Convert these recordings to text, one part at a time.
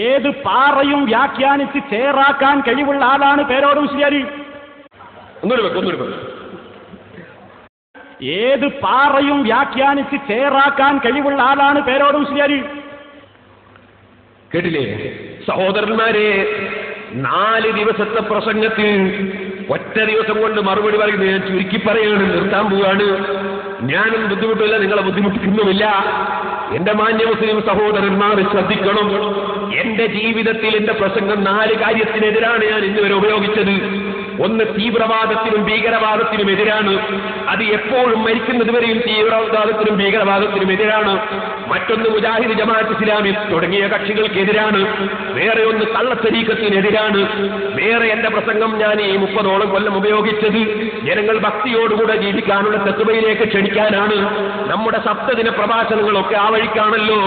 ഏത് പാറയും വ്യാഖ്യാനിച്ച് ചേറാക്കാൻ കഴിവുള്ള ആളാണ് പേരോട് മുസ്ലിയാർ. ഏത് പാറയും വ്യാഖ്യാനിച്ച് ചേറാക്കാൻ കഴിവുള്ള ആളാണ് പേരോട് മുസ്ലിയാർ. കേട്ടില്ലേ സഹോദരന്മാരെ? 4 ദിവസത്തെ പ്രസംഗത്തിൽ ഒറ്റ ദിവസം കൊണ്ട് മറുപടി പറയുന്നത് ഞാൻ ചുരുക്കി പറയാണ്, നിർത്താൻ പോവാണ്. ഞാനും ബുദ്ധിമുട്ടില്ല, നിങ്ങളെ ബുദ്ധിമുട്ടിക്കുന്നുമില്ല. എന്റെ മാന്യ മുസ്ലിം സഹോദരന്മാർ ശ്രദ്ധിക്കണം. എന്റെ ജീവിതത്തിൽ എന്റെ പ്രസംഗം 4 കാര്യത്തിനെതിരാണ് ഞാൻ ഇന്നുവരെ ഉപയോഗിച്ചത്. ഒന്ന് തീവ്രവാദത്തിനും ഭീകരവാദത്തിനും എതിരാണ്. അത് എപ്പോഴും മരിക്കുന്നതുവരെയും തീവ്രവാദത്തിനും ഭീകരവാദത്തിനും എതിരാണ്. മറ്റൊന്ന് മുജാഹിദ് ജമാഅത്ത് ഇസ്ലാമി തുടങ്ങിയ കക്ഷികൾക്കെതിരാണ്. വേറെ ഒന്ന് കള്ളത്തരീഖത്തിനെതിരാണ്. വേറെ എന്റെ പ്രസംഗം ഞാൻ ഈ 30ഓളം കൊല്ലം ഉപയോഗിച്ചത് ജനങ്ങൾ ഭക്തിയോടുകൂടെ ജീവിക്കാനുള്ള തത്വയിലേക്ക് ക്ഷണിക്കാനാണ്. നമ്മുടെ സപ്തദിന പ്രഭാഷണങ്ങളൊക്കെ ആ വഴിക്കാണല്ലോ.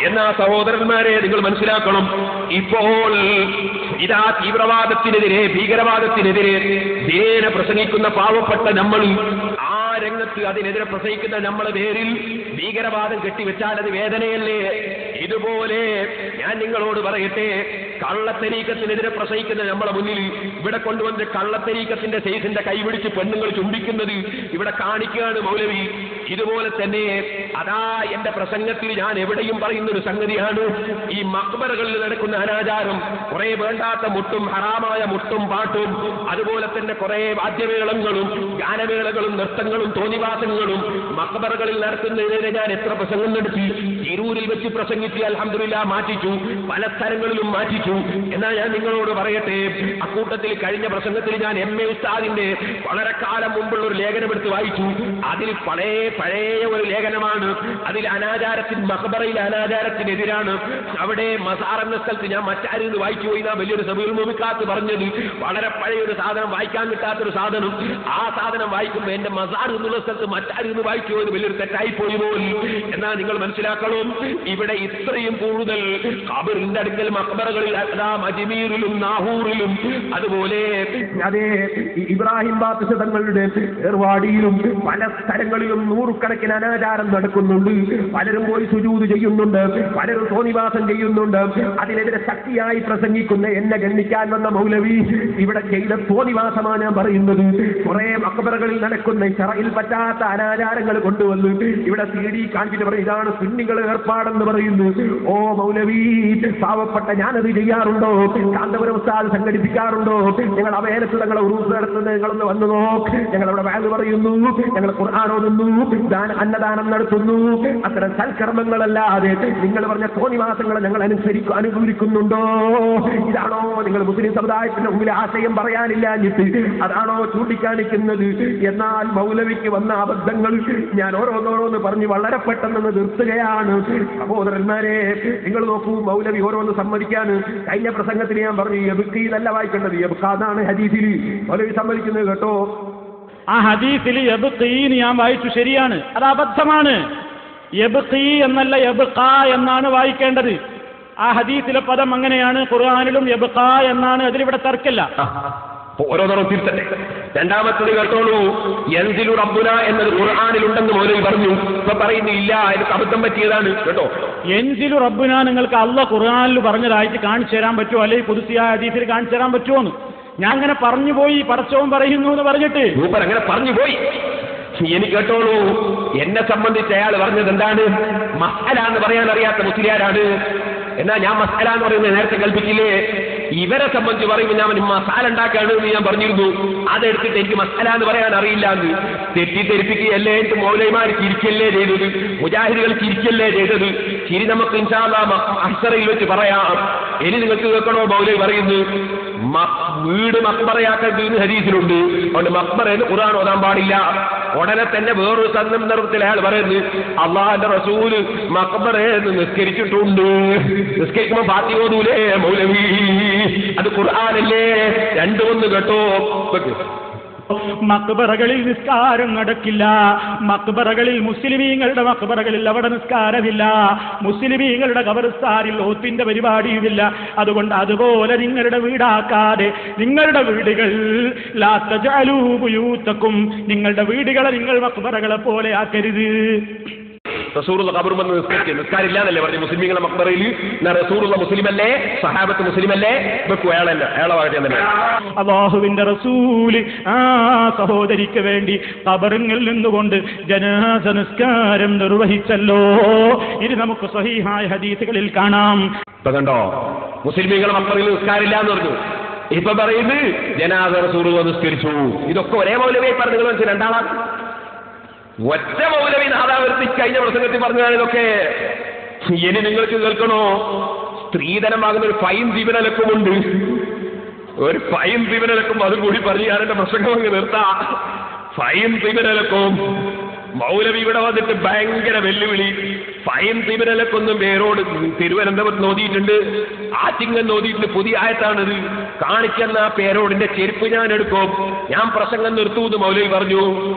എന്നാ സഹോദരന്മാരെ നിങ്ങൾ മനസ്സിലാക്കണം, ഇപ്പോൾ ഇതാ തീവ്രവാദത്തിനെതിരെ ഭീകരവാദത്തിനെതിരെ ദിനേന പ്രസംഗിക്കുന്ന പാവപ്പെട്ട നമ്മൾ, ആ രംഗത്ത് അതിനെതിരെ പ്രസംഗിക്കുന്ന നമ്മളെ പേരിൽ ഭീകരവാദം കെട്ടിവെച്ചാൽ അത് വേദനയല്ലേ? ഇതുപോലെ ഞാൻ നിങ്ങളോട് പറയട്ടെ, കള്ളത്തരീക്കത്തിനെതിരെ പ്രസംഗിക്കുന്ന നമ്മളെ മുന്നിൽ ഇവിടെ കൊണ്ടുവന്ന് കള്ളത്തരീക്കത്തിന്റെ സൈസിന്റെ കൈപിടിച്ച് പെണ്ണുങ്ങൾ ചുംബിക്കുന്നത് ഇവിടെ കാണിക്കുകയാണ് മൗലവി. ഇതുപോലെ തന്നെ അതാ എന്റെ പ്രസംഗത്തിൽ ഞാൻ എവിടെയും പറയുന്നൊരു സംഗതിയാണ്, ഈ മക്ബറകളിൽ നടക്കുന്ന അനാചാരം, കുറെ വേണ്ടാത്ത മുട്ടും ഹറാമായ മുട്ടും പാട്ടും, അതുപോലെ തന്നെ കുറെ വാദ്യമേളങ്ങളും ഗാനമേളകളും നൃത്തങ്ങളും തോന്നിവാസങ്ങളും മക്ബറകളിൽ നടത്തുന്നതിനെതിരെ ഞാൻ എത്ര പ്രസംഗം നടത്തി. തിരൂരിൽ വെച്ച് പ്രസംഗിച്ച് അൽഹംദുലില്ലാ മാറ്റിച്ചു, പല സ്ഥലങ്ങളിലും മാറ്റിച്ചു. എന്നാൽ ഞാൻ നിങ്ങളോട് പറയട്ടെ, അക്കൂട്ടത്തിൽ കഴിഞ്ഞ പ്രസംഗത്തിൽ ഞാൻ MA ഉസ്താദിന്റെ വളരെ കാലം മുമ്പുള്ള ഒരു ലേഖനമെടുത്ത് വായിച്ചു. അതിൽ പഴയ ഒരു ലേഖനമാണ്. അതിൽ മഖബറയിൽ അനാചാരത്തിനെതിരാണ്. അവിടെ മസാർ എന്ന സ്ഥലത്ത് ഞാൻ മറ്റാരിൽ നിന്ന് വായിച്ചു പോയി വലിയൊരു സബീൽ മുമിക്കാത്ത് പറഞ്ഞത്, വളരെ പഴയൊരു സാധനം, വായിക്കാൻ കിട്ടാത്തൊരു സാധനം. ആ സാധനം വായിക്കുമ്പോൾ എന്റെ മസാർ എന്നുള്ള സ്ഥലത്ത് മറ്റാരിൽ നിന്ന് വായിച്ചു പോയത് വലിയൊരു തെറ്റായി പോയി പോലും. എന്നാൽ നിങ്ങൾ മനസ്സിലാക്കണം, ഇവിടെ ഇത്രയും കൂടുതൽ ഖബറിന്റെ അടുക്കൽ മഖബറകളിൽ അജ്മീറിലും നാഹൂറിലും അതുപോലെ അതേ ഇബ്രാഹിം ബാദുഷ തങ്ങളുടെ ഏർവാടിയിലും പല സ്ഥലങ്ങളിലും നൂറുകണക്കിന് അനാചാരം നടക്കുന്നുണ്ട്. പലരും പോയി സുജൂദ് ചെയ്യുന്നുണ്ട്, പലരും തോന്നിവാസം ചെയ്യുന്നുണ്ട്. അതിനെതിരെ ശക്തിയായി പ്രസംഗിക്കുന്ന എന്നെ ഗണ്ണിക്കാൻ വന്ന മൗലവി ഇവിടെ ചെയ്ത തോന്നിവാസമാണ് ഞാൻ പറയുന്നത്. കുറെ മഖബറകളിൽ നടക്കുന്ന ശറയിൽ പറ്റാത്ത അനാചാരങ്ങൾ കൊണ്ടുവന്ന് ഇവിടെ CD കാണിച്ചിട്ട് പറയും ഇതാണ് സുന്നികളെ ഏർപ്പാടെന്ന് പറയുന്നു. ഓ മൗലവി, പാവപ്പെട്ട ഞാനത് ചെയ്യാറുണ്ടോ? കാന്തപുരം ഉസ്താദ് സംഘടിപ്പിക്കാറുണ്ടോ? ഞങ്ങൾ അവേലത്ത് തങ്ങളെ ഉറൂസ് നടത്തുന്നത് നിങ്ങളൊന്ന് വന്നു നോക്ക്. ഞങ്ങളവിടെ വാല് പറയുന്നു, ഞങ്ങൾ ഖുർആൻ ഓതുന്നു, അന്നദാനം നടത്തുന്നു. അത്തരം സൽക്കർമ്മങ്ങളല്ലാതെ നിങ്ങൾ പറഞ്ഞ തോന്നിവാസങ്ങളെ ഞങ്ങൾ അനുകൂലിക്കുന്നുണ്ടോ? ഇതാണോ നിങ്ങൾ മുസ്ലിം സമുദായത്തിന്റെ മുമ്പിൽ ആശയം പറയാനില്ലാഞ്ഞിട്ട് അതാണോ ചൂണ്ടിക്കാണിക്കുന്നത്? എന്നാൽ മൗലവിക്ക് വന്ന അബദ്ധങ്ങൾ ഞാൻ ഓരോന്നോരോന്ന് പറഞ്ഞ് വളരെ പെട്ടെന്ന് നിർത്തുകയാണ്. സഹോദരന്മാരെ നിങ്ങൾ നോക്കൂ, മൗലവി ഓരോന്ന് സമ്മതിക്കാൻ കഴിഞ്ഞ പ്രസംഗത്തിൽ ഞാൻ പറഞ്ഞു യബ്ഖീന്നല്ല വായിക്കേണ്ടത്, യബ്ഖാന്നാണ് ഹദീസിൽ മൗലവി സമ്മതിക്കുന്നത് കേട്ടോ. ആ ഹദീസിൽ യബ്ഖീന്ന് ഞാൻ വായിച്ചു, ശരിയാണ്, അത് അബദ്ധമാണ്. യബ്ഖീ എന്നല്ല യബ്ഖാ എന്നാണ് വായിക്കേണ്ടത്. ആ ഹദീസിലെ പദം അങ്ങനെയാണ്, ഖുർആനിലും യബ്ഖാ എന്നാണ്. അതിലിവിടെ തർക്കമില്ല. ഓരോന്നും തിരുത്തട്ടെ. രണ്ടാമത്തത് കേട്ടോളൂ, യൻസിലു റബ്ബുന എന്നത് ഖുർആനിലുണ്ടെന്ന് മൗലവി പറഞ്ഞു. ഇപ്പൊ പറയുന്നില്ല, എനിക്ക് അബദ്ധം പറ്റിയതാണ് കേട്ടോ. യൻസിലു റബ്ബുന നിങ്ങൾക്ക് അല്ലാഹ് ഖുർആനിൽ പറഞ്ഞതായിട്ട് കാണിച്ചു തരാൻ പറ്റുമോ, അല്ലെങ്കിൽ ഖുദ്സിയായ ഹദീസിൽ കാണിച്ചു തരാൻ പറ്റുമോന്ന്? ഞാൻ അങ്ങനെ പറഞ്ഞു പോയി, പടച്ചവൻ പറയുന്നു എന്ന് പറഞ്ഞിട്ട് അങ്ങനെ പറഞ്ഞു പോയി. എനിക്ക് കേട്ടോളൂ, എന്നെ സംബന്ധിച്ച് അയാൾ പറഞ്ഞത് എന്താണ്? മസ്അല എന്ന് പറയാൻ അറിയാത്ത മുസ്ലിയാരാണ്. എന്നാൽ ഞാൻ മസ്അല എന്ന് പറയുന്നത് നേരത്തെ കൽപ്പിച്ചില്ലേ? ഇവരെ സംബന്ധിച്ച് പറയുമ്പോൾ ഞാൻ മസാല ഉണ്ടാക്കുകയാണ് എന്ന് ഞാൻ പറഞ്ഞിരുന്നു. അതെടുത്തിട്ട് എനിക്ക് മസാല എന്ന് പറയാൻ അറിയില്ല എന്ന് തെറ്റിദ്ധരിപ്പിക്കുകയല്ലേ? എന്നിട്ട് മൗലവിമാർ ചിരിക്കല്ലേ ചെയ്തത്, മുജാഹിദുകൾ ചിരിക്കല്ലേ ചെയ്തത്. ചിരി നമുക്ക് ഇൻഷാ അല്ലാഹ് അഹ്സറയിൽ വെച്ച് പറയാം. ഇനി നിങ്ങൾക്ക് കേൾക്കണോ മൗലവി പറയുന്നു വീട് മക്ബറയാക്കരുത് ഹദീസിലുണ്ട്, അതുകൊണ്ട് മക്ബറയിൽ ഖുർആൻ ഓതാൻ പാടില്ല. ഉടനെ തന്നെ വേറൊരു സന്ദർഭത്തിൽ അയാൾ പറയുന്നു അള്ളാഹുവിന്റെ റസൂല് മക്ബറയിൽ നിസ്കരിച്ചിട്ടുണ്ട്. നിസ്കരിക്കുമ്പോൾ ഫാത്തിഹ ഓതൂലേ മൗലവി? അത് ഖുർആനല്ലേ? രണ്ടുമൊന്ന് കേട്ടോ. മക്ബറകളിൽ നിസ്കാരം നടക്കില്ല. മക്ബറകളിൽ മുസ്ലിമീങ്ങളുടെ മക്ബറകളിൽ അവിടെ നിസ്കാരമില്ല. മുസ്ലിമീങ്ങളുടെ ഖബർസ്ഥാനിൽ ഓത്തിന്റെ പരിപാടിയുമില്ല. അതുകൊണ്ട് അതുപോലെ നിങ്ങളുടെ വീടാക്കാതെ നിങ്ങളുടെ വീടുകൾ ലാ തജഅലൂ ബുയൂതകും, നിങ്ങളുടെ വീടുകളെ നിങ്ങൾ മക്ബറകളെ പോലെ ആക്കരുത്. റസൂലുള്ള ഖബറും വന്ന് നിസ്കരിച്ചു. നിസ്കാരില്ല എന്നല്ലേ പറഞ്ഞു മുസ്ലിമീങ്ങളെ മക്ബറയിൽ? റസൂലുള്ള മുസ്ലിമല്ലേ? സഹാബത്ത് മുസ്ലിമല്ലേ? വെക്കൂ, അയാളല്ല, അയാളെ ഭാഗത്ത് തന്നെ. അല്ലാഹുവിന്റെ റസൂല് ആ സഹോദരിക്ക് വേണ്ടി ഖബറിൽ നിന്നുകൊണ്ട് ജനാസ നിസ്കാരം നിർവഹിച്ചല്ലോ. ഇത് നമുക്ക് സ്വഹീഹായ ഹദീസുകളിൽ കാണാം. ഇപ്പൊ കണ്ടോ, മുസ്ലിമീങ്ങളെ മക്ബറയിൽ നിസ്കാരില്ല എന്ന് പറഞ്ഞു. ഇപ്പൊ പറയുന്നത് ജനാസ റസൂലുള്ള നിസ്കരിച്ചു. ഇതൊക്കെ ഒരേ മൗലവിയെ പറഞ്ഞു. നിങ്ങൾ മനസ്സിൽ രണ്ടാളാണ്. ഒറ്റ മൗലവി നാദാവർത്തി കഴിഞ്ഞ പ്രസംഗത്തിൽ പറഞ്ഞതാണ് ഇതൊക്കെ. ഇനി നിങ്ങൾക്ക് കേൾക്കണോ? സ്ത്രീധനമാകുന്ന ഒരു ഫൈൻ ജീവനലക്കുമുണ്ട്. ഒരു ഫൈൻ ജീവനലക്കും അതും കൂടി പറഞ്ഞ് ഞാൻ എന്റെ പ്രസംഗം അങ്ങ് നിർത്താം. ഫൈൻ ജീവനലക്കും മൗലവി ഇവിടെ വന്നിട്ട് ഭയങ്കര വെല്ലുവിളി. ഫൈൻ ജീവനലക്കൊന്നും പേരോട് തിരുവനന്തപുരത്ത് നോദിയിട്ടുണ്ട്, ആറ്റിങ്ങൽ നോദിയിട്ടുണ്ട്. പുതിയ ആയത്താണിത്. കാണിക്കുന്ന ആ പേരോടിന്റെ ചെരുപ്പ് ഞാൻ എടുക്കും, ഞാൻ പ്രസംഗം നിർത്തൂന്ന് മൗലവി പറഞ്ഞു.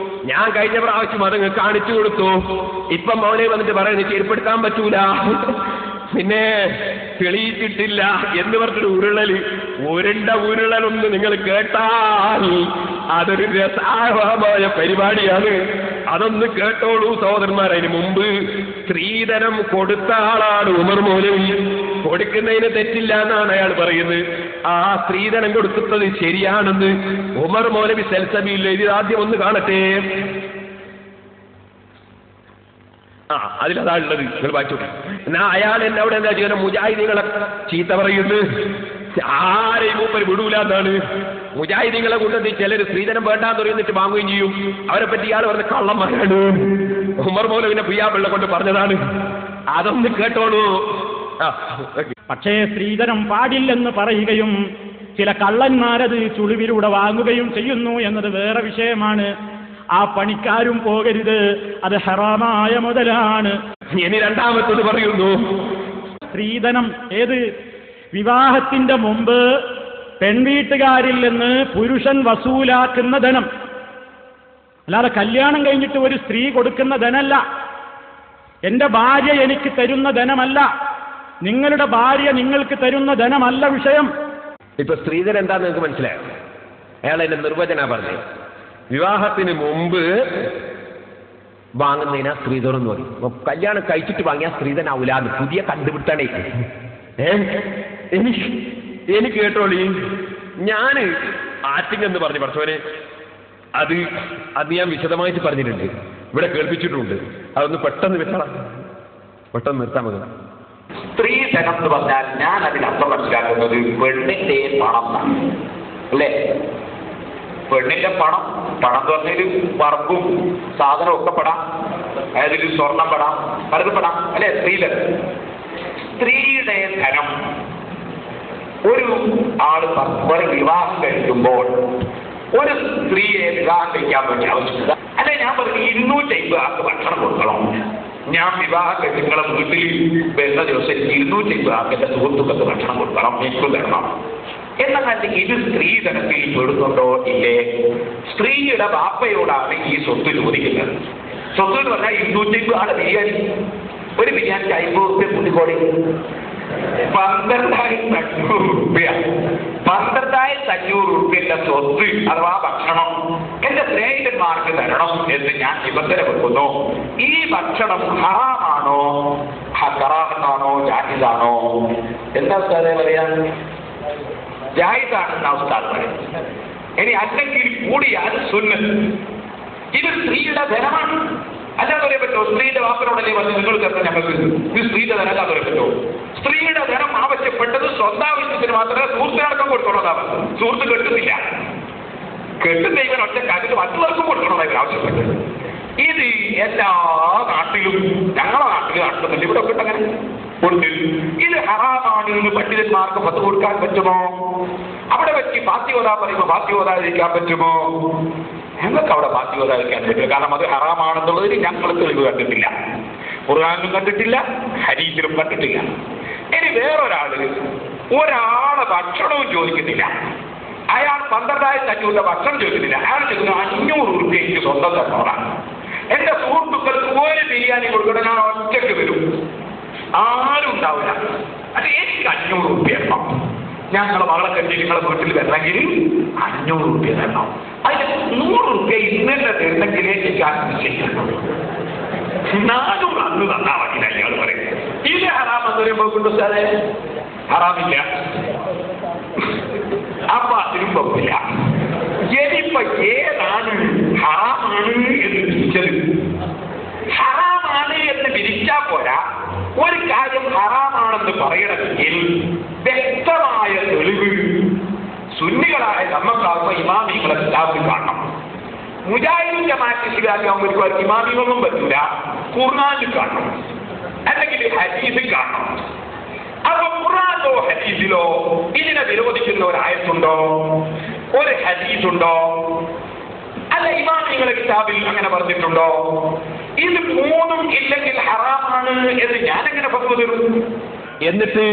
ഞാൻ കഴിഞ്ഞ പ്രാവശ്യം അതങ്ങ് കാണിച്ചു കൊടുത്തു. ഇപ്പം മൗലവി വന്നിട്ട് പറയുന്നത് ചെരുപ്പെടുക്കാൻ പറ്റൂല, പിന്നെ തെളിയിച്ചിട്ടില്ല എന്ന് പറഞ്ഞൊരു ഉരുണ്ട ഉരുളലൊന്ന് നിങ്ങൾ കേട്ടാൽ അതൊരു രസാവഹമായ പരിപാടിയാണ്. അതൊന്ന് കേട്ടോളൂ സഹോദരന്മാർ. അതിന് മുമ്പ് സ്ത്രീധനം കൊടുത്ത ആളാണ് ഉമർ മൗലവി. കൊടുക്കുന്നതിന് തെറ്റില്ല എന്നാണ് അയാൾ പറയുന്നത്. ആ സ്ത്രീധനം കൊടുക്കുന്നത് ശരിയാണെന്ന് ഉമർ മൗലവി സൽസബിയിൽ ഇത് ആദ്യം ഒന്ന് കാണട്ടെ. അതിലതാ ഉള്ളത്, നിങ്ങൾ വായിച്ചു. എന്നാ അയാൾ എന്നെ അവിടെ എന്താ ചെയ്യുന്നത്? മുജാഹിദീങ്ങളെ ചീത്ത പറയുന്നു. ആരെയും മൂപ്പർ വിടൂല എന്നാണ്. മുജാഹിദീങ്ങളെ കൂട്ടത്തിൽ ചിലർ സ്ത്രീധനം വേണ്ടാന്ന് പറയുന്നിട്ട് വാങ്ങുകയും ചെയ്യും. അവരെ പറ്റി ഇയാൾ പറഞ്ഞ കള്ളന്മാരാണ്. ഉമർ മൗലവിനെ പിയ്യാപിള്ള കൊണ്ട് പറഞ്ഞതാണ്. അതൊന്ന് കേട്ടോളൂ. പക്ഷേ സ്ത്രീധനം പാടില്ലെന്ന് പറയുകയും ചില കള്ളന്മാരത് ചുളിവിലൂടെ വാങ്ങുകയും ചെയ്യുന്നു എന്നത് വേറെ വിഷയമാണ്. ആ പണിക്കാരും പോകരുത്, അത് ഹറാമായ മുതലാണ്. ഇനി രണ്ടാമത്തത് പറയുന്നു, സ്ത്രീധനം ഏത്? വിവാഹത്തിന്റെ മുമ്പ് പെൺവീട്ടുകാരിൽ നിന്ന് പുരുഷൻ വസൂലാക്കുന്ന ധനം, അല്ലാതെ കല്യാണം കഴിഞ്ഞിട്ട് ഒരു സ്ത്രീ കൊടുക്കുന്ന ധനമല്ല. എന്റെ ഭാര്യ എനിക്ക് തരുന്ന ധനമല്ല, നിങ്ങളുടെ ഭാര്യ നിങ്ങൾക്ക് തരുന്ന ധനമല്ല വിഷയം. ഇപ്പൊ സ്ത്രീധനം എന്താന്ന് നിങ്ങൾക്ക് മനസ്സിലായോ? അയാൾ എന്റെ നിർവചന പറഞ്ഞു. വിവാഹത്തിന് മുമ്പ് വാങ്ങുന്നതിനാ സ്ത്രീധനം എന്ന് പറയും. കല്യാണം കഴിച്ചിട്ട് വാങ്ങിയ സ്ത്രീധനം ആവൂലാന്ന് പുതിയ കണ്ടുപിടുത്തണേ. എനിക്ക് കേട്ടോളി, ഞാന് ആറ്റിങ്ങെന്ന് പറഞ്ഞു പഠിച്ചവനെ, അത് ഞാൻ വിശദമായിട്ട് പറഞ്ഞിട്ടുണ്ട്, ഇവിടെ കേൾപ്പിച്ചിട്ടുണ്ട്. അതൊന്ന് പെട്ടെന്ന് വെച്ചാൽ പെട്ടെന്ന് നിർത്താൻ മതി. സ്ത്രീധനം എന്ന് പറഞ്ഞാൽ ഞാൻ അതിനർത്ഥം മനസ്സിലാക്കുന്നത് പെണ്ണിന്റെ പണം അല്ലേ? പെണ്ണിന്റെ പണം എന്ന് പറഞ്ഞാൽ വർക്കും സാധനവും ഒക്കെ പെടാം, അതായത് സ്വർണം പെടാം, പലത് പെടാം അല്ലെ? സ്ത്രീയുടെ ധനം ഒരു ആള് ഒരു വിവാഹം കഴിക്കുമ്പോൾ ഒരു സ്ത്രീയെ വിവാഹം കഴിക്കാൻ വേണ്ടി ആവശ്യമില്ല. അല്ലെ ഞാൻ പറഞ്ഞു 250 ആൾക്ക് ഭക്ഷണം കൊടുക്കണം. ഞാൻ വിവാഹം കഴിച്ച് നിങ്ങളെ വീട്ടിൽ വരുന്ന ദിവസം 250 ആൾക്ക് എന്റെ സുഹൃത്തുക്കൾക്ക് ഭക്ഷണം കൊടുക്കണം, എനിക്ക് തരണം. എന്നാൽ ഇത് സ്ത്രീധനത്തിൽ പെടുന്നുണ്ടോ ഇല്ലേ? സ്ത്രീയുടെ ബാപ്പയോടാണ് ഈ സ്വത്ത് ചോദിക്കുന്നത്. സ്വത്ത് എന്ന് പറഞ്ഞാൽ 250 ആളെ ബിരിയാണി, ഒരു ബിരിയാണിക്ക് 50 റുപ്യ കൂട്ടിക്കോടി, 12,500 റുപ്യ, 12,500 റുപ്യന്റെ സ്വത്ത് അഥവാ ഭക്ഷണം എന്റെ സ്നേഹിതന്മാർക്ക് തരണം എന്ന് ഞാൻ നിബന്ധന വെക്കുന്നു. ഈ ഭക്ഷണം ഹറാമാണോ, കറാഹത്താണോ, ജാഹിദാണോ? എന്താ സാറേ പറയാ? ജാഹിദാണെന്ന അവസ്ഥ പറയും. ഇനി അല്ലെങ്കിൽ കൂടിയാൽ സുന്നത്ത്. ഇത് സ്ത്രീയുടെ ധനമാണ്, അല്ലാതെ പറയാൻ പറ്റുമോ? സ്ത്രീയുടെ വാപ്പനോടല്ലേ പറഞ്ഞ് നിങ്ങൾ ചേർത്ത് ഞങ്ങൾക്ക് ഇത് സ്ത്രീയുടെ ധനം അല്ലാതെ പറയാൻ പറ്റുമോ? സ്ത്രീയുടെ ധനം ആവശ്യപ്പെട്ടത് സ്വന്തം ആവശ്യത്തിന് മാത്രമേ സുഹൃത്തിനടക്കം കൊടുക്കണമെന്നാണ്. സുഹൃത്ത് കെട്ടുന്നില്ല, കെട്ടുന്ന ഇവൻ ഒറ്റ കാര്യത്തിൽ മറ്റുള്ളവർക്കും കൊടുക്കണമെന്നാണ് ഇവർ ആവശ്യപ്പെട്ടത്. ഇത് എല്ലാ നാട്ടിലും, ഞങ്ങളുടെ നാട്ടിലും നടത്തുന്നില്ല, ഇവിടെ ഒക്കെ അങ്ങനെ ഉണ്ട്. ഇത് ഹറാമാണ് എന്ന് പണ്ഡിതന്മാർക്ക് പത്ത് കൊടുക്കാൻ പറ്റുമോ? അവിടെ വെച്ച് ഫാത്തിഹ പറയുമ്പോൾ ഫാത്തിഹ ഓതാതിരിക്കാൻ പറ്റുമോ? ഞങ്ങൾക്ക് അവിടെ ഫാത്തിഹ ഓതാതിരിക്കാൻ പറ്റില്ല. കാരണം അത് ഹറാമാണെന്നുള്ളതിന് ഞങ്ങൾ തെളിവ് കണ്ടിട്ടില്ല, ഖുർആനിലും കണ്ടിട്ടില്ല, ഹദീസിലും കണ്ടിട്ടില്ല. ഇനി ഒരാളെ ഭക്ഷണവും ചോദിക്കുന്നില്ല, അയാൾ 12,500 ഭക്ഷണം ചോദിക്കുന്നില്ല, അയാൾ ചോദിക്കുന്നു 500 രൂപ എനിക്ക് സ്വന്തം തന്നോളാം. എന്റെ സുഹൃത്തുക്കൾക്ക് ഒരു ബിരിയാണി കൊടുക്കണം, ഞാൻ ഒറ്റയ്ക്ക് വരും, ആരും ഉണ്ടാവില്ല. അത് എനിക്ക് 500 രൂപ തരണം. ഞങ്ങളെ മകളെ കണ്ടി നിങ്ങളെ വീട്ടിൽ വരണമെങ്കിൽ 500 രൂപ തരണം. അതിന് 100 രൂപ ഇന്നലെ തരണമെങ്കിലേ എനിക്ക് ആത്മ ചെയ്യാനുള്ളൂ. 400 അന്ന് തന്നാ മതിയില്ല ഇയാൾ പറയുന്നത്. ഇത് ഹറാമെന്ന് പറയുമ്പോൾ കൊണ്ട് സാറേ ഹറാമില്ല, അപ്പൊ അതിനും വകുപ്പില്ല. ഇനിയിപ്പൊ ഏതാണ് ഹറാമാണ് എന്ന് വിധിച്ചത്? ഹറാമാണ് എന്ന് വിധിച്ചാ പോരാ, ഒരു കാര്യം ഹറാമാണെന്ന് പറയണമെങ്കിൽ വ്യക്തമായ തെളിവ് സുന്നികളായ നമ്മക്കാവുമ്പോ ഇമാമികളെ കിതാബിൽ കാണണം. മുജാഹിദ് ജമാഅത്ത് ഇസ്ലാമിയാകുമ്പോൾ അവർക്ക് ഇമാമികളൊന്നും പറ്റില്ല, ഖുർആനിൽ കാണണം, അല്ലെങ്കിൽ ഹദീസിൽ കാണണം. അപ്പൊ ഖുർആനിലോ ഹദീസിലോ ഇതിനെ വിരോധിക്കുന്ന ഒരു ആയത്തുണ്ടോ, ഒരു ഹദീസുണ്ടോ, അല്ല ഇമാമികളെ കിതാബിൽ അങ്ങനെ പറഞ്ഞിട്ടുണ്ടോ? ഇത് മൂന്നും ഇല്ലെങ്കിൽ ഹറാമാണ് എന്ന് ഞാനെങ്ങനെ ഫത്വ തരും? എന്നിട്ട്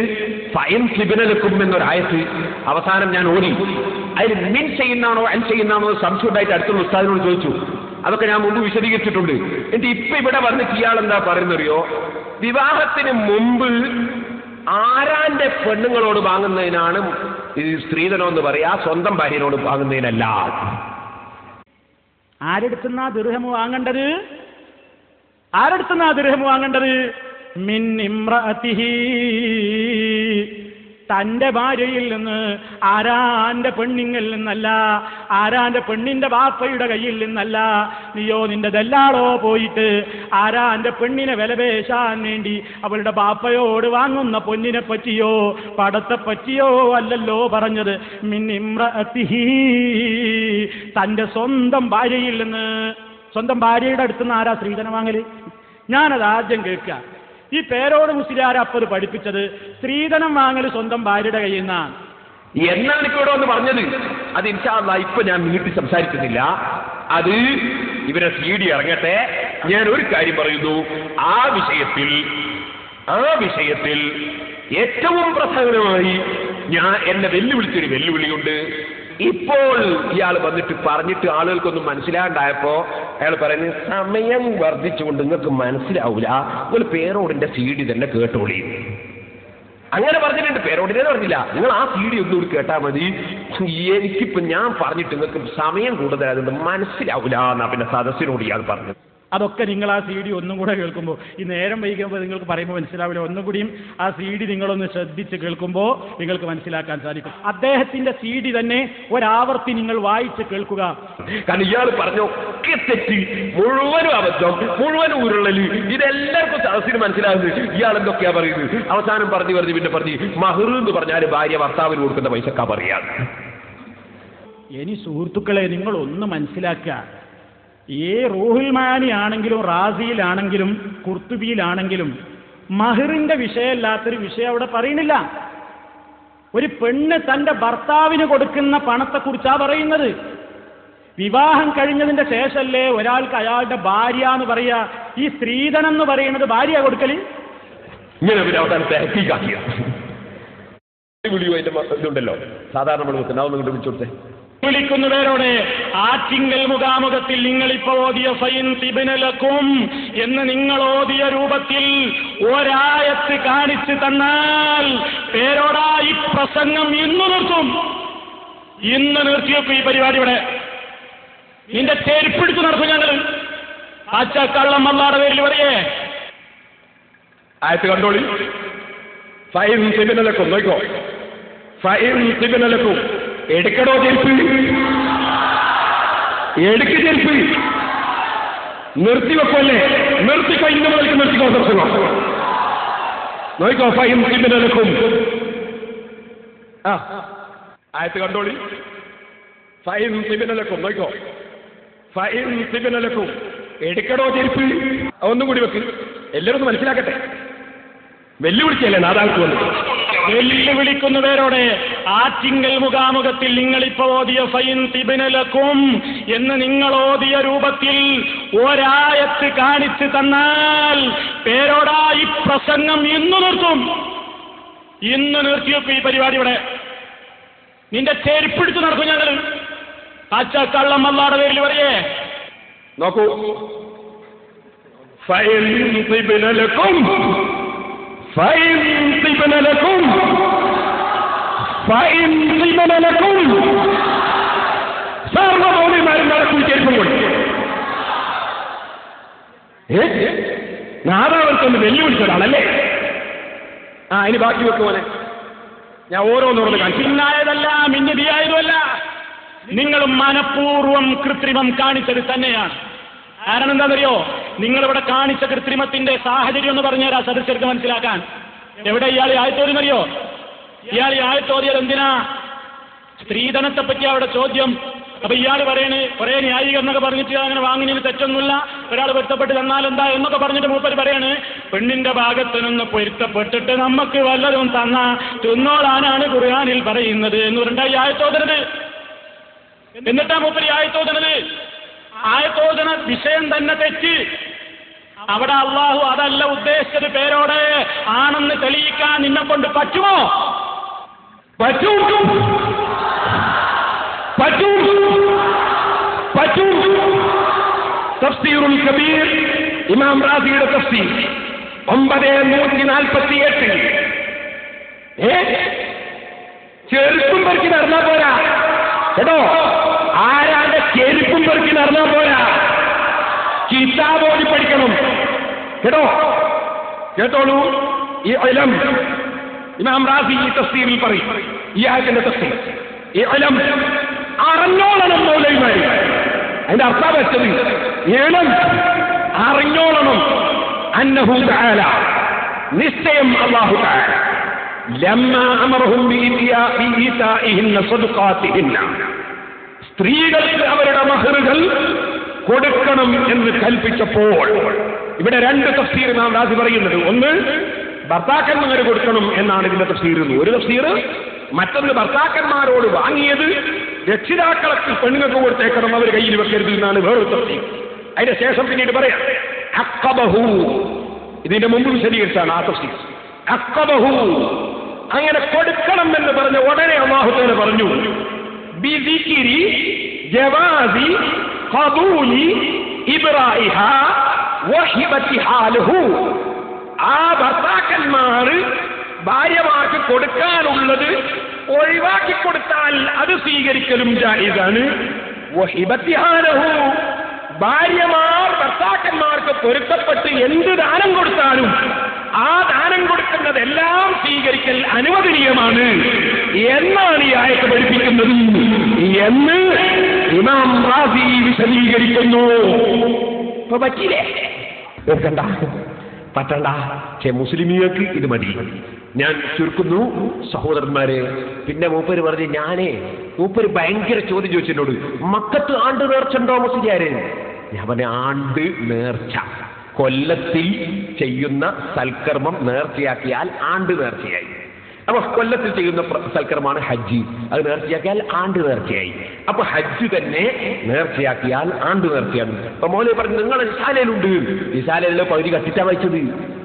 ഫൈൻ സ്ലിബിനലക്കും എന്നൊരായത്ത് അവസാനം ഞാൻ ഓടി. അതിൽ മിൻ ചെയ്യുന്നാണോ അൻ ചെയ്യുന്നാണോ സംശയമായിട്ട് അടുത്തുള്ള ഉസ്താദിനോട് ചോദിച്ചു. അതൊക്കെ ഞാൻ മുമ്പ് വിശദീകരിച്ചിട്ടുണ്ട്. എന്നിട്ട് ഇപ്പൊ ഇവിടെ വന്നിട്ട് ഇയാൾ എന്താ പറയുന്നറിയോ, വിവാഹത്തിന് മുമ്പ് ആരാന്റെ പെണ്ണുങ്ങളോട് വാങ്ങുന്നതിനാണ് ഈ സ്ത്രീധനം എന്ന് പറയാ, സ്വന്തം ഭാര്യനോട് വാങ്ങുന്നതിനല്ല. ആരെടുത്തുന്നാ ദിർഹം വാങ്ങേണ്ടത്? ആരെടുത്തുന്നാ ദിർഹം വാങ്ങേണ്ടത്? മിൻ ഇംറഅതിഹി, തന്റെ ഭാര്യയിൽ നിന്ന്, ആരാന്റെ പെണ്ണിങ്ങിൽ നിന്നല്ല, ആരാന്റെ പെണ്ണിന്റെ ബാപ്പയുടെ കയ്യിൽ നിന്നല്ല. നീയോ നിന്റെ ദല്ലാളോ പോയിട്ട് ആരാന്റെ പെണ്ണിനെ വിലപേശാൻ വേണ്ടി അവളുടെ ബാപ്പയോട് വാങ്ങുന്ന പൊന്നിനെ പറ്റിയോ പടത്തെ പറ്റിയോ അല്ലല്ലോ പറഞ്ഞത്. മിൻ ഇംറഅതിഹി, തന്റെ സ്വന്തം ഭാര്യയിൽ നിന്ന്. സ്വന്തം ഭാര്യയുടെ അടുത്തുനിന്ന് ആരാ സ്ത്രീധനം വാങ്ങല്? ഞാനത് ആദ്യം കേൾക്കുക. ഈ പേരോട് മുസ്ലിയാരെ അപ്പത് പഠിപ്പിച്ചത് സ്ത്രീധനം വാങ്ങൽ സ്വന്തം ഭാര്യയുടെ കയ്യിൽ നിന്നാണ് എന്നാണ് ഇപ്പൊ ഇവിടെ വന്ന് പറഞ്ഞത്. അത് ഇൻഷാ അല്ലാഹ് ഇപ്പൊ ഞാൻ നീട്ടി സംസാരിക്കുന്നില്ല. അത് ഇവരെ CD ഇറങ്ങട്ടെ. ഞാൻ ഒരു കാര്യം പറയുന്നു, ആ വിഷയത്തിൽ ഏറ്റവും പ്രധാനമായി എന്നെ വെല്ലുവിളിച്ചൊരു വെല്ലുവിളിയുണ്ട്. ഇപ്പോൾ ഇയാൾ വന്നിട്ട് പറഞ്ഞിട്ട് ആളുകൾക്കൊന്നും മനസ്സിലാണ്ടായപ്പോ അയാൾ പറയുന്നത്, സമയം വർദ്ധിച്ചുകൊണ്ട് നിങ്ങൾക്ക് മനസ്സിലാവൂല, നിങ്ങൾ പേരോടിന്റെ CD തന്നെ കേട്ടോളി. അങ്ങനെ പറഞ്ഞിട്ടുണ്ട്. പേരോടിനെ പറഞ്ഞില്ല, നിങ്ങൾ ആ CD ഒന്നുകൂടി കേട്ടാൽ മതി. എനിക്കിപ്പോ ഞാൻ പറഞ്ഞിട്ട് നിങ്ങൾക്ക് സമയം കൂടുതലായതുകൊണ്ട് മനസ്സിലാവൂല എന്നാ പിന്നെ സദസ്സിനോട് ഇയാൾ പറഞ്ഞത്. അതൊക്കെ നിങ്ങൾ ആ CD ഒന്നും കൂടെ കേൾക്കുമ്പോൾ, ഈ നേരം വൈകുമ്പോൾ നിങ്ങൾക്ക് പറയുമ്പോൾ മനസ്സിലാവില്ല, ഒന്നും കൂടിയും ആ CD നിങ്ങളൊന്ന് ശ്രദ്ധിച്ച് കേൾക്കുമ്പോൾ നിങ്ങൾക്ക് മനസ്സിലാക്കാൻ സാധിക്കും. അദ്ദേഹത്തിന്റെ CD തന്നെ ഒരാവർത്തി നിങ്ങൾ വായിച്ച് കേൾക്കുക. കാരണം ഇയാൾ പറഞ്ഞൊക്കെ തെറ്റ്, മുഴുവനും അബദ്ധം, മുഴുവനും ഉരുളല്, ഇതെല്ലാവർക്കും സദസ്സിന് മനസ്സിലാകുന്നത്. ഇയാൾ എന്തൊക്കെയാ പറയുന്നത്? അവസാനം പിന്നെ പറഞ്ഞ് മഹർ എന്ന് പറഞ്ഞാൽ ഭാര്യ ഭർത്താവിന് കൊടുക്കുന്ന പൈസക്കാ പറയാറ്. ഇനി സുഹൃത്തുക്കളെ, നിങ്ങൾ ഒന്ന് മനസ്സിലാക്കുക, ഈ റൂഹുൽ മാനി ആണെങ്കിലും റാസിയിലാണെങ്കിലും ഖുർത്തുബിയിലാണെങ്കിലും മഹറിന്റെ വിഷയമല്ലാത്തൊരു വിഷയം അവിടെ പറയുന്നില്ല. ഒരു പെണ്ണ് തന്റെ ഭർത്താവിന് കൊടുക്കുന്ന പണത്തെക്കുറിച്ചാ പറയുന്നത്. വിവാഹം കഴിഞ്ഞതിന്റെ ശേഷമല്ലേ ഒരാൾക്ക് അയാളുടെ ഭാര്യ എന്ന് പറയാ. ഈ സ്ത്രീധനം എന്ന് പറയുന്നത് ഭാര്യ കൊടുക്കല്. ഇങ്ങനെ ഇതുണ്ടല്ലോ സാധാരണ നമ്മൾ വെക്കുന്നത്, അതൊന്നും കൊണ്ട് വിളിച്ചു കൊടുത്തേ. വിളിക്കുന്നവരോട് ആറ്റിങ്കൽ മുഖാമുഖത്തിൽ നിങ്ങളിപ്പോ ഓതിയ ഫൈൻ തിബിനലക്കും എന്ന് നിങ്ങൾ ഓതിയ രൂപത്തിൽ ഒരായത്ത് കാണിച്ചു തന്നാൽ പേരോടാ ഈ പ്രസംഗം ഇന്ന് നിർത്തും. ഇന്ന് നിർത്തിയൊക്കെ ഈ പരിപാടി ഇവിടെ നിന്റെ ചെരുപ്പിടിച്ച് നടക്കും ഞങ്ങൾ. ആച്ചക്കള്ളം അല്ലാടെ പേരിൽ പറയേ ആയത്ത് കണ്ടോളി. ഫൈൻ തിബിനലക്കും നോക്കോ, ഫൈൻ തിബിനലക്കും. എടുക്കടോ ചെരുപ്പ്, എടുക്ക് ചെരുപ്പ്. നിർത്തിവെക്കല്ലേ, നിർത്തിക്കോ, ഇന്ന് മുതൽക്ക് നിർത്തിക്കോ. പ്രസംഗം നോക്കോ. ഫൈൻ തിബിനലക്കും. ആയത്ത് കണ്ടോളി. ഫൈൻ തിബിനലക്കും നോക്കോ, ഫൈൻ തിബിനലക്കും. എടുക്കടോ ചെരുപ്പ്. ഒന്നും കൂടി വെക്ക്, എല്ലാവരും ഒന്ന് മനസ്സിലാക്കട്ടെ. വെല്ലുവിളിക്കല്ലേ നാദാൾക്ക് വന്നു. വെല്ലുവിളിക്കുന്നവരോട് ആറ്റിങ്കൽ മുഖാമുഖത്തിൽ നിങ്ങളിപ്പോ ഓതിയ ഫൈൻ തിബിനലക്കും എന്ന് നിങ്ങൾ ഓതിയ രൂപത്തിൽ ഒരായത്ത് കാണിച്ചു തന്നാൽ പേരോടാ ഈ പ്രസംഗം ഇന്ന് നിർത്തും. ഇന്ന് നിർത്തിയൊക്കെ ഈ പരിപാടി ഇവിടെ നിന്റെ ചെരുപ്പിടിച്ച് നടക്കും ഞങ്ങൾ. ആച്ചക്കള്ളം അല്ലാടെ പേരിൽ പറയേ നോക്കൂ. ഫൈൻ തിബിനലക്കും, ഫൈൻ തിബിനലക്കും, ഫൈൻ തിബിനലക്കും. സർവ്വമൗലിമാരും നടക്കും ചെരുപ്പും കൊണ്ട്. നാദാവർക്കൊന്ന് വെല്ലുവിളിച്ചതാണല്ലേ? ഇനി ബാക്കി വെക്കുമോനെ, ഞാൻ ഓരോന്നോരോന്ന് കാണിച്ചു. പിന്നായതല്ല, മിന്നിതിയായതുമല്ല, നിങ്ങൾ മനഃപൂർവ്വം കൃത്രിമം കാണിച്ചത് തന്നെയാണ്. കാരണം എന്താണെന്നറിയോ? നിങ്ങളിവിടെ കാണിച്ച കൃത്രിമത്തിന്റെ സാഹചര്യം എന്ന് പറഞ്ഞുതരാ സദസ്യർക്ക് മനസ്സിലാക്കാൻ. എവിടെ ഇയാൾ ആയത്തോരിന്നറിയോ? ഇയാൾ ആയത്തോരിയത് എന്തിനാ? സ്ത്രീധനത്തെ പറ്റി അവിടെ ചോദ്യം. അപ്പൊ ഇയാൾ പറയണ് കുറെ ന്യായീകരണമൊക്കെ പറഞ്ഞിട്ട് അങ്ങനെ വാങ്ങിനതിന് തെറ്റൊന്നുമില്ല, ഒരാൾ പൊരുത്തപ്പെട്ട് തന്നാൽ എന്താ എന്നൊക്കെ പറഞ്ഞിട്ട് മൂപ്പര് പറയാണ് പെണ്ണിന്റെ ഭാഗത്തിനൊന്ന് പൊരുത്തപ്പെട്ടിട്ട് നമുക്ക് വല്ലതും തന്ന തിന്നോളാനാണ് ഖുർആനിൽ പറയുന്നത് എന്ന് പറഞ്ഞാൽ ഈ ആയത്തോതരുത്. എന്നിട്ടാ മൂപ്പര് ആയത്തോതണത്. ആയത്തോതണ വിഷയം തന്നെ തെറ്റ്. അവിടെ അള്ളാഹു അതല്ല ഉദ്ദേശിച്ചത്. പേരോടെ ആണെന്ന് തെളിയിക്കാൻ നിന്നെ കൊണ്ട് പറ്റുമോ? പറ്റും. തഫ്സീറുൽ കബീർ, ഇമാം റാസിയുടെ തഫ്സീർ 948. ചെരുപ്പും പെറുക്കി നടന്നാ പോരാ കേട്ടോ. ആരാന്റെ ചെരുപ്പും പെറുക്കി നടന്നാ പോരാ, കിതാബ് ഓതി പഠിക്കണം കേട്ടോ. കേട്ടോളൂ. ഈ ഇൽം ഇമാം റാസി ഈ തഫ്സീറിൽ പറയും, ഈ ആയത്തിന്റെ തഫ്സീർ ഈ ഇൽം അറിഞ്ഞോളണം മൗലവിമാര്. അതിന്റെ അർത്ഥം വെച്ചത് ഇൽം അറിഞ്ഞോളണം. അന്നഹു തആല, നിശ്ചയം അല്ലാഹു തആല ലമ്മാ അമറഹും ബിഇതാഇഹിന്ന സദഖാതിഹിന്ന, സ്ത്രീകൾക്ക് അവരുടെ മഹറുകൾ കൊടുക്കണം എന്ന് കൽപ്പിച്ചപ്പോൾ, ഇവിടെ രണ്ട് തഫ്സീർ നാം റാസി പറയുന്നത്. ഒന്ന് ഭർത്താക്കന്മാർ കൊടുക്കണം എന്നാണ് ഇതിന്റെ തഫ്സീർ. ഒരു തഫ്സീർ. മറ്റൊന്ന് ഭർത്താക്കന്മാരോട് വാങ്ങിയത് രക്ഷിതാക്കളൊക്കെ പെണ്ണുങ്ങൾക്ക് കൊടുത്തേക്കണം, അവർ കയ്യിൽ വെക്കരുത് എന്നാണ് വേറൊരു തഫ്സീർ. അതിന്റെ ശേഷം പിന്നീട് പറയാം അഖബഹു, ഇതിന്റെ മുമ്പ് വിശദീകരിച്ചാണ് ആ തഫ്സീർ. അഖബഹു, അങ്ങനെ കൊടുക്കണം എന്ന് പറഞ്ഞ ഉടനെ അല്ലാഹു തആല പറഞ്ഞു ബിദിക്രി ജവാസി ഖബൂലി ഇബ്റാഇഹാ വഹിബതിഹാ ലഹു. ആ ഭർത്താക്കന്മാർ ഭാര്യമാർക്ക് കൊടുക്കാനുള്ളത് ഒഴിവാക്കി കൊടുത്താൽ അത് സ്വീകരിക്കലും ജായിസാണ്. വഹിബതിഹാ ലഹു, ഭാര്യമാർ ഭർത്താക്കന്മാർക്ക് പൊരുത്തപ്പെട്ട് എന്ത് ദാനം കൊടുത്താലും ആ ദാനം കൊടുക്കുന്നതെല്ലാം സ്വീകരിക്കൽ അനുവദനീയമാണ് എന്നാണ് ഈ ആയത്ത് പഠിപ്പിക്കുന്നത് എന്ന് ഇമാം റാസി വിശദീകരിക്കുന്നു. ഇപ്പൊ പറ്റിയില്ലേ? പറ്റണ്ട. പക്ഷെ മുസ്ലിമീങ്ങൾക്ക് ഇത് മതി. ഞാൻ ചുരുക്കുന്നു സഹോദരന്മാരെ. പിന്നെ മൂപ്പര് പറഞ്ഞ് മൂപ്പര് ഭയങ്കര ചോദ്യം ചോദിച്ചെന്നോട്, മക്കത്ത് ആണ്ട് നേർച്ചുണ്ടോ മുസ്ലിയാരെ? ഞാൻ പറഞ്ഞ ആണ്ട് നേർച്ച കൊല്ലത്തിൽ ചെയ്യുന്ന സൽക്കർമ്മം നേർച്ചയാക്കിയാൽ ആണ്ട് നേർച്ചയായി. അപ്പൊ കൊല്ലത്തിൽ ചെയ്യുന്ന സൽക്കർമ്മമാണ് ഹജ്ജ്, അത് നേർച്ചയാക്കിയാൽ ആണ്ട് നേർച്ചയായി. അപ്പൊ ഹജ്ജ് തന്നെ നേർച്ചയാക്കിയാൽ ആണ്ട് നേർച്ചയാണ്. അപ്പൊ മോനെ പറഞ്ഞു നിങ്ങൾ ഇസാലയിലുണ്ട്, ഇസാലയിലെ പകുതി കട്ടിട്ടാ വായിച്ചത്.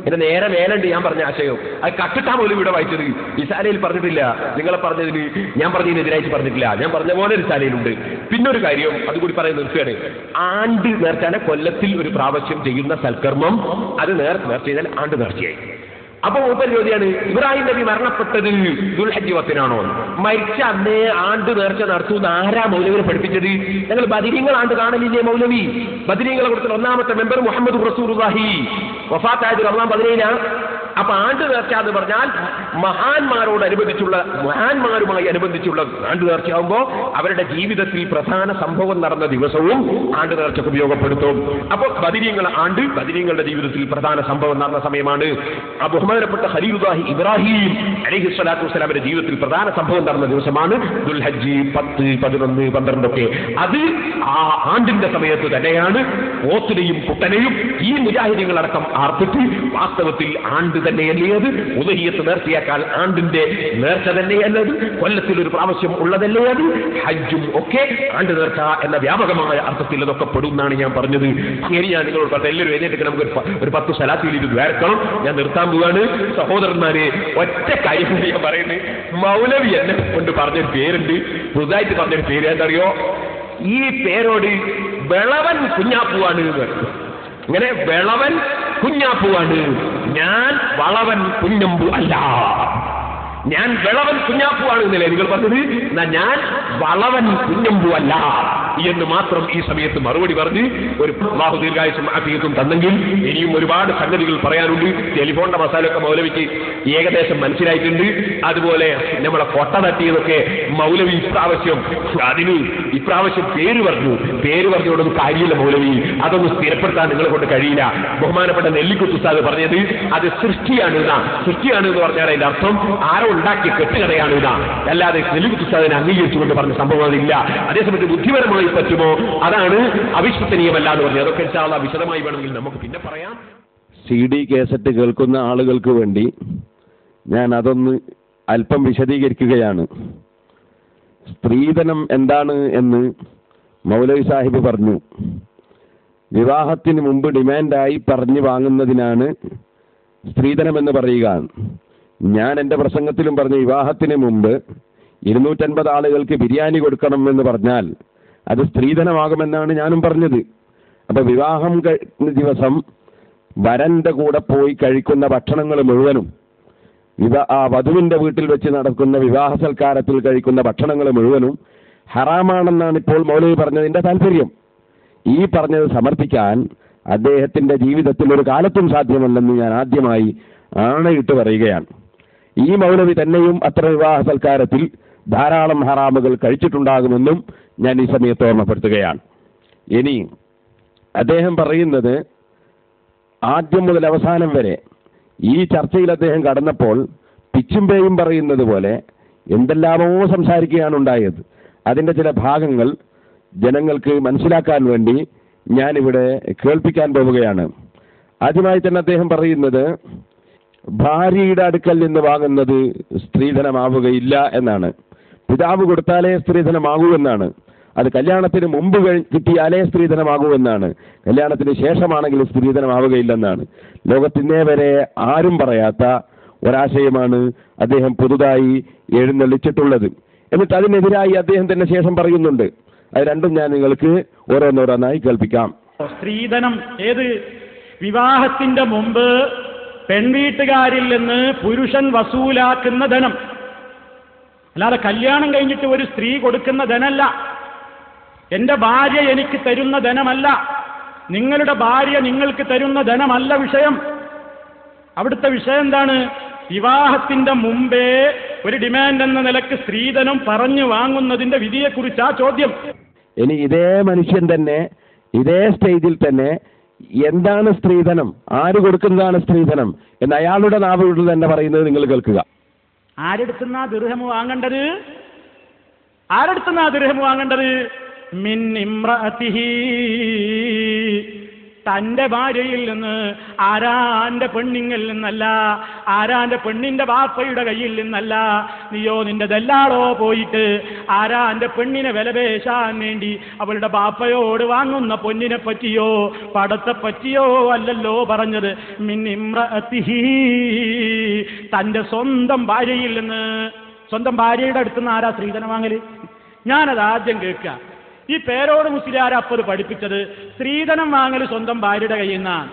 എന്റെ നേരെ മേലുണ്ട് ഞാൻ പറഞ്ഞ ആശയം, അത് കട്ടിട്ടാ പോലും ഇവിടെ വായിച്ചത്. ഇസാലയിൽ പറഞ്ഞിട്ടില്ല. നിങ്ങളെ പറഞ്ഞതിന് ഞാൻ പറഞ്ഞതിനെതിരായിട്ട് പറഞ്ഞിട്ടില്ല. ഞാൻ പറഞ്ഞ പോലെ ഇസാലയിലുണ്ട്. പിന്നൊരു കാര്യം അതുകൂടി പറയാൻ നിർത്തുകയാണ്. ആണ്ട് നേർച്ചാണ് കൊല്ലത്തിൽ ഒരു പ്രാവശ്യം ചെയ്യുന്ന സൽക്കർമ്മം, അത് നേർച്ച ചെയ്താൽ ആണ്ട് നേർച്ചയായി. അപ്പൊ മൂപ്പർ ചോദ്യമാണ്, ഇബ്രാഹിം നബി മരണപ്പെട്ടത് ദുൽഹജ്ജ് 10-നാണോ? മരിച്ച അന്നേ ആണ്ട് നേർച്ച നടത്തുന്ന ആരാ മൗലവിനെ പഠിപ്പിച്ചത്? ഞങ്ങൾ ബദരീങ്ങൾ ആണ്ട് കാണലില്ലേ മൗലവി? ബദരീങ്ങളെ കുറിച്ച് ഒന്നാമത്തെ മെമ്പർ മുഹമ്മദ് റസൂലുള്ളാഹി വഫാത്തായത് റമദാൻ 17-നാണ്. അപ്പൊ ആണ്ട് നേർച്ച എന്ന് പറഞ്ഞാൽ മഹാന്മാരുമായി അനുബന്ധിച്ചുള്ള ആണ്ട് നേർച്ചയാകുമ്പോ അവരുടെ ജീവിതത്തിൽ പ്രധാന സംഭവം നടന്ന ദിവസവും ആണ്ട് നേർച്ചക്ക് ഉപയോഗപ്പെടുത്തും. അപ്പൊ ബദരീങ്ങളുടെ ജീവിതത്തിൽ പ്രധാന സംഭവം നടന്ന സമയമാണ്. ആ ബഹുമാനപ്പെട്ട ഖലീലുല്ലാഹി ഇബ്രാഹിം അലൈഹിസ്സലാത്തു വസ്സലാമിന്റെ ജീവിതത്തിൽ പ്രധാന സംഭവം നടന്ന ദിവസമാണ് ദുൽഹജ്ജ് 10, 11, 12 ഒക്കെ. അത് ആ ആണ്ടിന്റെ സമയത്ത് തന്നെയാണ് ഓത്തിനെയും കുട്ടനെയും ഈ മുജാഹിദീങ്ങളടക്കം ആർത്തിട്ട് വാസ്തവത്തിൽ ആണ്ട് തന്നെയല്ലേ അത്? ഉദഹിയത്ത് നേർച്ചയാക്കാൽ ആണ്ടിന്റെ നേർച്ച തന്നെയല്ലേ അത്? കൊല്ലത്തിൽ ഒരു പ്രാവശ്യം ഉള്ളതല്ലേ അത്? ഹജ്ജും ഒക്കെ ആണ്ട് നേർച്ച എന്ന വ്യാപകമായ അർത്ഥത്തിൽ അതൊക്കെ പെടുന്നാണ് ഞാൻ പറഞ്ഞത്. ഇനി ഞാൻ നിങ്ങളോട് പറഞ്ഞ എല്ലാവരും എഴുന്നേറ്റ് നമുക്ക് ഒരു 10 സലാത്തിൽ ഇത് വേർക്കണം. ഞാൻ നിർത്താൻ പോവാണ്. സഹോദരന്മാരെ, ഒറ്റ കാര്യം ഞാൻ പറയുന്നത്, മൗലവി എന്നെ കൊണ്ട് പറഞ്ഞൊരു പേരുണ്ട്, പുതുതായിട്ട് പറഞ്ഞൊരു പേര് എന്തറിയോ? ഈ പേരോട് വിളവൻ കുഞ്ഞാപ്പുവാണ് എന്ന് പറഞ്ഞു. ഇങ്ങനെ വിളവൻ കുഞ്ഞാപ്പുവാണ്, ഞാൻ വളവൻ കുഞ്ഞമ്പു അല്ല. ഞാൻ വിളവൻ കുഞ്ഞാപ്പുവാണ് എന്നല്ലേ നിങ്ങൾ പറഞ്ഞത്? ഞാൻ വളവൻ കുഞ്ഞമ്പു അല്ല. എന്ന് മാത്രം ഈ സമയത്ത് മറുപടി പറഞ്ഞ് ഒരു അല്ലാഹു ദീർഘായുസ്സും ആഫിയത്തും തന്നെങ്കിൽ ഇനിയും ഒരുപാട് സംഗതികൾ പറയാനുണ്ട്. ടെലിഫോണിന്റെ മസാലൊക്കെ മൗലവിക്ക് ഏകദേശം മനസ്സിലായിട്ടുണ്ട്. അതുപോലെ നമ്മളെ കൊട്ട തട്ടിയതൊക്കെ മൗലവി ഇപ്രാവശ്യം പേര് പറഞ്ഞുകൊണ്ടൊന്നും കാര്യമില്ല മൗലവി, അതൊന്നും സ്ഥിരപ്പെടുത്താൻ നിങ്ങളെ കൊണ്ട് കഴിയില്ല. ബഹുമാനപ്പെട്ട നെല്ലിക്കുത്ത് ഉസ്താദ് പറഞ്ഞത് അത് സൃഷ്ടിയാണ് എന്ന് പറഞ്ഞാൽ അതിന്റെ അർത്ഥം ആരോ ഉണ്ടാക്കിയ കെട്ടുകഥയാണ് അല്ലാതെ നെല്ലിക്കുത്ത് ഉസ്താദിനെ അംഗീകരിച്ചുകൊണ്ട് പറഞ്ഞ സംഭവം അതില്ല. അതേസമയത്ത് ബുദ്ധിപരമായി പറ്റുമോ അതാണ് അവിശ്വസനീയമല്ല എന്ന് പറഞ്ഞു. അതൊക്കെ ഇൻഷാ അല്ലാഹ് വിശദമായി വേണമെങ്കിൽ നമുക്ക് പിന്നെ പറയാം. CD കേസറ്റ് കേൾക്കുന്ന ആളുകൾക്ക് വേണ്ടി ഞാൻ അതൊന്ന് അല്പം വിശദീകരിക്കുകയാണ്. സ്ത്രീധനം എന്താണ് എന്ന് മൗലവി സാഹിബ് പറഞ്ഞു. വിവാഹത്തിന് മുമ്പ് ഡിമാൻഡായി പറഞ്ഞു വാങ്ങുന്നതിനാണ് സ്ത്രീധനം എന്ന് പറയുക. ഞാൻ എൻ്റെ പ്രസംഗത്തിലും പറഞ്ഞു, വിവാഹത്തിന് മുമ്പ് 250 ആളുകൾക്ക് ബിരിയാണി കൊടുക്കണം എന്ന് പറഞ്ഞാൽ അത് സ്ത്രീധനമാകുമെന്നാണ് ഞാനും പറഞ്ഞത്. അപ്പോൾ വിവാഹം ദിവസം വരന്റെ കൂടെ പോയി കഴിക്കുന്ന ഭക്ഷണങ്ങൾ മുഴുവനും ആ വധുവിന്റെ വീട്ടിൽ വെച്ച് നടക്കുന്ന വിവാഹ സൽക്കാരത്തിൽ കഴിക്കുന്ന ഭക്ഷണങ്ങൾ മുഴുവനും ഹറാമാണെന്നാണ് ഇപ്പോൾ മൗലവി പറഞ്ഞതിന്റെ താല്പര്യം. ഈ പറഞ്ഞത് സമർത്ഥിക്കാൻ അദ്ദേഹത്തിന്റെ ജീവിതത്തിൽ ഒരു കാലത്തും സാധ്യമല്ലെന്ന് ഞാൻ ആദ്യമായി ആണയിട്ട് പറയുകയാണ്. ഈ മൗലവി തന്നെയും അത്ര വിവാഹ സൽക്കാരത്തിൽ ധാരാളം ഹറാമുകൾ കഴിച്ചിട്ടുണ്ടാകുമെന്നും ഞാൻ ഈ സമയത്ത് ഓർമ്മപ്പെടുത്തുകയാണ്. ഇനി അദ്ദേഹം പറയുന്നത് ആദ്യം മുതൽ അവസാനം വരെ ഈ ചർച്ചയിൽ അദ്ദേഹം കടന്നപ്പോൾ പിച്ചും പേയും പറയുന്നത് പോലെ എന്തെല്ലാമോ സംസാരിക്കുകയാണ് ഉണ്ടായത്. അതിൻ്റെ ചില ഭാഗങ്ങൾ ജനങ്ങൾക്ക് മനസ്സിലാക്കാൻ വേണ്ടി ഞാനിവിടെ കേൾപ്പിക്കാൻ പോവുകയാണ്. ആദ്യമായി തന്നെ അദ്ദേഹം പറയുന്നത് ഭാര്യയുടെ അടുക്കൽ നിന്ന് വാങ്ങുന്നത് സ്ത്രീധനമാവുകയില്ല എന്നാണ്. പിതാവ് കൊടുത്താലേ സ്ത്രീധനമാകൂ എന്നാണ്. അത് കല്യാണത്തിന് മുമ്പ് കിട്ടിയാലേ സ്ത്രീധനമാകൂ എന്നാണ്. കല്യാണത്തിന് ശേഷമാണെങ്കിൽ സ്ത്രീധനമാവുകയില്ലെന്നാണ്. ലോകത്തിന്നേ വരെ ആരും പറയാത്ത ഒരാശയമാണ് അദ്ദേഹം പുതുതായി എഴുന്നള്ളിച്ചിട്ടുള്ളത്. എന്നിട്ട് അതിനെതിരായി അദ്ദേഹം തന്നെ ശേഷം പറയുന്നുണ്ട്. അത് രണ്ടും ഞാൻ നിങ്ങൾക്ക് ഓരോന്നോരോന്നായി കേൾപ്പിക്കാം. സ്ത്രീധനം ഏത്? വിവാഹത്തിന്റെ മുമ്പ് പെൺവീട്ടുകാരിൽ നിന്ന് പുരുഷൻ വസൂലാക്കുന്ന ധനം, അല്ലാതെ കല്യാണം കഴിഞ്ഞിട്ട് ഒരു സ്ത്രീ കൊടുക്കുന്ന ധനമല്ല. എന്റെ ഭാര്യ എനിക്ക് തരുന്ന ധനമല്ല, നിങ്ങളുടെ ഭാര്യ നിങ്ങൾക്ക് തരുന്ന ധനമല്ല വിഷയം. അവിടുത്തെ വിഷയം എന്താണ്? വിവാഹത്തിന്റെ മുമ്പേ ഒരു ഡിമാൻഡ് എന്ന നിലക്ക് സ്ത്രീധനം പറഞ്ഞു വാങ്ങുന്നതിന്റെ വിധിയെക്കുറിച്ചാ ചോദ്യം. ഇനി ഇതേ മനുഷ്യൻ തന്നെ ഇതേ സ്റ്റേജിൽ തന്നെ എന്താണ് സ്ത്രീധനം, ആര് കൊടുക്കുന്നതാണ് സ്ത്രീധനം എന്ന് അയാളുടെ നാവുകളിൽ തന്നെ പറയുന്നത് നിങ്ങൾ കേൾക്കുക. ആരെടുത്തുന്നാ ദിർഹം വാങ്ങേണ്ടത്? മിൻ ഇംറഅതിഹി, തന്റെ ഭാര്യയിൽ നിന്ന്, ആരാന്റെ പെണ്ണിങ്ങിൽ നിന്നല്ല, ആരാന്റെ പെണ്ണിന്റെ ബാപ്പയുടെ കയ്യിൽ നിന്നല്ല. നീയോ നിന്റെ ദല്ലാളോ പോയിട്ട് ആരാന്റെ പെണ്ണിനെ വിലപേശാൻ വേണ്ടി അവളുടെ ബാപ്പയോട് വാങ്ങുന്ന പൊന്നിനെ പറ്റിയോ പടത്തെ പറ്റിയോ അല്ലല്ലോ പറഞ്ഞത്. മിൻ ഇംറഅതിഹി, തന്റെ സ്വന്തം ഭാര്യയിൽ നിന്ന്. സ്വന്തം ഭാര്യയുടെ അടുത്തുനിന്ന് ആരാ സ്ത്രീധനം വാങ്ങല്? ഞാനത് ആദ്യം കേൾക്കുക. ഈ പേരോട് മുസ്ലിയാർ അപ്പോൾ പഠിപ്പിച്ചത് സ്ത്രീധനം വാങ്ങൽ സ്വന്തം ഭാര്യയുടെ കയ്യിൽ നിന്നാണ്.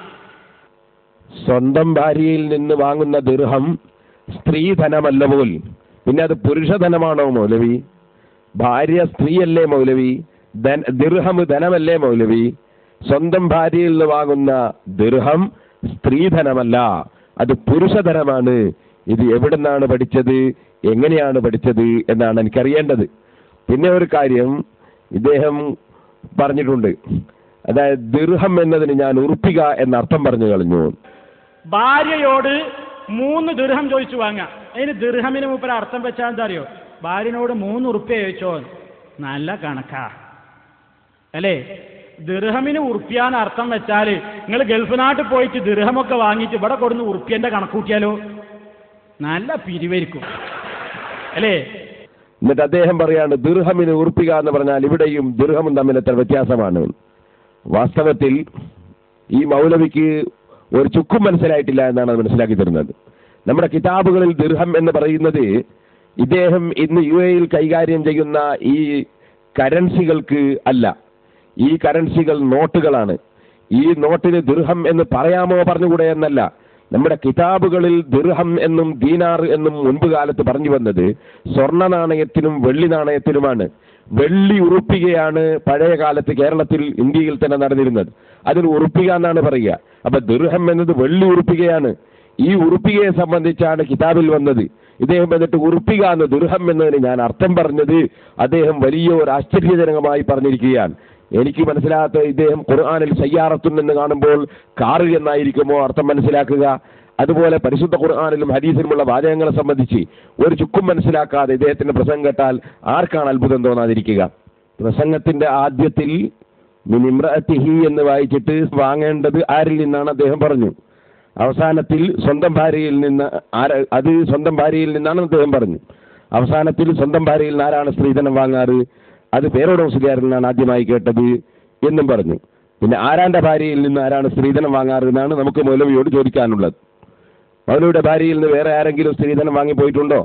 സ്വന്തം ഭാര്യയിൽ നിന്ന് വാങ്ങുന്ന ദിർഹം സ്ത്രീധനമല്ല പോൽ, പിന്നെ അത് പുരുഷധനമാണോ മൗലവി? ഭാര്യ സ്ത്രീയല്ലേ മൗലവി? ദിർഹം ധനമല്ലേ മൗലവി? സ്വന്തം ഭാര്യയിൽ നിന്ന് വാങ്ങുന്ന ദിർഹം സ്ത്രീധനമല്ല, അത് പുരുഷധനമാണ്. ഇത് എവിടുന്നാണ് പഠിച്ചത്, എങ്ങനെയാണ് പഠിച്ചത് എന്നാണ് എനിക്കറിയേണ്ടത്. പിന്നെ ഒരു കാര്യം ഇദ്ദേഹം പറഞ്ഞിട്ടുണ്ട്, അതായത് ദിർഹം എന്നതിന് ഞാൻ ഉറുപ്പിക എന്ന അർത്ഥം പറഞ്ഞു കളഞ്ഞു. ഭാര്യയോട് 3 ദിർഹം ചോദിച്ചു വാങ്ങാം. അതിന് ദിർഹമിന് മൂപ്പര അർത്ഥം വെച്ചാൽ എന്താ അറിയോ? ഭാര്യനോട് 3 ഉറുപ്പ്യ ചോദിച്ചോ, നല്ല കണക്കാ അല്ലേ? ദിർഹമിന് ഉറുപ്പ്യാന്ന് അർത്ഥം വെച്ചാൽ നിങ്ങൾ ഗൾഫ് നാട്ടിൽ പോയിട്ട് ദിർഹമൊക്കെ വാങ്ങിയിട്ട് ഇവിടെ കൊടുന്ന് ഉറുപ്പ്യന്റെ കണക്കൂട്ടിയാലോ നല്ല പിരിവരിക്കും അല്ലേ? എന്നിട്ട് അദ്ദേഹം പറയാണ് ദിർഹമിന് ഉറുപ്പിക എന്ന് പറഞ്ഞാൽ ഇവിടെയും ദിർഹമും തമ്മിൽ എത്ര വ്യത്യാസമാണ്. വാസ്തവത്തിൽ ഈ മൗലവിക്ക് ഒരു ചുക്കും മനസ്സിലായിട്ടില്ല എന്നാണ് അത് മനസ്സിലാക്കി തരുന്നത്. നമ്മുടെ കിതാബുകളിൽ ദിർഹം എന്ന് പറയുന്നത് ഇദ്ദേഹം ഇന്ന് UAE കൈകാര്യം ചെയ്യുന്ന ഈ കറൻസികൾക്ക് അല്ല. ഈ കറൻസികൾ നോട്ടുകളാണ്. ഈ നോട്ടിന് ദിർഹം എന്ന് പറയാമോ പറഞ്ഞുകൂടെ എന്നല്ല. നമ്മുടെ കിതാബുകളിൽ ദിർഹം എന്നും ദീനാർ എന്നും മുൻപ് കാലത്ത് പറഞ്ഞു വന്നത് സ്വർണ്ണ നാണയത്തിനും വെള്ളി നാണയത്തിനുമാണ്. വെള്ളി ഉറുപ്പികയാണ് പഴയ കാലത്ത് കേരളത്തിൽ ഇന്ത്യയിൽ തന്നെ നടന്നിരുന്നത്. അതിന് ഉറുപ്പിക എന്നാണ് പറയുക. അപ്പൊ ദിർഹം എന്നത് വെള്ളി ഉറുപ്പികയാണ്. ഈ ഉറുപ്പികയെ സംബന്ധിച്ചാണ് കിതാബിൽ വന്നത്. ഇദ്ദേഹം എന്നിട്ട് ഉറുപ്പിക എന്ന് ദിർഹം എന്നതിന് ഞാൻ അർത്ഥം പറഞ്ഞത് അദ്ദേഹം വലിയ ഒരു ആശ്ചര്യജനകമായി പറഞ്ഞിരിക്കുകയാണ്. എനിക്ക് മനസ്സിലാകാത്ത ഇദ്ദേഹം ഖുർആനിൽ സയ്യാറത്തുൻ എന്ന് കാണുമ്പോൾ കാറ് എന്നായിരിക്കുമോ അർത്ഥം മനസ്സിലാക്കുക? അതുപോലെ പരിശുദ്ധ ഖുർആനിലും ഹദീസിലുമുള്ള വാചകങ്ങളെ സംബന്ധിച്ച് ഒരു ചുക്കും മനസ്സിലാക്കാതെ ഇദ്ദേഹത്തിന്റെ പ്രസംഗം കേട്ടാൽ ആർക്കാണ് അത്ഭുതം തോന്നാതിരിക്കുക? പ്രസംഗത്തിന്റെ ആദ്യത്തിൽ മിൻ ഇംറഅതിഹി എന്ന് വായിച്ചിട്ട് വാങ്ങേണ്ടത് ആരിൽ നിന്നാണ് അദ്ദേഹം പറഞ്ഞു. അവസാനത്തിൽ സ്വന്തം ഭാര്യയിൽ നിന്ന് അത് സ്വന്തം ഭാര്യയിൽ നിന്നാണ് അദ്ദേഹം പറഞ്ഞു. അവസാനത്തിൽ സ്വന്തം ഭാര്യയിൽ നിന്ന് ആരാണ് സ്ത്രീധനം വാങ്ങാറ്? അത് പേരോട് മുസ്ലിയാരിൽ നിന്നാണ് ആദ്യമായി കേട്ടത് എന്നും പറഞ്ഞു. പിന്നെ ആരാന്റെ ഭാര്യയിൽ നിന്ന് ആരാണ് സ്ത്രീധനം വാങ്ങാറ് എന്നാണ് നമുക്ക് മൗലവിയോട് ചോദിക്കാനുള്ളത്. മൗലവിയുടെ ഭാര്യയിൽ നിന്ന് വേറെ ആരെങ്കിലും സ്ത്രീധനം വാങ്ങിപ്പോയിട്ടുണ്ടോ?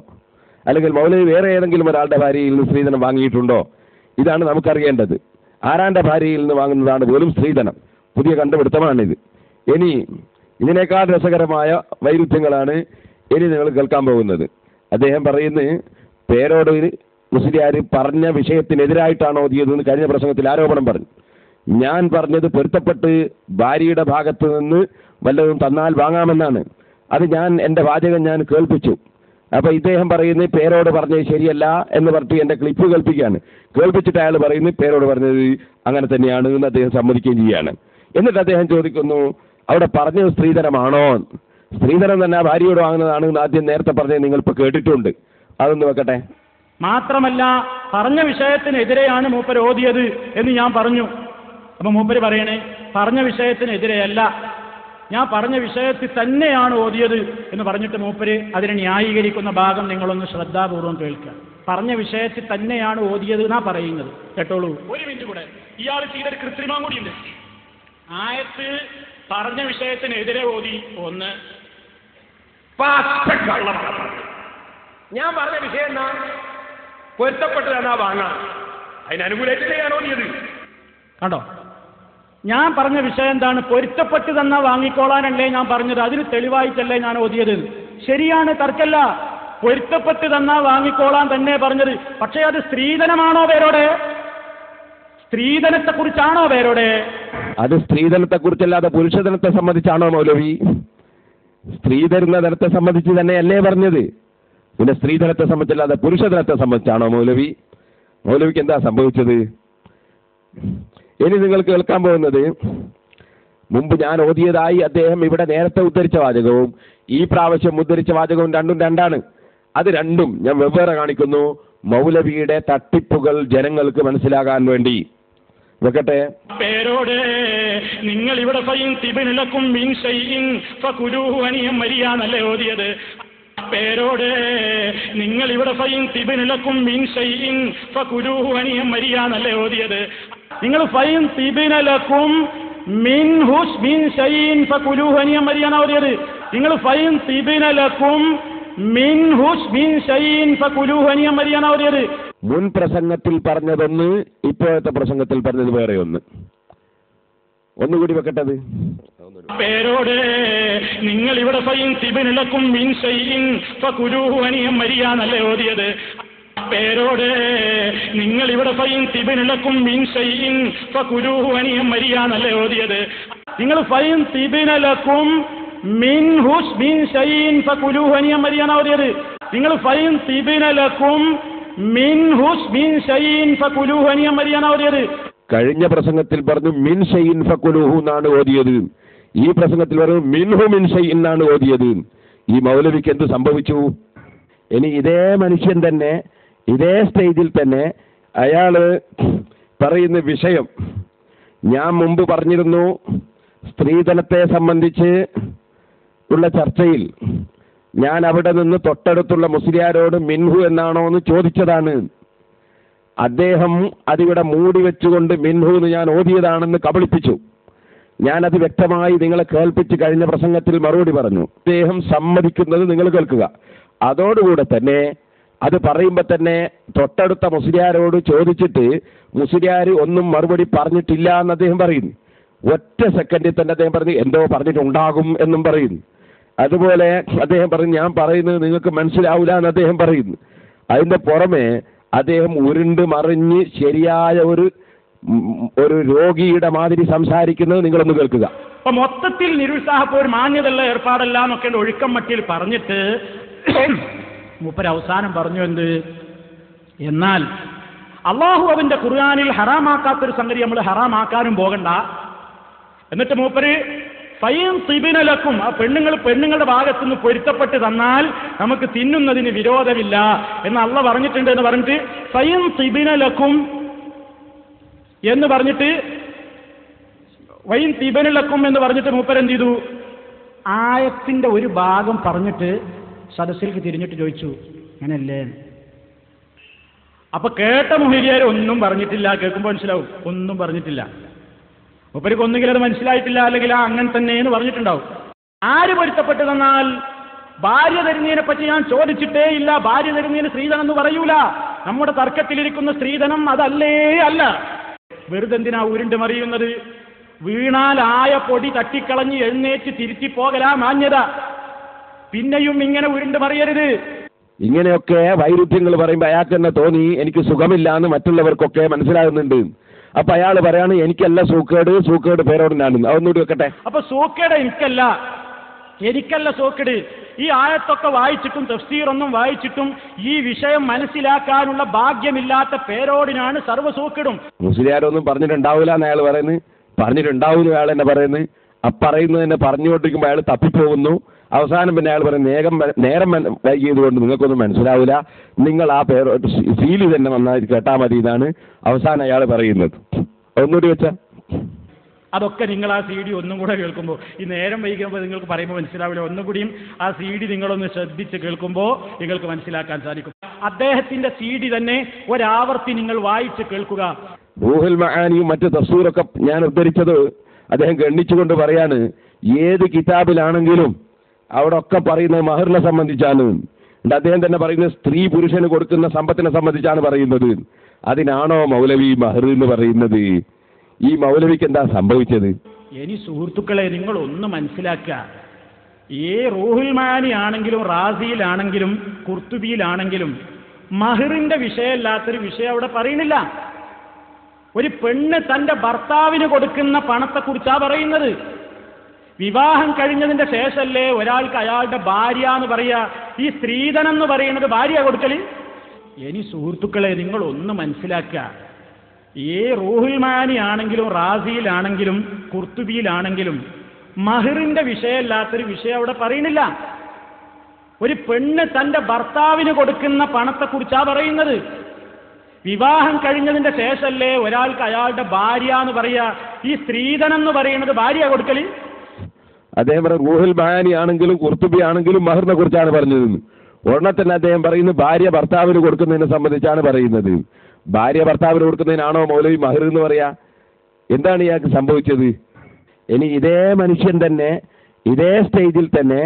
അല്ലെങ്കിൽ മൗലവി വേറെ ഏതെങ്കിലും ഒരാളുടെ ഭാര്യയിൽ നിന്ന് സ്ത്രീധനം വാങ്ങിയിട്ടുണ്ടോ? ഇതാണ് നമുക്കറിയേണ്ടത്. ആരാന്റെ ഭാര്യയിൽ നിന്ന് വാങ്ങുന്നതാണ് പോലും സ്ത്രീധനം. പുതിയ കണ്ടുപിടുത്തമാണിത്. ഇനി ഇതിനേക്കാൾ രസകരമായ വൈരുദ്ധ്യങ്ങളാണ് ഇനി നിങ്ങൾ കേൾക്കാൻ പോകുന്നത്. അദ്ദേഹം പറയുന്നത് പേരോട് മുസ്ലിയാർ പറഞ്ഞ വിഷയത്തിനെതിരായിട്ടാണ് ഓതിയതെന്ന് കഴിഞ്ഞ പ്രസംഗത്തിൽ ആരോപണം പറഞ്ഞു. ഞാൻ പറഞ്ഞത് പൊരുത്തപ്പെട്ട് ഭാര്യയുടെ ഭാഗത്ത് നിന്ന് വല്ലതും തന്നാൽ വാങ്ങാമെന്നാണ്. അത് എൻ്റെ വാചകം ഞാൻ കേൾപ്പിച്ചു. അപ്പൊ ഇദ്ദേഹം പറയുന്നത് പേരോട് പറഞ്ഞത് ശരിയല്ല എന്ന് പറഞ്ഞിട്ട് എന്റെ ക്ലിപ്പ് കേൾപ്പിച്ചിട്ട് അയാൾ പറയുന്നത് പേരോട് പറഞ്ഞത് അങ്ങനെ തന്നെയാണ് എന്ന് അദ്ദേഹം സമ്മതിക്കുകയും ചെയ്യുകയാണ്. എന്നിട്ട് അദ്ദേഹം ചോദിക്കുന്നു, അവിടെ പറഞ്ഞത് സ്ത്രീധനമാണോ? സ്ത്രീധനം തന്നെ ഭാര്യയോട് വാങ്ങുന്നതാണ് എന്ന് ആദ്യം നേരത്തെ പറഞ്ഞത് നിങ്ങൾ ഇപ്പൊ കേട്ടിട്ടുണ്ട്. അതൊന്ന് വെക്കട്ടെ. മാത്രമല്ല പറഞ്ഞ വിഷയത്തിനെതിരെയാണ് മൂപ്പര് ഓതിയത് എന്ന് ഞാൻ പറഞ്ഞു. അപ്പൊ മൂപ്പര് പറയണേ പറഞ്ഞ വിഷയത്തിനെതിരെയല്ല, ഞാൻ പറഞ്ഞ വിഷയത്തിൽ തന്നെയാണ് ഓതിയത് എന്ന് പറഞ്ഞിട്ട് മൂപ്പര് അതിനെ ന്യായീകരിക്കുന്ന ഭാഗം നിങ്ങളൊന്ന് ശ്രദ്ധാപൂർവം കേൾക്കുക. പറഞ്ഞ വിഷയത്തിൽ തന്നെയാണ് ഓതിയത് എന്നാ പറയുന്നത്. കേട്ടോളൂ. ഒരു മിനിറ്റ് കൂടെ. ഇയാൾ ചെയ്തൊരു കൃത്രിമം കൂടിയുണ്ട്. ആയത്ത് പറഞ്ഞ വിഷയത്തിനെതിരെ ഓതി. ഒന്ന് ഞാൻ പറഞ്ഞ വിഷയം എന്നാ പൊരുത്തപ്പെട്ടതാണ് വാങ്ങാൻ. അതിനനുകൂലമായിട്ടല്ലേ ഞാൻ ഓതിയത്. കണ്ടോ? ഞാൻ പറഞ്ഞ വിഷയം എന്താണ്? പൊരുത്തപ്പെട്ട് തന്നാ വാങ്ങിക്കോളാനല്ലേ ഞാൻ പറഞ്ഞത്. അതിന് തെളിവായിട്ടല്ലേ ഞാൻ ഓതിയത്. ശരിയാണ്, തർക്കല്ല. പൊരുത്തപ്പെട്ട് തന്നാ വാങ്ങിക്കോളാൻ തന്നെ പറഞ്ഞത്. പക്ഷേ അത് സ്ത്രീധനമാണോ പേരോടെ? സ്ത്രീധനത്തെ കുറിച്ചാണോ പേരോടെ? അത് സ്ത്രീധനത്തെ കുറിച്ചല്ലാതെ പുരുഷധനത്തെ സംബന്ധിച്ചാണോ മൗലവി? സ്ത്രീധരുന്ന ധനത്തെ സംബന്ധിച്ച് തന്നെയല്ലേ പറഞ്ഞത്. പിന്നെ സ്ത്രീധനത്തെ സംബന്ധിച്ചല്ലാതെ പുരുഷധനത്തെ സംബന്ധിച്ചാണോ മൗലവി? മൗലവിക്ക് എന്താ സംഭവിച്ചത്? ഇനി നിങ്ങൾ കേൾക്കാൻ പോകുന്നത് മുമ്പ് ഞാൻ ഓതിയതായി അദ്ദേഹം ഇവിടെ നേരത്തെ ഉദ്ധരിച്ച വാചകവും ഈ പ്രാവശ്യം ഉദ്ധരിച്ച വാചകവും രണ്ടും രണ്ടാണ്. അത് രണ്ടും ഞാൻ വെവ്വേറെ കാണിക്കുന്നു, മൗലവിയുടെ തട്ടിപ്പുകൾ ജനങ്ങൾക്ക് മനസ്സിലാകാൻ വേണ്ടി. വെക്കട്ടെ. പേരോട് നിങ്ങൾ ഇവിടെ മരിയാന്നല്ലേ ഓതിയത്. പേരോട് നിങ്ങൾ ഇവിടെ മരിയാന്നല്ലേ ഓതിയത്. നിങ്ങൾ നിങ്ങൾ മുൻ പ്രസംഗത്തിൽ പറഞ്ഞതൊന്ന്, ഇപ്പോഴത്തെ പ്രസംഗത്തിൽ പറഞ്ഞത് വേറെ ഒന്ന്. ഒന്നുകൂടി വെക്കട്ടത്. പേരോട് നിങ്ങൾ ഇവിടെ മരിയാന്നല്ലേ ഓതിയത്. പേരോട് നിങ്ങൾ ഇവിടെ മരിയാന്നല്ലേ ഓതിയത്. നിങ്ങൾ കഴിഞ്ഞ പ്രസംഗത്തിൽ പറഞ്ഞു മിൻ ഷൈഇൻ ഫകുലൂഹു എന്നാണ് ഓതിയത്. ഈ പ്രസംഗത്തിൽ പറഞ്ഞു മിൻഹു മിൻ ഷൈഇൻ എന്നാണ് ഓതിയത്. ഈ മൗലവിക്ക് എന്ത് സംഭവിച്ചു? ഇനി ഇതേ മനുഷ്യൻ തന്നെ ഇതേ സ്റ്റേജിൽ തന്നെ അയാള് പറയുന്ന വിഷയം ഞാൻ മുമ്പ് പറഞ്ഞിരുന്നു. സ്ത്രീധനത്തെ സംബന്ധിച്ച് ഉള്ള ചർച്ചയിൽ ഞാൻ അവിടെ നിന്ന് തൊട്ടടുത്തുള്ള മുസ്ലിയാരോട് മിൻഹു എന്നാണോ എന്ന് ചോദിച്ചതാണ്. അദ്ദേഹം അതിവിടെ മൂടി വെച്ചുകൊണ്ട് മിൻഹു എന്ന് ഞാൻ ഓതിയതാണെന്ന് കബളിപ്പിച്ചു. ഞാനത് വ്യക്തമായി നിങ്ങളെ കേൾപ്പിച്ച് കഴിഞ്ഞ പ്രസംഗത്തിൽ മറുപടി പറഞ്ഞു. അദ്ദേഹം സമ്മതിക്കുന്നത് നിങ്ങൾ കേൾക്കുക. അതോടുകൂടെ തന്നെ അത് പറയുമ്പോൾ തന്നെ തൊട്ടടുത്ത മുസ്ലിയാരോട് ചോദിച്ചിട്ട് മുസ്ലിയാർ ഒന്നും മറുപടി പറഞ്ഞിട്ടില്ല എന്ന് അദ്ദേഹം പറയുന്നു. ഒറ്റ സെക്കൻഡിൽ തന്നെ അദ്ദേഹം പറഞ്ഞു എന്തോ പറഞ്ഞിട്ടുണ്ടാകും എന്നും പറയുന്നു. അതുപോലെ അദ്ദേഹം പറഞ്ഞു ഞാൻ പറയുന്നത് നിങ്ങൾക്ക് മനസ്സിലാവില്ല എന്ന് അദ്ദേഹം പറയുന്നു. അതിന്റെ പുറമെ അദ്ദേഹം ഉരുണ്ട് മറിഞ്ഞ് ശരിയായ ഒരു രോഗിയുടെ മാതിരി സംസാരിക്കുന്നത് നിങ്ങളൊന്ന് കേൾക്കുക. അപ്പൊ മൊത്തത്തിൽ നിരുത്സാഹപ്പോര് മാന്യതയുള്ള ഏർപ്പാടല്ല എന്നൊക്കെ ഒഴുക്കം മട്ടിൽ പറഞ്ഞിട്ട് മൂപ്പര് അവസാനം പറഞ്ഞു എന്ത്, എന്നാൽ അള്ളാഹു അവന്റെ ഖുർആനിൽ ഹറാമാക്കാത്തൊരു സംഗതി നമ്മൾ ഹറാമാക്കാനും പോകണ്ട. എന്നിട്ട് മൂപ്പര് ഫൈൻ തിബിനലക്കും, ആ പെണ്ണുങ്ങളുടെ ഭാഗത്തുനിന്ന് പൊരുത്തപ്പെട്ട് തന്നാൽ നമുക്ക് തിന്നുന്നതിന് വിരോധമില്ല എന്ന് അള്ള പറഞ്ഞിട്ടുണ്ട് എന്ന് പറഞ്ഞിട്ട് ഫൈൻ തിബിനലക്കും എന്ന് പറഞ്ഞിട്ട് വൈൻ തിബിനലക്കും എന്ന് പറഞ്ഞിട്ട് മൂപ്പരെന്ത് ചെയ്തു, ആയത്തിന്റെ ഒരു ഭാഗം പറഞ്ഞിട്ട് സദസ്സിലേക്ക് തിരിഞ്ഞിട്ട് ചോദിച്ചു അങ്ങനല്ലേ. അപ്പൊ കേട്ട മുഹരിയാർ ഒന്നും പറഞ്ഞിട്ടില്ല. കേൾക്കുമ്പോൾ മനസ്സിലാവും ഒന്നും പറഞ്ഞിട്ടില്ല. മൂപ്പർക്ക് ഒന്നുകിൽ അത് മനസ്സിലായിട്ടില്ല, അല്ലെങ്കിൽ അങ്ങനെ തന്നെ എന്ന് പറഞ്ഞിട്ടുണ്ടാവും. ആര് പൊരുത്തപ്പെട്ട് തന്നാൽ? ഭാര്യ തരുന്നതിനെ പറ്റി ഞാൻ ചോദിച്ചിട്ടേ ഇല്ല. ഭാര്യ തരുന്നതിന് സ്ത്രീധനം എന്ന് പറയൂല. നമ്മുടെ തർക്കത്തിലിരിക്കുന്ന സ്ത്രീധനം അതല്ലേ അല്ല. വെറുതെ എന്തിനാ ഉരുണ്ട് മറിയുന്നത്? വീണാൽ ആയ പൊടി തട്ടിക്കളഞ്ഞ് എഴുന്നേറ്റ് തിരുത്തി പോകലാ മാന്യത. പിന്നെയും ഇങ്ങനെ ഉരുണ്ട് മറിയരുത്. ഇങ്ങനെയൊക്കെ വൈരുദ്ധ്യങ്ങൾ പറയുമ്പോൾ അയാൾക്ക് തന്നെ തോന്നി എനിക്ക് സുഖമില്ല എന്ന് മറ്റുള്ളവർക്കൊക്കെ മനസ്സിലാകുന്നുണ്ട്. അപ്പൊ അയാൾ പറയാണ് എനിക്കല്ല സൂക്കേട് പേരോടിനാണ്. അതൊന്നുകൂടി വെക്കട്ടെ. അപ്പൊ സൂക്കേട് എനിക്കല്ല സൂക്കേട്. ഈ ആയത്തൊക്കെ വായിച്ചിട്ടും തഫ്സീറൊന്നും വായിച്ചിട്ടും ഈ വിഷയം മനസ്സിലാക്കാനുള്ള ഭാഗ്യമില്ലാത്ത പേരോടിനാണ് സർവ്വ സൂക്കേടും. മുസ്ലിയാരൊന്നും പറഞ്ഞിട്ടുണ്ടാവില്ല എന്ന് അയാൾ പറയുന്നത്, പറഞ്ഞിട്ടുണ്ടാവും അയാൾ തന്നെ പറയുന്നത്. പറയുന്നത് തന്നെ പറഞ്ഞുകൊണ്ടിരിക്കുമ്പോൾ അയാൾ തപ്പിപ്പോകുന്നു. അവസാനം പിന്നെ അയാൾ പറയുന്നത് നേരം വൈകിയത് കൊണ്ട് നിങ്ങൾക്കൊന്നും മനസ്സിലാവില്ല, നിങ്ങൾ ആ ഫീല് തന്നെ നന്നായി കേട്ടാൽ മതി എന്നാണ് അവസാനം അയാൾ പറയുന്നത്. ഒന്നുകൂടി വെച്ചാ അതൊക്കെ നിങ്ങൾ ആ CD ഒന്നും കൂടെ കേൾക്കുമ്പോൾ, ഈ നേരം വൈകുമ്പോൾ നിങ്ങൾക്ക് പറയുമ്പോൾ മനസ്സിലാവില്ല. ഒന്നുകൂടിയും ആ CD നിങ്ങളൊന്ന് ശ്രദ്ധിച്ച് കേൾക്കുമ്പോൾ നിങ്ങൾക്ക് മനസ്സിലാക്കാൻ സാധിക്കും. അദ്ദേഹത്തിന്റെ CD തന്നെ ഒരാവർത്തി നിങ്ങൾ വായിച്ച് കേൾക്കുക. റൂഹുൽ മആനിയും മറ്റ് തഫ്സീറൊക്കെ ഞാൻ ഉദ്ധരിച്ചത് അദ്ദേഹം ഗണ്ണിച്ചുകൊണ്ട് പറയാണ്, ഏത് കിതാബിലാണെങ്കിലും അവിടെ ഒക്കെ പറയുന്നത് മഹറിനെ സംബന്ധിച്ചാണ്. അദ്ദേഹം തന്നെ പറയുന്നത് സ്ത്രീ പുരുഷന് കൊടുക്കുന്ന സമ്പത്തിനെ സംബന്ധിച്ചാണ് പറയുന്നത്. അതിനാണോ മൗലവി മഹർ എന്ന് പറയുന്നത്? ഈ മൗലവിക്ക് എന്താ സംഭവിച്ചത്? ഇനി സുഹൃത്തുക്കളെ, നിങ്ങൾ ഒന്ന് മനസ്സിലാക്കുക. റൂഹുൽ മആനി ആണെങ്കിലും റാസിയിലാണെങ്കിലും ഖുർത്തുബിയിലാണെങ്കിലും മഹറിന്റെ വിഷയമല്ലാത്തൊരു വിഷയം അവിടെ പറയുന്നില്ല. ഒരു പെണ്ണ് തന്റെ ഭർത്താവിന് കൊടുക്കുന്ന പണത്തെക്കുറിച്ചാണ് പറയുന്നത്. വിവാഹം കഴിഞ്ഞതിന്റെ ശേഷമല്ലേ ഒരാൾക്ക് അയാളുടെ ഭാര്യ എന്ന് പറയാ. ഈ സ്ത്രീധനം എന്ന് പറയുന്നത് ഭാര്യ കൊടുക്കല്. ഇനി സുഹൃത്തുക്കളെ, നിങ്ങൾ ഒന്ന് മനസ്സിലാക്കുക. റൂഹുൽ മആനി ആണെങ്കിലും റാസിയിലാണെങ്കിലും ഖുർത്തുബിയിലാണെങ്കിലും മഹറിന്റെ വിഷയമല്ലാത്തൊരു വിഷയം അവിടെ പറയുന്നില്ല. ഒരു പെണ്ണ് തന്റെ ഭർത്താവിന് കൊടുക്കുന്ന പണത്തെക്കുറിച്ചാണ് പറയുന്നത്. വിവാഹം കഴിഞ്ഞതിന്റെ ശേഷമല്ലേ ഒരാൾക്ക് അയാളുടെ ഭാര്യ എന്ന് പറയാ. ഈ സ്ത്രീധനം എന്ന് പറയുന്നത് ഭാര്യ കൊടുക്കല്. അദ്ദേഹം റൂഹുൽ മആനി ആണെങ്കിലും ഖുർത്തുബി ആണെങ്കിലും മഹറിനെ കുറിച്ചാണ് പറഞ്ഞത്. ഉടനെ തന്നെ അദ്ദേഹം പറയുന്നത് ഭാര്യ ഭർത്താവിന് കൊടുക്കുന്നതിനെ സംബന്ധിച്ചാണ് പറയുന്നത്. ഭാര്യ ഭർത്താവിന് കൊടുക്കുന്നതിനാണോ മൗലവി മഹർ എന്ന് പറയാ? എന്താണ് ഇയാൾക്ക് സംഭവിച്ചത്? ഇനി ഇതേ മനുഷ്യൻ തന്നെ ഇതേ സ്റ്റേജിൽ തന്നെ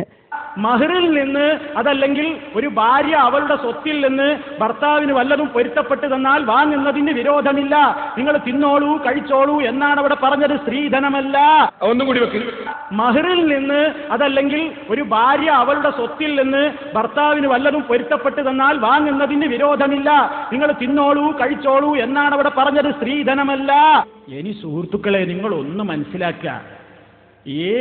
മഹറിൽ നിന്ന്, അതല്ലെങ്കിൽ ഒരു ഭാര്യ അവളുടെ സ്വത്തിൽ നിന്ന് ഭർത്താവിന് വല്ലതും പൊരുത്തപ്പെട്ട് തന്നാൽ വാങ്ങുന്നതിന് വിരോധമില്ല, നിങ്ങൾ തിന്നോളൂ കഴിച്ചോളൂ എന്നാണ് അവിടെ പറഞ്ഞത്. സ്ത്രീധനമല്ല. ഒന്നുകൂടി വെക്ക്. മഹറിൽ നിന്ന്, അതല്ലെങ്കിൽ ഒരു ഭാര്യ അവളുടെ സ്വത്തിൽ നിന്ന് ഭർത്താവിന് വല്ലതും പൊരുത്തപ്പെട്ട് തന്നാൽ വാങ്ങുന്നതിന് വിരോധമില്ല, നിങ്ങൾ തിന്നോളൂ കഴിച്ചോളൂ എന്നാണ് അവിടെ പറഞ്ഞത്. സ്ത്രീധനമല്ല. ഇനി സുഹൃത്തുക്കളെ, നിങ്ങൾ ഒന്ന് മനസ്സിലാക്കുക.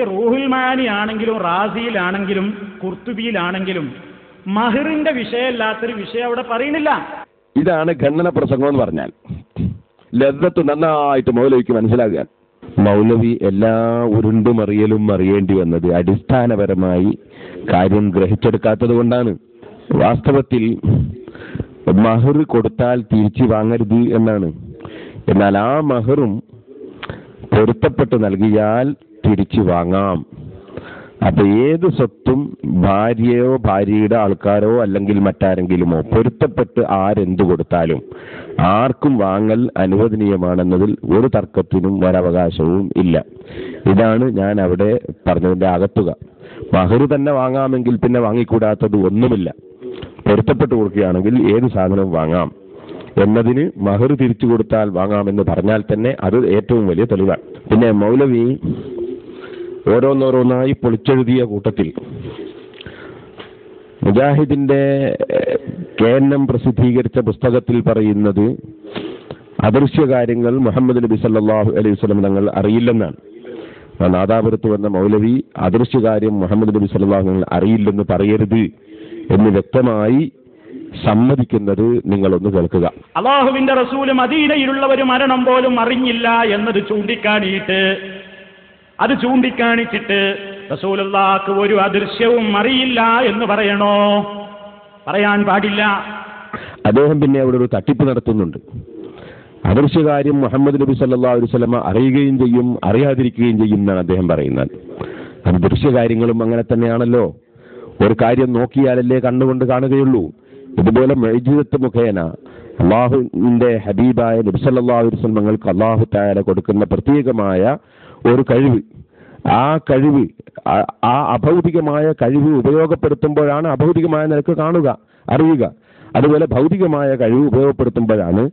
റൂഹുൽ മആനി ആണെങ്കിലും റാസിയിലാണെങ്കിലും ഖുർത്തുബിയിലാണെങ്കിലും മഹറിന്റെ വിഷയമല്ലാത്തൊരു വിഷയം അവിടെ പറയുന്നില്ല. ഇതാണ് ഖണ്ഡന പ്രസംഗം എന്ന് പറഞ്ഞാൽ. ലദ്ദത്ത് നന്നായിട്ട് മൗലവിക്ക് മനസ്സിലാകാൻ. മൗലവി എല്ലാ ഉരുണ്ടുമറിയലും അറിയേണ്ടി വന്നത് അടിസ്ഥാനപരമായി കാര്യം ഗ്രഹിച്ചെടുക്കാത്തത് കൊണ്ടാണ്. വാസ്തവത്തിൽ മഹർ കൊടുത്താൽ തിരിച്ചു വാങ്ങരുത് എന്നാണ്. എന്നാൽ ആ മഹറും പൊരുത്തപ്പെട്ട് നൽകിയാൽ തിരിച്ചു വാങ്ങാം. അപ്പൊ ഏത് സ്വത്തും ഭാര്യയോ ഭാര്യയുടെ ആൾക്കാരോ അല്ലെങ്കിൽ മറ്റാരെങ്കിലുമോ പൊരുത്തപ്പെട്ട് ആരെന്തു കൊടുത്താലും ആർക്കും വാങ്ങൽ അനുവദനീയമാണെന്നതിൽ ഒരു തർക്കത്തിനും ഒരവകാശവും ഇല്ല. ഇതാണ് ഞാൻ അവിടെ പറഞ്ഞതിന്റെ ആകത്തുക. മഹർ തന്നെ വാങ്ങാമെങ്കിൽ പിന്നെ വാങ്ങിക്കൂടാത്തത് ഒന്നുമില്ല. പൊരുത്തപ്പെട്ട് കൊടുക്കുകയാണെങ്കിൽ ഏത് സാധനവും വാങ്ങാം എന്നതിന് മഹർ തിരിച്ചു കൊടുത്താൽ വാങ്ങാമെന്ന് പറഞ്ഞാൽ തന്നെ അത് ഏറ്റവും വലിയ തെളിവാണ്. പിന്നെ മൗലവി ഓരോന്നോരോന്നായി പൊളിച്ചെഴുതിയ കൂട്ടത്തിൽ മുജാഹിദിന്റെ KNM പ്രസിദ്ധീകരിച്ച പുസ്തകത്തിൽ പറയുന്നത് അദൃശ്യകാര്യങ്ങൾ മുഹമ്മദ് നബി സല്ലല്ലാഹു അലൈഹി വസല്ലം തങ്ങൾ അറിയില്ലെന്നാണ്. നാദാപുരത്ത് വന്ന മൗലവി അദൃശ്യകാര്യം മുഹമ്മദ് നബി സല്ലല്ലാഹു അലൈഹി വസല്ലം അറിയില്ലെന്ന് പറയരുത് എന്ന് വ്യക്തമായി സമ്മതിക്കുന്നത് നിങ്ങളൊന്ന് കേൾക്കുക. അല്ലാഹുവിന്റെ റസൂൽ മദീനയിലുള്ള ഒരു മരണം പോലും അറിഞ്ഞില്ല എന്നത് ചൂണ്ടിക്കാണിച്ചിട്ട് റസൂലുള്ളാഹിക്ക് ഒരു അദൃശ്യവും അറിയില്ല എന്ന് പറയണോ? പറയാൻ പാടില്ല. അദ്ദേഹം പിന്നെ അവിടെ ഒരു തട്ടിപ്പ് നടത്തുന്നുണ്ട്. അദൃശ്യകാര്യം മുഹമ്മദ് നബി സല്ലല്ലാഹു അലൈഹി വസല്ലം അറിയുകയും ചെയ്യും, അറിയാതിരിക്കുകയും ചെയ്യും എന്നാണ് അദ്ദേഹം പറയുന്നത്. അത് ദൃശ്യകാര്യങ്ങളും അങ്ങനെ തന്നെയാണല്ലോ. ഒരു കാര്യം നോക്കിയാലല്ലേ കണ്ണുകൊണ്ട് കാണുകയുള്ളൂ. ഇതുപോലെ മുഅ്ജിസത്ത് മുഖേന അള്ളാഹുവിന്റെ ഹബീബായ നബി സല്ലല്ലാഹു അലൈഹി വസല്ലം തങ്ങൾക്ക് അള്ളാഹു തആല കൊടുക്കുന്ന പ്രത്യേകമായ ഒരു കഴിവ്, ആ കഴിവ്, ആ അഭൗതികമായ കഴിവ് ഉപയോഗപ്പെടുത്തുമ്പോഴാണ് അഭൗതികമായ നിലക്ക് കാണുക, അറിയുക. അതുപോലെ ഭൗതികമായ കഴിവ് ഉപയോഗപ്പെടുത്തുമ്പോഴാണ്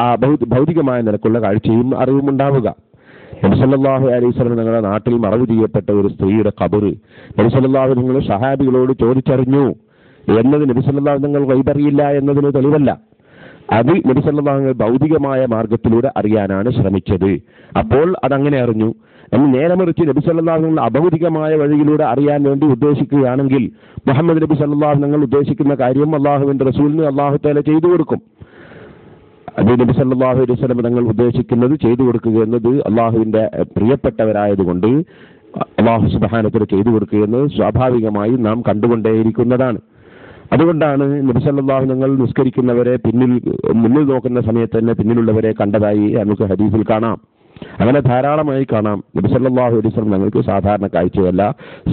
ആ ഭൗതികമായ നിലക്കുള്ള കാഴ്ചയും അറിവും ഉണ്ടാവുക. നബി സല്ലല്ലാഹു അലൈഹി വസല്ലം തങ്ങളുടെ നാട്ടിൽ മറവ് ചെയ്യപ്പെട്ട ഒരു സ്ത്രീയുടെ ഖബർ നബി സല്ലല്ലാഹു അലൈഹി വസല്ലം സഹാബികളോട് ചോദിച്ചറിഞ്ഞു എന്നത് നബി സല്ലല്ലാഹു അലൈഹി വസല്ലം ഗൈബറിയില്ല എന്നതിന് തെളിവല്ല. അത് നബി സല്ലല്ലാഹു അലൈഹി വസല്ലം ഭൗതികമായ മാർഗത്തിലൂടെ അറിയാനാണ് ശ്രമിച്ചത്. അപ്പോൾ അതങ്ങനെ അറിഞ്ഞു. എന്ന് നേരെ മറിച്ച് നബി സല്ലല്ലാഹു അലൈഹി വസല്ലം അഭൗതികമായ വഴിയിലൂടെ അറിയാൻ വേണ്ടി ഉദ്ദേശിക്കുകയാണെങ്കിൽ മുഹമ്മദ് നബി സല്ലല്ലാഹു അലൈഹി വസല്ലം ഉദ്ദേശിക്കുന്ന കാര്യം അള്ളാഹുവിന്റെ റസൂലിന് അള്ളാഹു തആല ചെയ്തു കൊടുക്കും. അത് നബി സല്ലല്ലാഹു അലൈഹി വസല്ലം തങ്ങൾ ഉദ്ദേശിക്കുന്നത് ചെയ്തു കൊടുക്കുക എന്നത് അള്ളാഹുവിന്റെ പ്രിയപ്പെട്ടവരായതുകൊണ്ട് അള്ളാഹു സുബ്ഹാനഹു വ തആല ചെയ്തു കൊടുക്കുക എന്നത് സ്വാഭാവികമായി നാം കണ്ടുകൊണ്ടേയിരിക്കുന്നതാണ്. അതുകൊണ്ടാണ് നബി സല്ലല്ലാഹു അലൈഹി വസല്ലം നിസ്കരിക്കുന്നവരെ മുന്നിൽ നോക്കുന്ന സമയത്ത് തന്നെ പിന്നിലുള്ളവരെ കണ്ടതായി നമുക്ക് ഹദീസിൽ കാണാം. അങ്ങനെ ധാരാളമായി കാണാം. നബി സല്ലല്ലാഹു അലൈഹി വസല്ലം ഞങ്ങൾക്ക് സാധാരണ കാഴ്ചയല്ല,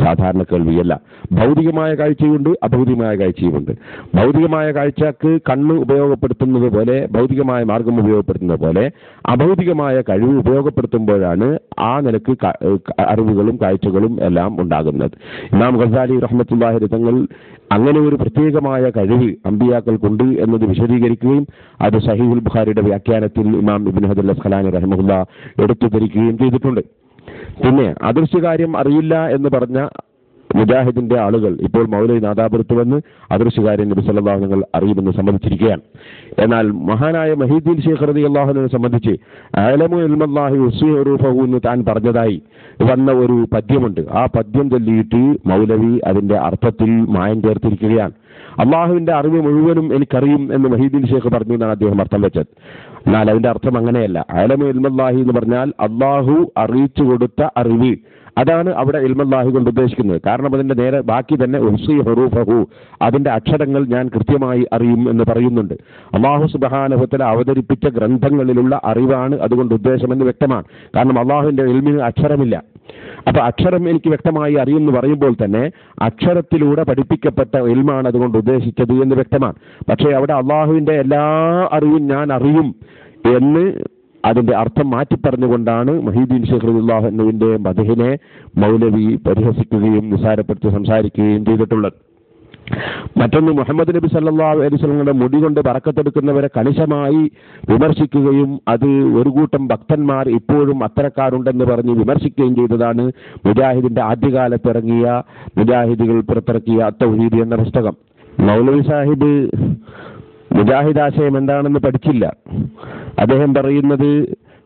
സാധാരണ കേൾവിയല്ല. ഭൗതികമായ കാഴ്ചയുണ്ട്, അഭൗതികമായ കാഴ്ചയുമുണ്ട്. ഭൗതികമായ കാഴ്ചക്ക് കണ്ണ് ഉപയോഗപ്പെടുത്തുന്നത് പോലെ, ഭൗതികമായ മാർഗം ഉപയോഗപ്പെടുത്തുന്നത് പോലെ അഭൗതികമായ കഴിവ് ഉപയോഗപ്പെടുത്തുമ്പോഴാണ് ആ നിലക്ക് അറിവുകളും കാഴ്ചകളും എല്ലാം ഉണ്ടാകുന്നത്. ഇമാം ഗസാലി റഹ്മത്തുള്ളാഹി അലൈഹി തങ്ങൾ അങ്ങനെ ഒരു പ്രത്യേകമായ കഴിവ് അമ്പിയാക്കൾക്കുണ്ട് എന്നത് വിശദീകരിക്കുകയും അത് സഹീഹുൽ ബുഖാരിയുടെ വ്യാഖ്യാനത്തിൽ ഇമാം ഇബ്നു ഹജർ അസ്ഖലാനി റഹിമഹുല്ലാഹ് എടുത്തു ധരിക്കുകയും ചെയ്തിട്ടുണ്ട്. പിന്നെ അദൃശ്യകാര്യം അറിയില്ല എന്ന് പറഞ്ഞ മുജാഹിദിന്റെ ആളുകൾ ഇപ്പോൾ മൗലവി നാദാപുരത്ത് വന്ന് അദൃശ്യകാര്യം നബി സല്ലല്ലാഹു അലൈഹി വസല്ലം അറിയുമെന്ന് സമ്മതിച്ചിരിക്കുകയാണ്. എന്നാൽ മഹാനായ മഹീദ്ദീൻ ശൈഖ് റളിയല്ലാഹു അൻഹുവിനെ സംബന്ധിച്ച് അഅലമു ഇൽമല്ലാഹി വസ്വി ഉറൂഫഹു എന്ന് താൻ പറഞ്ഞതായി വന്ന ഒരു പദ്യമുണ്ട്. ആ പദ്യം ചൊല്ലിയിട്ട് മൗലവി അതിന്റെ അർത്ഥത്തിൽ മായം ചേർത്തിരിക്കുകയാണ്. അള്ളാഹുവിന്റെ അറിവ് മുഴുവനും എനിക്കറിയും എന്ന് മഹീദ്ദീൻ ശൈഖ് പറഞ്ഞു എന്നാണ് അദ്ദേഹം അർത്ഥം വെച്ചത്. എന്നാൽ അതിന്റെ അർത്ഥം അങ്ങനെയല്ല. അഅലമു ഇൽമല്ലാഹി എന്ന് പറഞ്ഞാൽ അള്ളാഹു അറിയിച്ചു കൊടുത്ത അറിവ്, അതാണ് അവിടെ ഇൽമല്ലാഹി കൊണ്ട് ഉദ്ദേശിക്കുന്നത്. കാരണം അതിന്റെ നേരെ ബാക്കി തന്നെ ഉഹ്സി ഹുറൂഫഹു, അതിന്റെ അക്ഷരങ്ങൾ ഞാൻ കൃത്യമായി അറിയും എന്ന് പറയുന്നുണ്ട്. അല്ലാഹു സുബ്ഹാനഹു വ തആല അവതരിപ്പിച്ച ഗ്രന്ഥങ്ങളിലുള്ള അറിവാണ് അതുകൊണ്ട് ഉദ്ദേശമെന്ന് വ്യക്തമാണ്. കാരണം അള്ളാഹുവിന്റെ ഇൽമിന് അക്ഷരമില്ല. അപ്പൊ അക്ഷരം എനിക്ക് വ്യക്തമായി അറിയുമെന്ന് പറയുമ്പോൾ തന്നെ അക്ഷരത്തിലൂടെ പഠിപ്പിക്കപ്പെട്ട ഇൽമാണ് അതുകൊണ്ട് ഉദ്ദേശിച്ചത് എന്ന് വ്യക്തമാണ്. പക്ഷേ അവിടെ അള്ളാഹുവിന്റെ എല്ലാ അറിവും ഞാൻ അറിയും എന്ന് അതിന്റെ അർത്ഥം മാറ്റിപ്പറഞ്ഞുകൊണ്ടാണ് മഹീദ്ദീൻ ശൈഖ് റളിയല്ലാഹു അൻഹുവിന്റെ മദ്ഹിനെ മൗലവി പരിഹസിക്കുകയും നിസാരപ്പെടുത്തി സംസാരിക്കുകയും ചെയ്തിട്ടുള്ളത്. മറ്റൊന്ന്, മുഹമ്മദ് നബി സല്ലല്ലാഹു അലൈഹി വസല്ലമയുടെ മുടി കൊണ്ട് ബറക്കത്തെടുക്കുന്നവരെ കണിശമായി വിമർശിക്കുകയും അത് ഒരു കൂട്ടം ഭക്തന്മാർ ഇപ്പോഴും അത്തരക്കാരുണ്ടെന്ന് പറഞ്ഞ് വിമർശിക്കുകയും ചെയ്തതാണ് മുജാഹിദിന്റെ ആദ്യകാലത്ത് ഇറങ്ങിയ മുജാഹിദുകൾ പുറത്തിറക്കിയ അത്തൗഹീദ് എന്ന പുസ്തകം. മൗലവി സാഹിബ് മുജാഹിദ് ആശയം എന്താണെന്ന് പഠിച്ചില്ല. അദ്ദേഹം പറയുന്നത്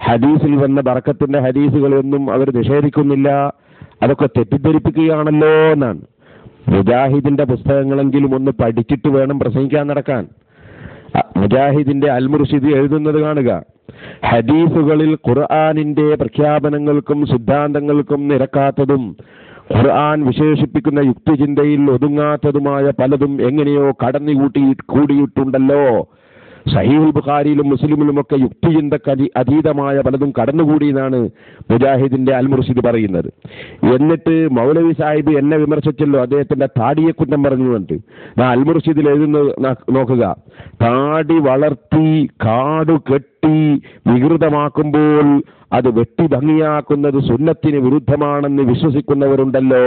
ഹദീസിൽ വന്ന ബറക്കത്തിന്റെ ഹദീസുകളൊന്നും അവർ നിഷേധിക്കുന്നില്ല, അതൊക്കെ തെറ്റിദ്ധരിപ്പിക്കുകയാണല്ലോ എന്നാണ്. മുജാഹിദിന്റെ പുസ്തകങ്ങളെങ്കിലും ഒന്ന് പഠിച്ചിട്ട് വേണം പ്രസംഗിക്കാൻ നടക്കാൻ. മുജാഹിദിന്റെ അൽ മുർഷിദ് എഴുതുന്നത് കാണുക, ഹദീസുകളിൽ ഖുർആനിന്റെ പ്രഖ്യാപനങ്ങൾക്കും സിദ്ധാന്തങ്ങൾക്കും നിരക്കാത്തതും ഖുർആൻ വിശേഷിപ്പിക്കുന്ന യുക്തിചിന്തയിൽ ഒതുങ്ങാത്തതുമായ പലതും എങ്ങനെയോ കൂടിയിട്ടുണ്ടല്ലോ. സഹീഹുൽ ബുഖാരിയിലും മുസ്ലിമിലുമൊക്കെ യുക്തിചിന്തക്ക് അതീതമായ പലതും കടന്നുകൂടിയെന്നാണ് മുജാഹിദിന്റെ അൽ മുർഷിദ് പറയുന്നത്. എന്നിട്ട് മൗലവി സാഹിബ് എന്നെ വിമർശിച്ചല്ലോ, അദ്ദേഹത്തിന്റെ താടിയെ കുറ്റം പറഞ്ഞുകൊണ്ട് അൽ മുർഷിദിൽ എഴുതുന്ന നോക്കുക, താടി വളർത്തി കാടു കെട്ടി വികൃതമാക്കുമ്പോൾ അത് വെട്ടി ഭംഗിയാക്കുന്നത് സുന്നത്തിന് വിരുദ്ധമാണെന്ന് വിശ്വസിക്കുന്നവരുണ്ടല്ലോ.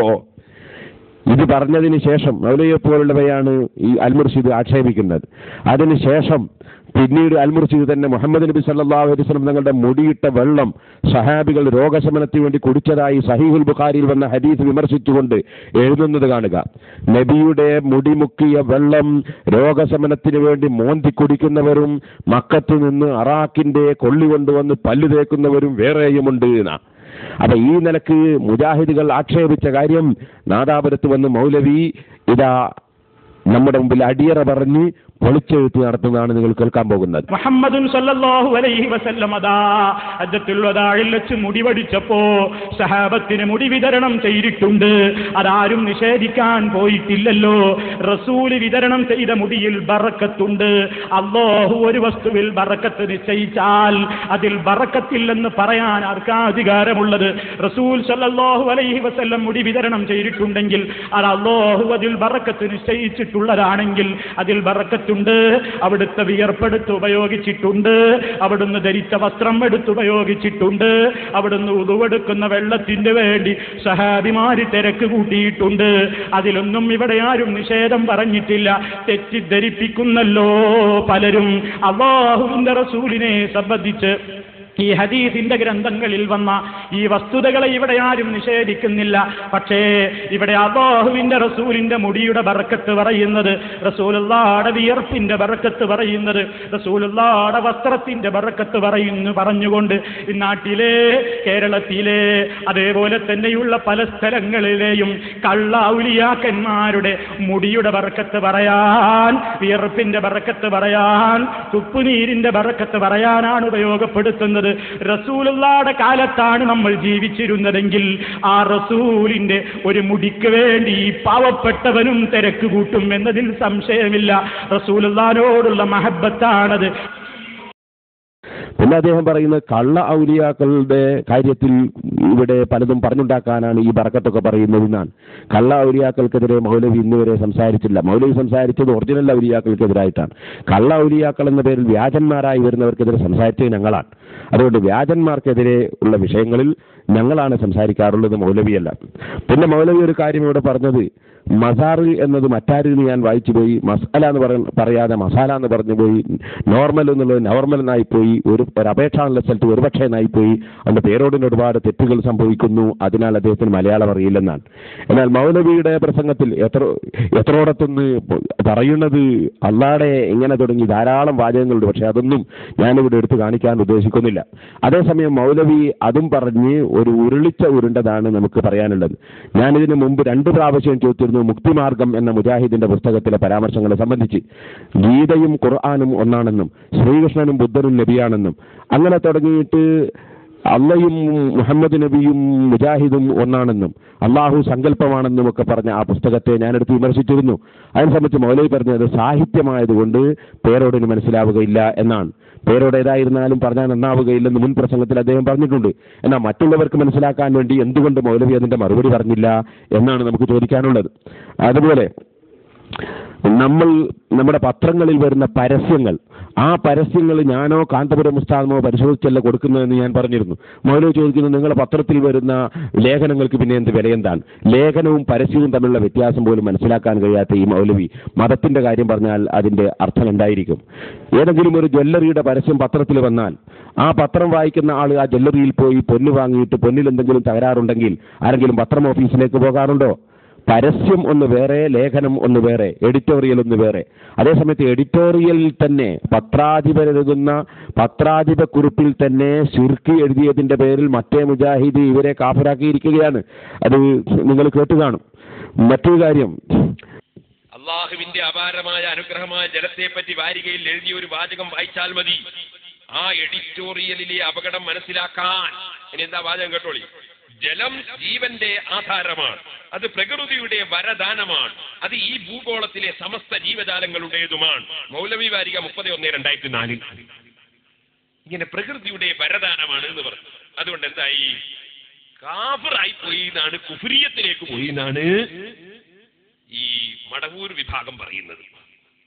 ഇത് പറഞ്ഞതിന് ശേഷം മൗലവിയെ പോലുള്ളവയാണ് ഈ അൽ മുർഷിദ് ആക്ഷേപിക്കുന്നത്. അതിനുശേഷം പിന്നീട് അൽ-മുർശിദ് തന്നെ മുഹമ്മദ് നബി സല്ലല്ലാഹു അലൈഹി വസല്ലം തങ്ങളുടെ മുടിയിട്ട വെള്ളം സഹാബികൾ രോഗശമനത്തിന് വേണ്ടി കുടിച്ചതായി സഹീഹുൽ ബുഖാരിയിൽ വന്ന ഹദീസ് വിമർശിച്ചുകൊണ്ട് എഴുതുന്നത് കാണുക. നബിയുടെ മുടി മുക്കിയ വെള്ളം രോഗശമനത്തിന് വേണ്ടി മോന്തി കുടിക്കുന്നവരും മക്കത്ത് നിന്ന് അറാഖിന്റെ കൊള്ളി കൊണ്ടുവന്ന് പല്ല് തേക്കുന്നവരും വേറെയുമുണ്ട് എന്നാണ്. അപ്പൊ ഈ നിലക്ക് മുജാഹിദുകൾ ആക്ഷേപിച്ച കാര്യം നാദാപുരത്ത് വന്ന് മൗലവി ഇതാ നമ്മുടെ മുമ്പിൽ അടിയറ പറഞ്ഞ് പൊളിച്ചെഴുത്ത് നടത്തുന്നതാണ് നിങ്ങൾ കേൾക്കാൻ പോകുന്നത്. മുഹമ്മദുൻ സല്ലല്ലാഹു അലൈഹി വസല്ലം ഹജ്ജത്തുൽ വദാഇൽ വെച്ച് മുടി വടിച്ചപ്പോ സഹാബത്തിന് മുടി വിതരണം ചെയ്തിട്ടുണ്ട്. അതാരും നിഷേധിക്കാൻ പോയിട്ടില്ലല്ലോ. റസൂൽ വിതരണം ചെയ്ത മുടിയിൽ ബറക്കത്തുണ്ട്. അല്ലാഹു ഒരു വസ്തുവിൽ ബറക്കത്ത് നിശ്ചയിച്ചാൽ അതിൽ ബറക്കത്തില്ലെന്ന് പറയാൻ ആർക്കാ അധികാരമുള്ളത്? റസൂൽ സല്ലല്ലാഹു അലൈഹി വസല്ലം മുടി വിതരണം ചെയ്തിട്ടുണ്ടെങ്കിൽ അത് അല്ലാഹു അതിൽ ബറക്കത്ത് നിശ്ചയിച്ചിട്ടുള്ളതാണെങ്കിൽ അതിൽ ബറക്കത്ത് അവിടുത്തെ വിയർപ്പെടുത്ത് ഉപയോഗിച്ചിട്ടുണ്ട്. അവിടുന്ന് ധരിച്ച വസ്ത്രം എടുത്തുപയോഗിച്ചിട്ടുണ്ട്. അവിടുന്ന് ഉതുവെടുക്കുന്ന വെള്ളത്തിന് വേണ്ടി സഹാബിമാര് തിരക്ക് കൂട്ടിയിട്ടുണ്ട്. അതിലൊന്നും ഇവിടെ ആരും നിഷേധം പറഞ്ഞിട്ടില്ല. തെറ്റിദ്ധരിപ്പിക്കുന്നല്ലോ പലരും. അല്ലാഹുവിന്റെ റസൂലിനെ സംബന്ധിച്ച് ഈ ഹദീസിന്റെ ഗ്രന്ഥങ്ങളിൽ വന്ന ഈ വസ്തുതകളെ ഇവിടെ ആരും നിഷേധിക്കുന്നില്ല. പക്ഷേ ഇവിടെ അല്ലാഹുവിന്റെ റസൂലിന്റെ മുടിയുടെ ബറക്കത്ത് പറയുന്നത്, റസൂലുള്ളാഹിയുടെ വിയർപ്പിന്റെ ബറക്കത്ത് പറയുന്നത്, റസൂലുള്ളാഹിയുടെ വസ്ത്രത്തിന്റെ ബറക്കത്ത് പറഞ്ഞുകൊണ്ട് ഈ നാട്ടിലെ, കേരളത്തിലെ, അതേപോലെ തന്നെയുള്ള പല സ്ഥലങ്ങളിലെയും കള്ള ഔലിയാക്കന്മാരുടെ മുടിയുടെ ബറക്കത്ത് പറയാൻ, വിയർപ്പിന്റെ ബറക്കത്ത് പറയാൻ, തുപ്പുനീരിന്റെ ബറക്കത്ത് പറയാനാണ് ഉപയോഗപ്പെടുത്തുന്നത്. റസൂലുള്ളാഹിയുടെ കാലത്താണ് നമ്മൾ ജീവിച്ചിരുന്നതെങ്കിൽ ആ റസൂലിന്റെ ഒരു മുടിക്ക് വേണ്ടി ഈ പാവപ്പെട്ടവനും തിരക്ക് കൂട്ടും എന്നതിൽ സംശയമില്ല. റസൂലുള്ളാഹിനോടുള്ള മഹബ്ബത്താണത്. പിന്നെ അദ്ദേഹം പറയുന്നത് കള്ള ഔലിയാക്കളുടെ കാര്യത്തിൽ ഇവിടെ പലതും പറഞ്ഞുണ്ടാക്കാനാണ് ഈ ബറക്കത്തൊക്കെ പറയുന്നതെന്നാണ്. കള്ള ഔലിയാക്കൾക്കെതിരെ മൗലവി ഇന്നുവരെ സംസാരിച്ചില്ല. മൗലവി സംസാരിച്ചത് ഒറിജിനൽ ഔലിയാക്കൾക്കെതിരായിട്ടാണ്. കള്ള ഔലിയാക്കൾ എന്ന പേരിൽ വ്യാജന്മാരായി വരുന്നവർക്കെതിരെ സംസാരിച്ചത് ഞങ്ങളാണ്. അതുകൊണ്ട് വ്യാജന്മാർക്കെതിരെ ഉള്ള വിഷയങ്ങളിൽ ഞങ്ങളാണ് സംസാരിക്കാറുള്ളത്, മൗലവിയല്ല. പിന്നെ മൗലവി ഒരു കാര്യം ഇവിടെ പറഞ്ഞത്, മസാറ് എന്നത് മറ്റാരിൽ നിന്ന് ഞാൻ വായിച്ചു പോയി, മസാല എന്ന് പറയാതെ മസാല എന്ന് പറഞ്ഞു പോയി, നോർമൽ എന്നുള്ളത് നോർമൽ എന്നായിപ്പോയി, ഒരു അപേക്ഷാനുള്ള സ്ഥലത്ത് ഒരുപക്ഷെ എന്നായിപ്പോയി, അതിൻ്റെ പേരോടിന് ഒരുപാട് തെറ്റുകൾ സംഭവിക്കുന്നു, അതിനാൽ അദ്ദേഹത്തിന് മലയാളം അറിയില്ലെന്നാണ്. എന്നാൽ മൗലവിയുടെ പ്രസംഗത്തിൽ എത്രോടത്തൊന്ന് പറയുന്നത് അല്ലാടെ ഇങ്ങനെ തുടങ്ങി ധാരാളം വാചകങ്ങളുണ്ട്. പക്ഷെ അതൊന്നും ഞാനിവിടെ എടുത്ത് കാണിക്കാൻ ഉദ്ദേശിക്കുന്നില്ല. അതേസമയം മൗലവി അതും പറഞ്ഞ് ഒരു ഉരുണ്ടതാണ് നമുക്ക് പറയാനുള്ളത്. ഞാനിതിന് മുമ്പ് 2 പ്രാവശ്യം ചോദിച്ചിരുന്നു മുക്തിമാർഗം എന്ന മുജാഹിദിന്റെ പുസ്തകത്തിലെ പരാമർശങ്ങളെ സംബന്ധിച്ച്. ഗീതയും ഖുർആനും ഒന്നാണെന്നും ശ്രീകൃഷ്ണനും ബുദ്ധനും നബിയാണെന്നും അങ്ങനെ തുടങ്ങിയിട്ട് അള്ളയും മുഹമ്മദ് നബിയും മുജാഹിദും ഒന്നാണെന്നും അള്ളാഹു സങ്കല്പമാണെന്നും ഒക്കെ പറഞ്ഞ ആ പുസ്തകത്തെ ഞാനെടുത്ത് വിമർശിച്ചിരുന്നു. അതിനെ സംബന്ധിച്ച് മൗലവി പറഞ്ഞത് സാഹിത്യമായതുകൊണ്ട് പേരോടിന് മനസ്സിലാവുകയില്ല എന്നാണ്. പേരോട് ഏതായിരുന്നാലും പറഞ്ഞാൽ നന്നാവുകയില്ലെന്ന് മുൻ പ്രസംഗത്തിൽ അദ്ദേഹം പറഞ്ഞിട്ടുണ്ട്. എന്നാൽ മറ്റുള്ളവർക്ക് മനസ്സിലാക്കാൻ വേണ്ടി എന്തുകൊണ്ട് മൗലവി അതിന്റെ മറുപടി പറഞ്ഞില്ല എന്നാണ് നമുക്ക് ചോദിക്കാനുള്ളത്. അതുപോലെ നമ്മുടെ പത്രങ്ങളിൽ വരുന്ന പരസ്യങ്ങൾ, ആ പരസ്യങ്ങൾ ഞാനോ കാന്തപുരം ഉസ്താദമോ പരിശോധിച്ചല്ല കൊടുക്കുന്നതെന്ന് ഞാൻ പറഞ്ഞിരുന്നു. മൗലവി ചോദിക്കുന്നത് നിങ്ങളുടെ പത്രത്തിൽ വരുന്ന ലേഖനങ്ങൾക്ക് പിന്നെ എന്ത് വിലയെന്താണ്? ലേഖനവും പരസ്യവും തമ്മിലുള്ള വ്യത്യാസം പോലും മനസ്സിലാക്കാൻ കഴിയാത്ത ഈ മൗലവി മതത്തിന്റെ കാര്യം പറഞ്ഞാൽ അതിന്റെ അർത്ഥം എന്തായിരിക്കും? ഏതെങ്കിലും ഒരു ജ്വല്ലറിയുടെ പരസ്യം പത്രത്തിൽ വന്നാൽ ആ പത്രം വായിക്കുന്ന ആൾ ആ ജ്വല്ലറിയിൽ പോയി പൊന്ന് വാങ്ങിയിട്ട് പൊന്നിൽ എന്തെങ്കിലും തകരാറുണ്ടെങ്കിൽ ആരെങ്കിലും പത്രം ഓഫീസിലേക്ക് പോകാറുണ്ടോ? പരസ്യം ഒന്ന് വേറെ, ലേഖനം ഒന്ന് വേറെ, എഡിറ്റോറിയൽ ഒന്ന് വേറെ. അതേസമയത്ത് എഡിറ്റോറിയലിൽ തന്നെ പത്രാധിപരെഴുതുന്ന പത്രാധിപക്കുറിപ്പിൽ തന്നെ ശിർക്ക് എഴുതിയതിന്റെ പേരിൽ മറ്റേ മുജാഹിദ് ഇവരെ കാഫിറാക്കിയിരിക്കുകയാണ്. അത് നിങ്ങൾ കേട്ടു കാണും. മറ്റൊരു കാര്യം, അള്ളാഹുവിന്റെ അപാരമായ അനുഗ്രഹമായ ജലത്തെ പറ്റി വാരികയിൽ എഴുതിയ ഒരു വാചകം വായിച്ചാൽ മതി ആ എഡിറ്റോറിയലിലെ അപകടം മനസ്സിലാക്കാൻ. ഇനി എന്താ വാചകം കേട്ടോളി. ജലം ജീവന്റെ ആധാരമാണ്, അത് പ്രകൃതിയുടെ വരദാനമാണ്, അത് ഈ ഭൂഗോളത്തിലെ സമസ്ത ജീവജാലങ്ങളുടേതുമാണ്. മൗലവി വാരിക 30/1/2004. ഇങ്ങനെ പ്രകൃതിയുടെ വരദാനമാണ് എന്ന് പറഞ്ഞു. അതുകൊണ്ട് എന്തായി? കാഫിറായി പോയി എന്നാണ്, കുഫ്രിയത്തിലേക്ക് പോയി എന്നാണ് ഈ മടവൂർ വിഭാഗം പറയുന്നത്.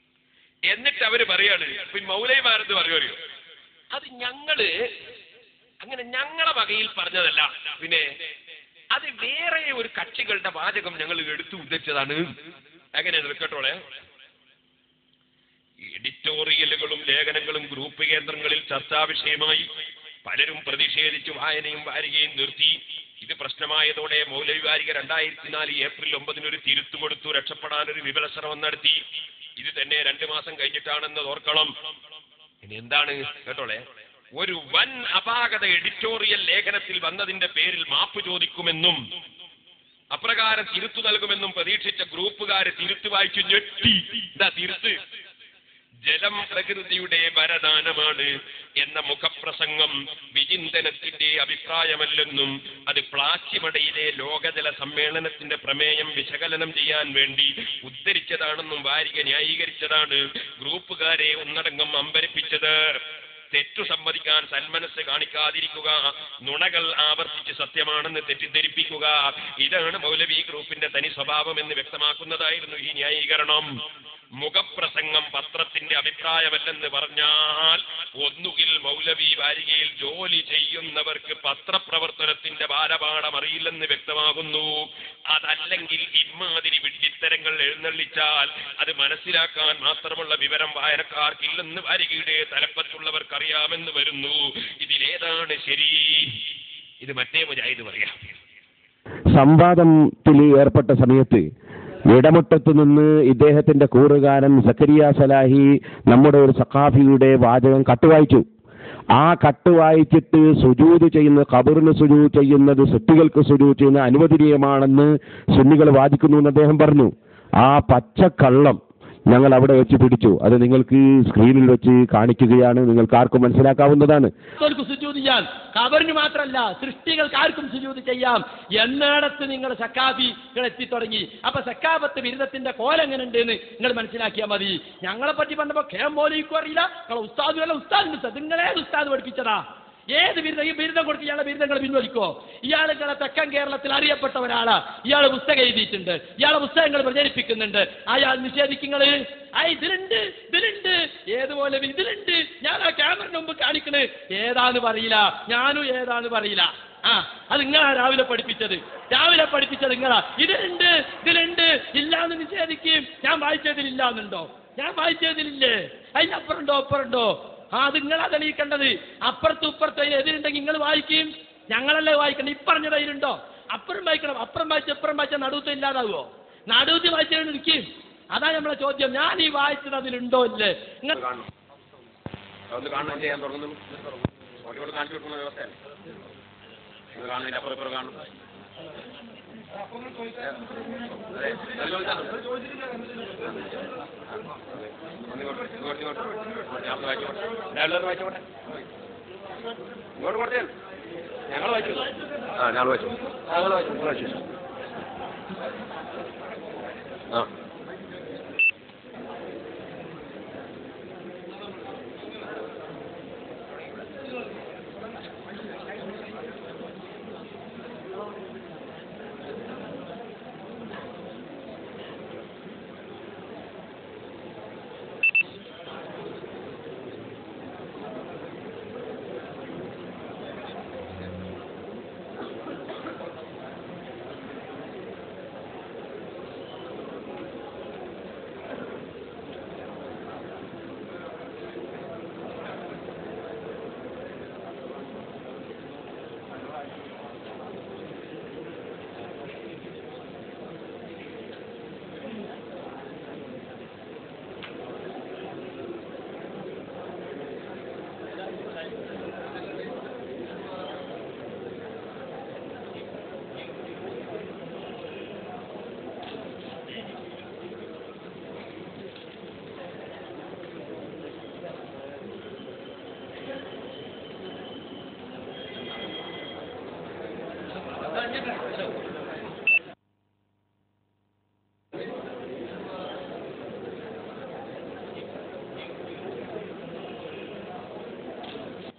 എന്നിട്ട് അവര് പറയാണ്, പിന്നെ മൗലവിമാരെന്ന് പറയുമോ, അത് ഞങ്ങളെ വകയിൽ പറഞ്ഞതല്ല, പിന്നെ അത് വേറെ ഒരു കക്ഷികളുടെ വാചകം ഞങ്ങൾ എടുത്തു ഉദ്ധരിച്ചതാണ്. എങ്ങനെയാണ് കേട്ടോളെ. എഡിറ്റോറിയലുകളും ലേഖനങ്ങളും ഗ്രൂപ്പ് കേന്ദ്രങ്ങളിൽ ചർച്ചാ വിഷയമായി. പലരും പ്രതിഷേധിച്ചു വായനയും വാരികയും നിർത്തി. ഇത് പ്രശ്നമായതോടെ മൗലവി വാരിക 2004 ഏപ്രിൽ 9 ഒരു തിരുത്തു കൊടുത്തു. രക്ഷപ്പെടാനൊരു വിപുല ശ്രമം നടത്തി. ഇത് തന്നെ 2 മാസം കഴിഞ്ഞിട്ടാണെന്ന് ഓർക്കണം. ഇനി എന്താണ് കേട്ടോളെ, ഒരു വൻ അപാകത എഡിറ്റോറിയൽ ലേഖനത്തിൽ വന്നതിന്റെ പേരിൽ മാപ്പ് ചോദിക്കുമെന്നും അപ്രകാരം തിരുത്തു നൽകുമെന്നും പ്രതീക്ഷിച്ച ഗ്രൂപ്പുകാരെ തിരുത്തു വായിച്ചു ഞെട്ടി. എന്താ തിരുത്ത്? ജലം പ്രകൃതിയുടെ വരദാനമാണ് എന്ന മുഖപ്രസംഗം വിചിന്തനത്തിന്റെ അഭിപ്രായമല്ലെന്നും അത് പ്ലാച്ചിമടയിലെ ലോകജല സമ്മേളനത്തിന്റെ പ്രമേയം വിശകലനം ചെയ്യാൻ വേണ്ടി ഉദ്ധരിച്ചതാണെന്നും വാരിക ന്യായീകരിച്ചതാണ് ഗ്രൂപ്പുകാരെ ഒന്നടങ്കം അമ്പരപ്പിച്ചത്. തെറ്റു സമ്മതിക്കാൻ സന്മനസ് കാണിക്കാതിരിക്കുക, നുണകൾ ആവർത്തിച്ച് സത്യമാണെന്ന് തെറ്റിദ്ധരിപ്പിക്കുക, ഇതാണ് മൗലവി ഗ്രൂപ്പിന്റെ തനി സ്വഭാവം എന്ന് വ്യക്തമാക്കുന്നതായിരുന്നു ഈ ന്യായീകരണം. മുഖപ്രസംഗം പത്രത്തിന്റെ അഭിപ്രായമല്ലെന്ന് പറഞ്ഞാൽ ഒന്നുകിൽ മൗലവി വാരികയിൽ ജോലി ചെയ്യുന്നവർക്ക് പത്രപ്രവർത്തനത്തിന്റെ ബാലപാഠം അറിയില്ലെന്ന് വ്യക്തമാകുന്നു. അതല്ലെങ്കിൽ ഇമാതിരി വിഡ്ഢിത്തരങ്ങൾ എഴുന്നള്ളിച്ചാൽ അത് മനസ്സിലാക്കാൻ മാത്രമുള്ള വിവരം വായനക്കാർക്കില്ലെന്ന് വാരികയുടെ തലപ്പത്തുള്ളവർക്കറിയാമെന്ന് വരുന്നു. ഇതിലേതാണ് ശരി? ഇത് മറ്റേ മുജാഹിദ് പറയാം. സംവാദത്തിൽ ഏർപ്പെട്ട സമയത്ത് ഇടമുട്ടത്ത് നിന്ന് ഇദ്ദേഹത്തിന്റെ കൂറുകാരൻ സക്കരിയ സലാഹി നമ്മുടെ ഒരു സഖാഫിയുടെ വാചകം കട്ടുവായിച്ചു. ആ കട്ട് വായിച്ചിട്ട് സുജൂദ് ചെയ്യുന്ന ഖബറിന് സുജൂദ് ചെയ്യുന്നത് സൃഷ്ടികൾക്ക് സുജൂദ് ചെയ്യുന്ന അനുവദനീയമാണെന്ന് സുന്നികൾ വാദിക്കുന്നു എന്ന് അദ്ദേഹം പറഞ്ഞു. ആ പച്ചക്കള്ളം ഞങ്ങൾ അവിടെ വെച്ച് പിടിച്ചു. അത് നിങ്ങൾക്ക് സ്ക്രീനിൽ വെച്ച് കാണിക്കുകയാണ്, നിങ്ങൾക്ക് ആർക്കും മനസ്സിലാക്കാവുന്നതാണ്. സുജൂദ് ചെയ്യാൻ ഖബറിന് മാത്രമല്ല സൃഷ്ടികൾക്ക് ആർക്കും സുജൂദ് ചെയ്യാം എന്നിടത്ത് നിങ്ങൾ സക്കാഫികൾ എത്തിത്തുടങ്ങി. അപ്പൊ സക്കാഫത്ത് ബിരുദത്തിന്റെ കോലം എങ്ങനെ ഉണ്ട് എന്ന് നിങ്ങൾ മനസ്സിലാക്കിയാൽ മതി. ഞങ്ങളെ പറ്റി പറഞ്ഞപ്പോ മൗലവിക്കും അറിയില്ല, നിങ്ങളെ ഉസ്താദുമല്ല, ഉസ്താദ് നിങ്ങളെ ഉസ്താദ് പഠിപ്പിച്ചതാ. ഏത് ബിരുദം? ഈ ബിരുദം കൊടുത്ത് ഇയാളെ ബിരുദങ്ങൾ പിൻവലിക്കോ? ഇയാളുകളെ തെക്കൻ കേരളത്തിൽ അറിയപ്പെട്ട ഒരാളാ. ഇയാൾ പുസ്തകം എഴുതിയിട്ടുണ്ട്, ഇയാളെ പുസ്തകങ്ങൾ പ്രചരിപ്പിക്കുന്നുണ്ട്. അയാൾ നിഷേധിക്കുന്നത് ഇതിലുണ്ട് ഏതുപോലെ ഇതിലുണ്ട്. ഞാൻ ആ ക്യാമറയുടെ മുമ്പ് കാണിക്കണ് ഏതാന്ന് പറയില്ല, ഞാനും ഏതാന്ന് പറയില്ല. അത് നിങ്ങളാ രാവിലെ പഠിപ്പിച്ചത് നിങ്ങളാ. ഇതിലുണ്ട് ഇല്ലാന്ന് നിഷേധിക്കും. ഞാൻ വായിച്ചതിലില്ല എന്നുണ്ടോ? ഞാൻ വായിച്ചതിലില്ലേ? അതിനപ്പുറണ്ടോ? അത് നിങ്ങളാ തെളിയിക്കേണ്ടത്. അപ്പുറത്തും ഇപ്പുറത്തും എതിരുണ്ടെങ്കിൽ നിങ്ങൾ വായിക്കും, ഞങ്ങളല്ലേ വായിക്കണം. ഇപ്പറഞ്ഞത് അതിലുണ്ടോ? അപ്പുറം വായിക്കണം. അപ്പുറം വായിച്ചാൽ നടുവത്ത് ഇല്ലാതാവോ? നടുവത്ത് വായിച്ചാൽ നിൽക്കും. അതാ നമ്മളെ ചോദ്യം. ഞാൻ ഈ വായിച്ചത് അതിലുണ്ടോ ഇല്ലേ? നിങ്ങൾ ഞങ്ങൾ വായിച്ചു.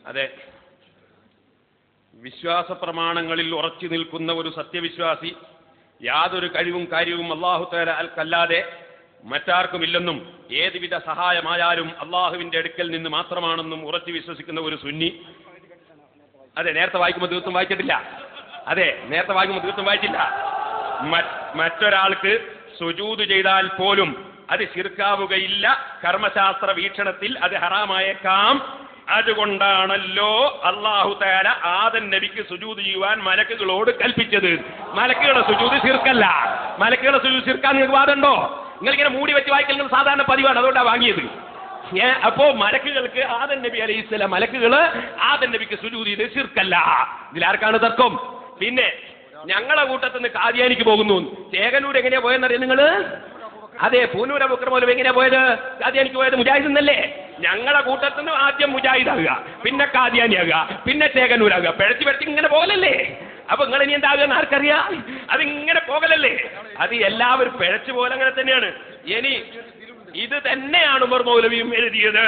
അതെ, വിശ്വാസ പ്രമാണങ്ങളിൽ ഉറച്ചു നിൽക്കുന്ന ഒരു സത്യവിശ്വാസി യാതൊരു കഴിവും കാര്യവും അല്ലാഹു തആലക്കല്ലാതെ മറ്റാർക്കുമില്ലെന്നും ഏതുവിധ സഹായമായാലും അള്ളാഹുവിന്റെ അടുക്കൽ നിന്ന് മാത്രമാണെന്നും ഉറച്ചു വിശ്വസിക്കുന്ന ഒരു സുന്നി. അതെ, നേരത്തെ വായിക്കുമ്പോൾ തീർത്തും വായിച്ചിട്ടില്ല. മറ്റൊരാൾക്ക് സുജൂദ് ചെയ്താൽ പോലും അത് ശിർക്കാവുകയില്ല. കർമ്മശാസ്ത്ര വീക്ഷണത്തിൽ അത് ഹറാമായേക്കാം. അതുകൊണ്ടാണല്ലോ അല്ലാഹു തആല ആദം നബിക്ക് സുജൂദ് ചെയ്യുവാൻ മലക്കുകളോട് കൽപ്പിച്ചത്. മലക്കുകളുടെ സുജൂദ് ശിർക്കല്ല. മലക്കുകളുടെ സുജൂദ് ശിർക്കാൻ നിങ്ങൾക്ക് വാദമുണ്ടോ? നിങ്ങളിങ്ങനെ മൂടി വെച്ച് വായിക്കുന്നത് സാധാരണ പതിവാണ്, അതുകൊണ്ടാണ് വാങ്ങിയത്. അപ്പോ മലക്കുകൾക്ക് ആദം നബി അലൈഹിസ്സലാം മലക്കുകള് ആദം നബിക്ക് സുജൂദ് ചെയ്ത് ശിർക്കല്ല. ഇതിലാർക്കാണ് തർക്കം? പിന്നെ ഞങ്ങളെ കൂട്ടത്തിൽ നിന്ന് കാദിയാനിക്ക് പോകുന്നു. ചേകനൂർ എങ്ങനെയാ പോയെന്നറിയാം നിങ്ങള്? അതെ, പൂനൂർ അബൂബക്കർ മൗലവി എങ്ങനെയാ പോയത്? കാദിയാനിക്ക് പോയത് മുജാഹിദ് എന്നല്ലേ? ഞങ്ങളെ കൂട്ടത്തിൽ നിന്ന് ആദ്യം മുജാഹിദാകുക, പിന്നെ കാദിയാനിയാകുക, പിന്നെ ചേകനൂരാകുക. പിഴച്ച് ഇങ്ങനെ പോകലല്ലേ? അപ്പൊ നിങ്ങൾ ഇനി എന്താകുക ആർക്കറിയാം? അതിങ്ങനെ പോകലല്ലേ? അത് എല്ലാവരും പിഴച്ചു പോലെ അങ്ങനെ തന്നെയാണ്. ഇനി ഇത് തന്നെയാണ് ഉമർ മൗലവിയും എഴുതിയത്.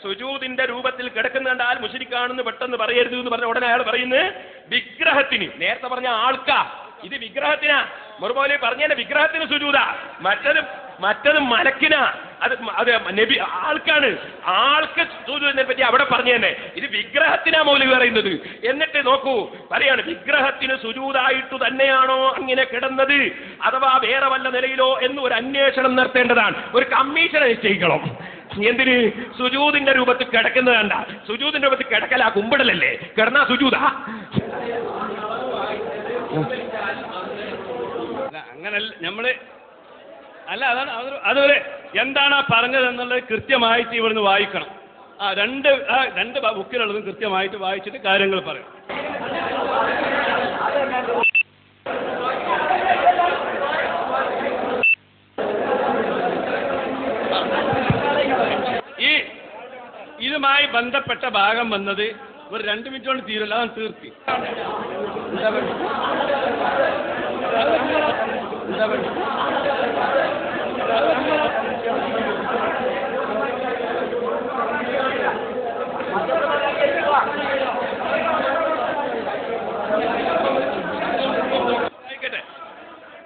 സുജൂദിന്റെ രൂപത്തിൽ കിടക്കുന്നുണ്ടാൽ മുശ്രിക്കാണെന്ന് പെട്ടെന്ന് പറയരുത് എന്ന് പറഞ്ഞ ഉടനെ അയാൾ പറയുന്നത് വിഗ്രഹത്തിന്, നേരത്തെ പറഞ്ഞ ആൾക്കാ, ഇത് വിഗ്രഹത്തിനാ. ഉമർ മൗലവി പറഞ്ഞ വിഗ്രഹത്തിന് സുജൂദാ, മറ്റത് മലക്കിനാ. അത് നബി ആൾക്കാണ്. ആൾക്ക് സുജൂദിനെ പറ്റി അവിടെ പറഞ്ഞു തന്നെ. ഇത് വിഗ്രഹത്തിനാ മൗലവി പറയുന്നത്. എന്നിട്ട് നോക്കൂ, പറയാണ് വിഗ്രഹത്തിന് സുജൂദായിട്ടു തന്നെയാണോ അങ്ങനെ കിടന്നത്, അഥവാ വേറെ വല്ല നിലയിലോ എന്ന് ഒരു അന്വേഷണം നടത്തേണ്ടതാണ്. ഒരു കമ്മീഷൻ നിശ്ചയിക്കണം. എന്തിന്? സുജൂദിന്റെ രൂപത്തിൽ കിടക്കുന്നത് കണ്ട. സുജൂദിന്റെ രൂപത്തിൽ കിടക്കല കുമ്പിടലല്ലേ? കിടന്നാ സുജൂദാ? അങ്ങനല്ല നമ്മള് അല്ല, അതാണ് അതുപോലെ എന്താണ് പറഞ്ഞത് എന്നുള്ളത് കൃത്യമായിട്ട് ഇവിടുന്ന് വായിക്കണം. രണ്ട് ബുക്കിലുള്ളതും കൃത്യമായിട്ട് വായിച്ചിട്ട് കാര്യങ്ങൾ പറയും. ഇതുമായി ബന്ധപ്പെട്ട ഭാഗം വന്നത് ഒരു 2 മിനിറ്റ് കൊണ്ട് തീരില്ല, അതാണ് തീർത്തി.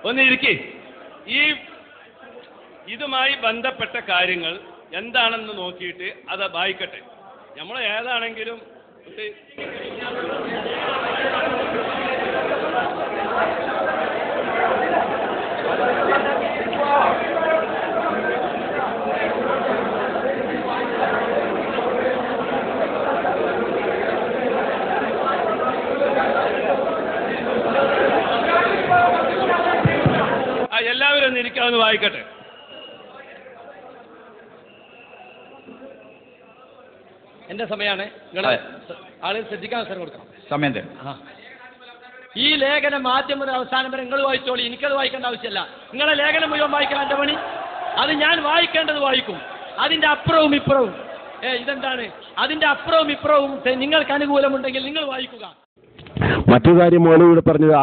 ഒന്ന് ഇരിക്കേ. ഇതുമായി ബന്ധപ്പെട്ട കാര്യങ്ങൾ എന്താണെന്ന് നോക്കിയിട്ട് അത് വായിക്കട്ടെ. നമ്മൾ ഏതാണെങ്കിലും എല്ലാവരും ഒന്ന് ഇരിക്കാമെന്ന് വായിക്കട്ടെ. എന്റെ സമയമാണ്. നിങ്ങളെ ആളുകൾ ശ്രദ്ധിക്കാൻ അവസരം കൊടുക്കണം. സമയം തരും. ഈ ലേഖനം ആദ്യം മുതൽ അവസാനം വരെ നിങ്ങൾ വായിച്ചോളി. എനിക്കത് വായിക്കേണ്ട ആവശ്യമില്ല. നിങ്ങളെ ലേഖനം മുഴുവൻ വായിക്കാൻ എൻ്റെ പണി. അത് ഞാൻ വായിക്കേണ്ടത് വായിക്കും. അതിന്റെ അപ്പുറവും ഇപ്പുറവും ഇതെന്താണ്? അതിന്റെ അപ്പുറവും ഇപ്പുറവും നിങ്ങൾക്ക് അനുകൂലമുണ്ടെങ്കിൽ നിങ്ങൾ വായിക്കുക. മറ്റു കാര്യം മൗലവിയുടെ പറഞ്ഞത്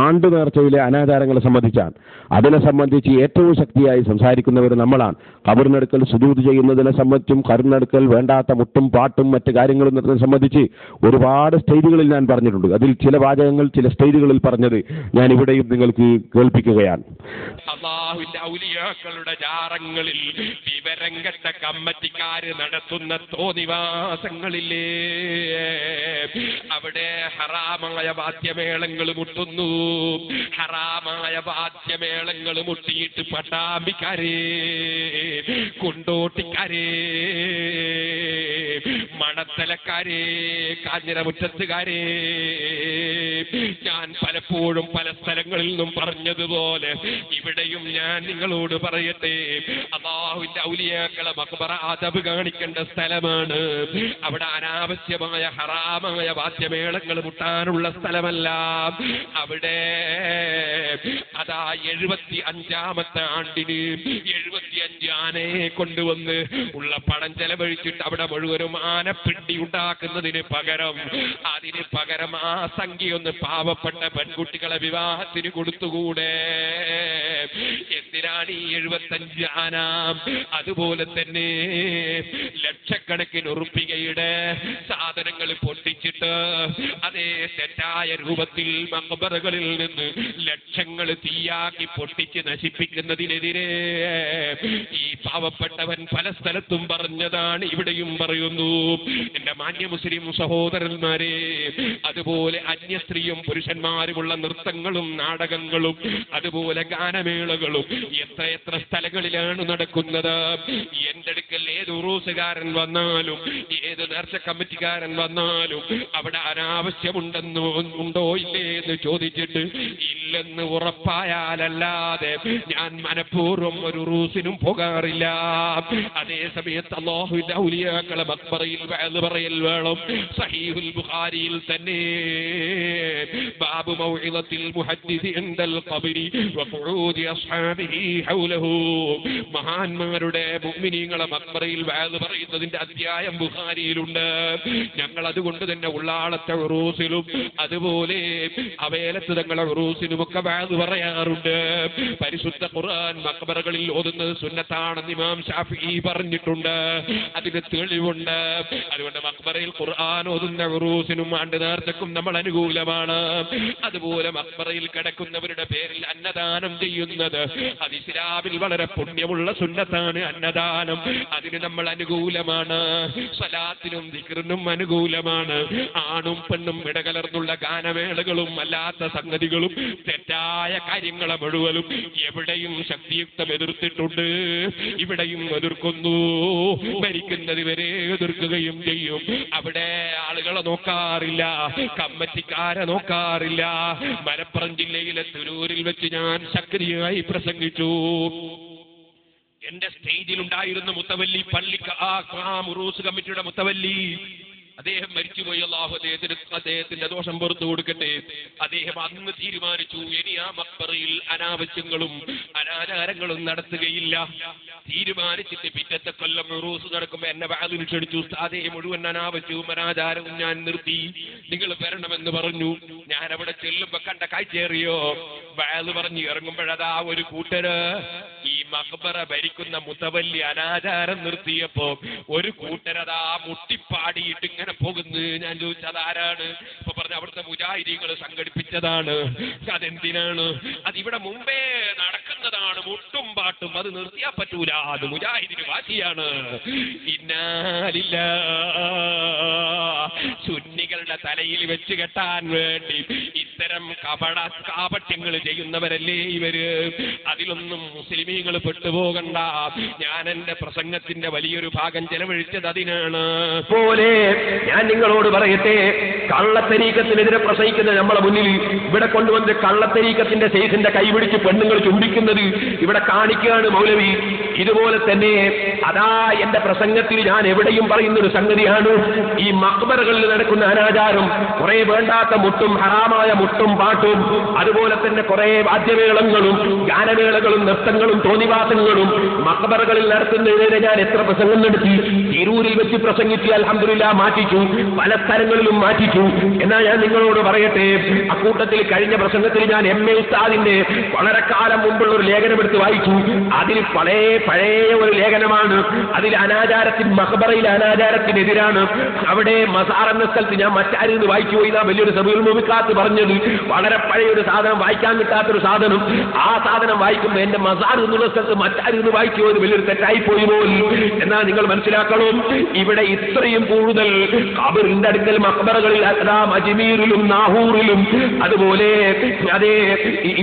ആണ്ട് നേർച്ചയിലെ അനാചാരങ്ങളെ സംബന്ധിച്ചാണ്. അതിനെ സംബന്ധിച്ച് ഏറ്റവും ശക്തിയായി സംസാരിക്കുന്നവർ നമ്മളാണ്. കബറിനടുക്കൽ സുജൂദ് ചെയ്യുന്നതിനെ സംബന്ധിച്ചും കബറിനടുക്കൽ വേണ്ടാത്ത മുട്ടും പാട്ടും മറ്റു കാര്യങ്ങളും സംബന്ധിച്ച് ഒരുപാട് സ്റ്റേജുകളിൽ ഞാൻ പറഞ്ഞിട്ടുണ്ട്. അതിൽ ചില വാചകങ്ങൾ ചില സ്റ്റേജുകളിൽ പറഞ്ഞത് ഞാൻ ഇവിടെയും നിങ്ങൾക്ക് കേൾപ്പിക്കുകയാണ്. അല്ലാഹുവിന്റെ ഔലിയാക്കളുടെ ജാറങ്ങളിൽ വിവരംകെട്ട കമ്മറ്റിക്കാര് നടത്തുന്ന തോന്നിവാസങ്ങളില്ലേ, അവിടെ ഹറാമായ വാദ്യമേളങ്ങൾ മുട്ടുന്നു. ഹറാമായ വാദ്യമേളങ്ങൾ മുട്ടിയിട്ട് പട്ടാമ്പിക്കാരേ, കൊണ്ടോട്ടിക്കാരേ, മണത്തലക്കാരേ, കാഞ്ഞിരമുറ്റത്തുകാരേ, ഞാൻ പലപ്പോഴും പല സ്ഥലങ്ങളിൽ നിന്നും പറഞ്ഞതുപോലെ ഇവിടെയും ഞാൻ നിങ്ങളോട് പറയട്ടെ, അല്ലാഹുവിന്റെ ഔലിയാക്കളെ മഖ്ബറ അദബ് കാണിക്കേണ്ട സ്ഥലമാണ്. അവിടെ അനാവശ്യമായ ഹറാമായ വാദ്യമേളങ്ങൾ മുട്ടാനുള്ള സ്ഥലമല്ല. അവിടെ അതാ 75ാമത്തെ ആണ്ടിന് 75 ആനയെ കൊണ്ടുവന്ന് ഉള്ള പണം ചെലവഴിച്ചിട്ട് അവിടെ മുഴുവനും ആനപ്പിണ്ടി ഉണ്ടാക്കുന്നതിന് പകരം ആ സംഖ്യയൊന്ന് പാവപ്പെട്ട പെൺകുട്ടികളെ വിവാഹത്തിന് കൊടുത്തുകൂടെ? എന്തിനാണ് ഈ 75 ആന? അതുപോലെ തന്നെ ലക്ഷക്കണക്കിന് ഉറുപ്പികയുടെ സാധനങ്ങൾ പൊട്ടിച്ചിട്ട് അതേ തെറ്റായ രൂപത്തിൽ മഖ്ബറകളിൽ നിന്ന് ലക്ഷങ്ങൾ തീയാക്കി പൊട്ടിച്ച് നശിപ്പിക്കുന്നതിനെതിരെ ഈ പാവപ്പെട്ടവൻ പല സ്ഥലത്തും പറഞ്ഞതാണ്, ഇവിടെയും പറയുന്നു. എന്റെ മാന്യ മുസ്ലിം സഹോദരന്മാരെ, അതുപോലെ അന്യസ്ത്രീയും പുരുഷന്മാരുമുള്ള നൃത്തങ്ങളും നാടകങ്ങളും അതുപോലെ ഗാനമേളകളും എത്ര സ്ഥലങ്ങളിലാണ് നടക്കുന്നത്. എന്റെ അടുക്കൽ ഏത് ഉറൂസുകാരൻ വന്നാലും ഏത് നേർച്ച കമ്മിറ്റിക്കാരൻ വന്നാലും അവിടെ അനാവശ്യമുണ്ടെന്നോ ഉണ്ടോ ഇല്ലേ എന്ന് ചോദിച്ചിട്ട് ഇല്ലെന്ന് ഉറപ്പായാലല്ലാതെ ഞാൻ മനഃപൂർവ്വം ഒരു ഉറൂസിനും പോകാറില്ല. അതേ സമയത്ത് അല്ലാഹുവിന്റെ ഔലിയാക്കളെ മഖ്ബറയിൽ വഅദ് പറയൽ വേണം. സഹീഹുൽ ബുഖാരിയിൽ തന്നെ ബാബു മൗഇദത്തിൽ മുഹദ്ദിസി ഇൻദൽ ഖബ്രി വഖുഊദി അസ്ഹാബിഹി ഹൗലഹു. മഹാന്മാരുടെ മുഅ്മിനീങ്ങളെ മഖ്ബറയിൽ വഅദ് പറയുന്നതിന്റെ അധ്യായം ബുഖാരിയിലുണ്ട്. ഞങ്ങൾ അതുകൊണ്ട് തന്നെ ഉള്ളാളത്തെ ഉറൂസിലും അതുപോലെ അവേലത്ത് തങ്ങളെ ഉറൂസിനുമൊക്കെ വഅദ് പറയാറുണ്ട്. പരിശുദ്ധ ഖുർആൻ മഖ്ബറകളിൽ ഓതുന്നത് സുന്നത്താണെന്ന് ഇമാം ശാഫിഈ പറഞ്ഞിട്ടുണ്ട്. അതിന് തെളിവുണ്ട്. അതുകൊണ്ട് മഖ്ബറയിൽ ഖുർആൻ ഓതുന്ന ഉറൂസിനും ആണ്ട് നേർച്ചക്കും നമ്മൾ അനുകൂലമാണ്. അതുപോലെ മഖ്ബറയിൽ കിടക്കുന്നവരുടെ പേരിൽ അന്നദാനം ചെയ്യുന്നത് അത് ഇസ്ലാമിൽ വളരെ പുണ്യമുള്ള സുന്നത്താണ്. അന്നദാനം അതിന് നമ്മൾ അനുകൂലമാണ്. സ്വലാത്തിനും ദിക്റിനും അനുകൂലമാണ്. ആണും പെണ്ണും ഇടകലർന്നുള്ള ഗാനമേളകളും അല്ലാത്ത സംഗതികളും തെറ്റായ കാര്യങ്ങളെ മുഴുവനും എവിടെയും ശക്തിയുക്തം എതിർത്തിട്ടുണ്ട്. ഇവിടെയും എതിർക്കുന്നു. മരിക്കുന്നത് വരെ എതിർക്കുകയും ചെയ്യും. അവിടെ ആളുകളെ നോക്കാറില്ല, കമ്മിറ്റിക്കാരെ നോക്കാറില്ല. മലപ്പുറം ജില്ലയിലെ തുരൂരിൽ വെച്ച് ഞാൻ ശക്തിയായി പ്രസംഗിച്ചു. എന്റെ സ്റ്റേജിലുണ്ടായിരുന്ന മുത്തവല്ലി പള്ളിക്ക് ആ ഉറൂസ് കമ്മിറ്റിയുടെ മുത്തവല്ലി അദ്ദേഹം മരിച്ചുപോയി. അല്ലാഹു അദ്ദേഹത്തിന്റെ ദോഷം പുറത്തു കൊടുക്കട്ടെ. അദ്ദേഹം അന്ന് തീരുമാനിച്ചു ഇനി ആ മഖ്ബറയിൽ അനാവശ്യങ്ങളും അനാചാരങ്ങളും നടത്തുകയില്ല. തീരുമാനിച്ചിട്ട് പിറ്റത്തെ കൊല്ലം ഉറൂസ് നടക്കുമ്പോ എന്നെ വഅദിന് ക്ഷണിച്ചു. ഉസ്താദേ, മുഴുവൻ അനാവശ്യവും അനാചാരവും ഞാൻ നിർത്തി, നിങ്ങൾ വരണമെന്ന് പറഞ്ഞു. ഞാൻ അവിടെ ചെല്ലുമ്പോ കണ്ട കാഴ്ചയേറിയോ? വഅദ് പറഞ്ഞ് ഇറങ്ങുമ്പോഴതാ ഒരു കൂട്ടര് ഈ മഖ്ബറ ഭരിക്കുന്ന മുത്തവല്ലി അനാചാരം നിർത്തിയപ്പോ ഒരു കൂട്ടരതാ മുട്ടിപ്പാടിയിട്ട് ഇങ്ങനെ പോകുന്നു. ഞാൻ ചോദിച്ചത് ആരാണ്? അപ്പൊ പറഞ്ഞ അവിടുത്തെ മുജാഹിദീങ്ങൾ സംഘടിപ്പിച്ചതാണ്. അതെന്തിനാണ്? അതിവിടെ മുമ്പേ നടക്കുന്നതാണ്, മുട്ടും പാട്ടും. അത് നിർത്തിയാ പറ്റൂല, അത് മുജാഹിദിന് വാശിയാണ്. ഇന്നാലില്ല സുന്നികളുടെ തലയിൽ വെച്ച് കെട്ടാൻ വേണ്ടി ഇത്തരം കാപട്യങ്ങൾ ചെയ്യുന്നവരല്ലേ ഇവര്. അതിലൊന്നും മുസ്ലിമീങ്ങൾ പെട്ടുപോകണ്ട. ഞാൻ എന്റെ പ്രസംഗത്തിന്റെ വലിയൊരു ഭാഗം ചെലവഴിച്ചത് അതിനാണ്. പോലെ ഞാൻ നിങ്ങളോട് പറയട്ടെ, കള്ളത്തരീക്കത്തിനെതിരെ പ്രസംഗിക്കുന്ന നമ്മളെ മുന്നിൽ ഇവിടെ കൊണ്ടുവന്ന് കള്ളത്തരീക്കത്തിന്റെ ശേഖന്റെ കൈപിടിച്ച് പെണ്ണുങ്ങൾ ചുംബിക്കുന്നത് ഇവിടെ കാണിക്കുകയാണ് മൗലവി. ഇതുപോലെ തന്നെ അതാ എന്റെ പ്രസംഗത്തിൽ ഞാൻ എവിടെയും പറയുന്നൊരു സംഗതിയാണ് ഈ മഖ്ബറകളിൽ നടക്കുന്ന അനാചാരം. കുറെ വേണ്ടാത്ത മുട്ടും ഹറാമായ മുട്ടും പാട്ടും അതുപോലെ തന്നെ കുറെ വാദ്യമേളങ്ങളും ഗാനമേളകളും നൃത്തങ്ങളും തോന്നിവാസങ്ങളും മഖ്ബറകളിൽ നടത്തുന്നതിനെതിരെ ഞാൻ എത്ര പ്രസംഗം നടത്തി. തിരൂരിൽ വെച്ച് പ്രസംഗിച്ച് അൽഹംദുലില്ലാഹ് മാറ്റിച്ചു, പല സ്ഥലങ്ങളിലും മാറ്റിച്ചു. എന്നാൽ ഞാൻ നിങ്ങളോട് പറയട്ടെ, അക്കൂട്ടത്തിൽ കഴിഞ്ഞ പ്രസംഗത്തിൽ ഞാൻ എം.എ. ഉസ്താദിന്റെ വളരെ കാലം മുമ്പുള്ള ഒരു ലേഖനമെടുത്ത് വായിച്ചു. അതിൽ പഴയ ഒരു ലേഖനമാണ്. അതിൽ അനാചാരത്തിന് മഖ്ബറയിലെ അനാചാരത്തിനെതിരാണ്. അവിടെ മസാർ എന്ന സ്ഥലത്ത് ഞാൻ മറ്റാരിന്ന് വായിച്ചു പോയി വലിയൊരു സബീൽ മുമിക്കാത്ത് പറഞ്ഞത്. വളരെ പഴയൊരു സാധനം, വായിക്കാൻ കിട്ടാത്തൊരു സാധനം. ആ സാധനം വായിക്കുമ്പോൾ എന്റെ മസാർ എന്നുള്ള സ്ഥലത്ത് മറ്റാരിന്ന് വായിച്ചു പോയത് വലിയൊരു തെറ്റായി പോയി പോലും. എന്നാൽ നിങ്ങൾ മനസ്സിലാക്കണം, ഇവിടെ ഇത്രയും കൂടുതൽ ഖബറിന്റെ അടുക്കൽ മഖ്ബറകളിൽ അജ്മീറിലും നാഹൂറിലും അതുപോലെ അതേ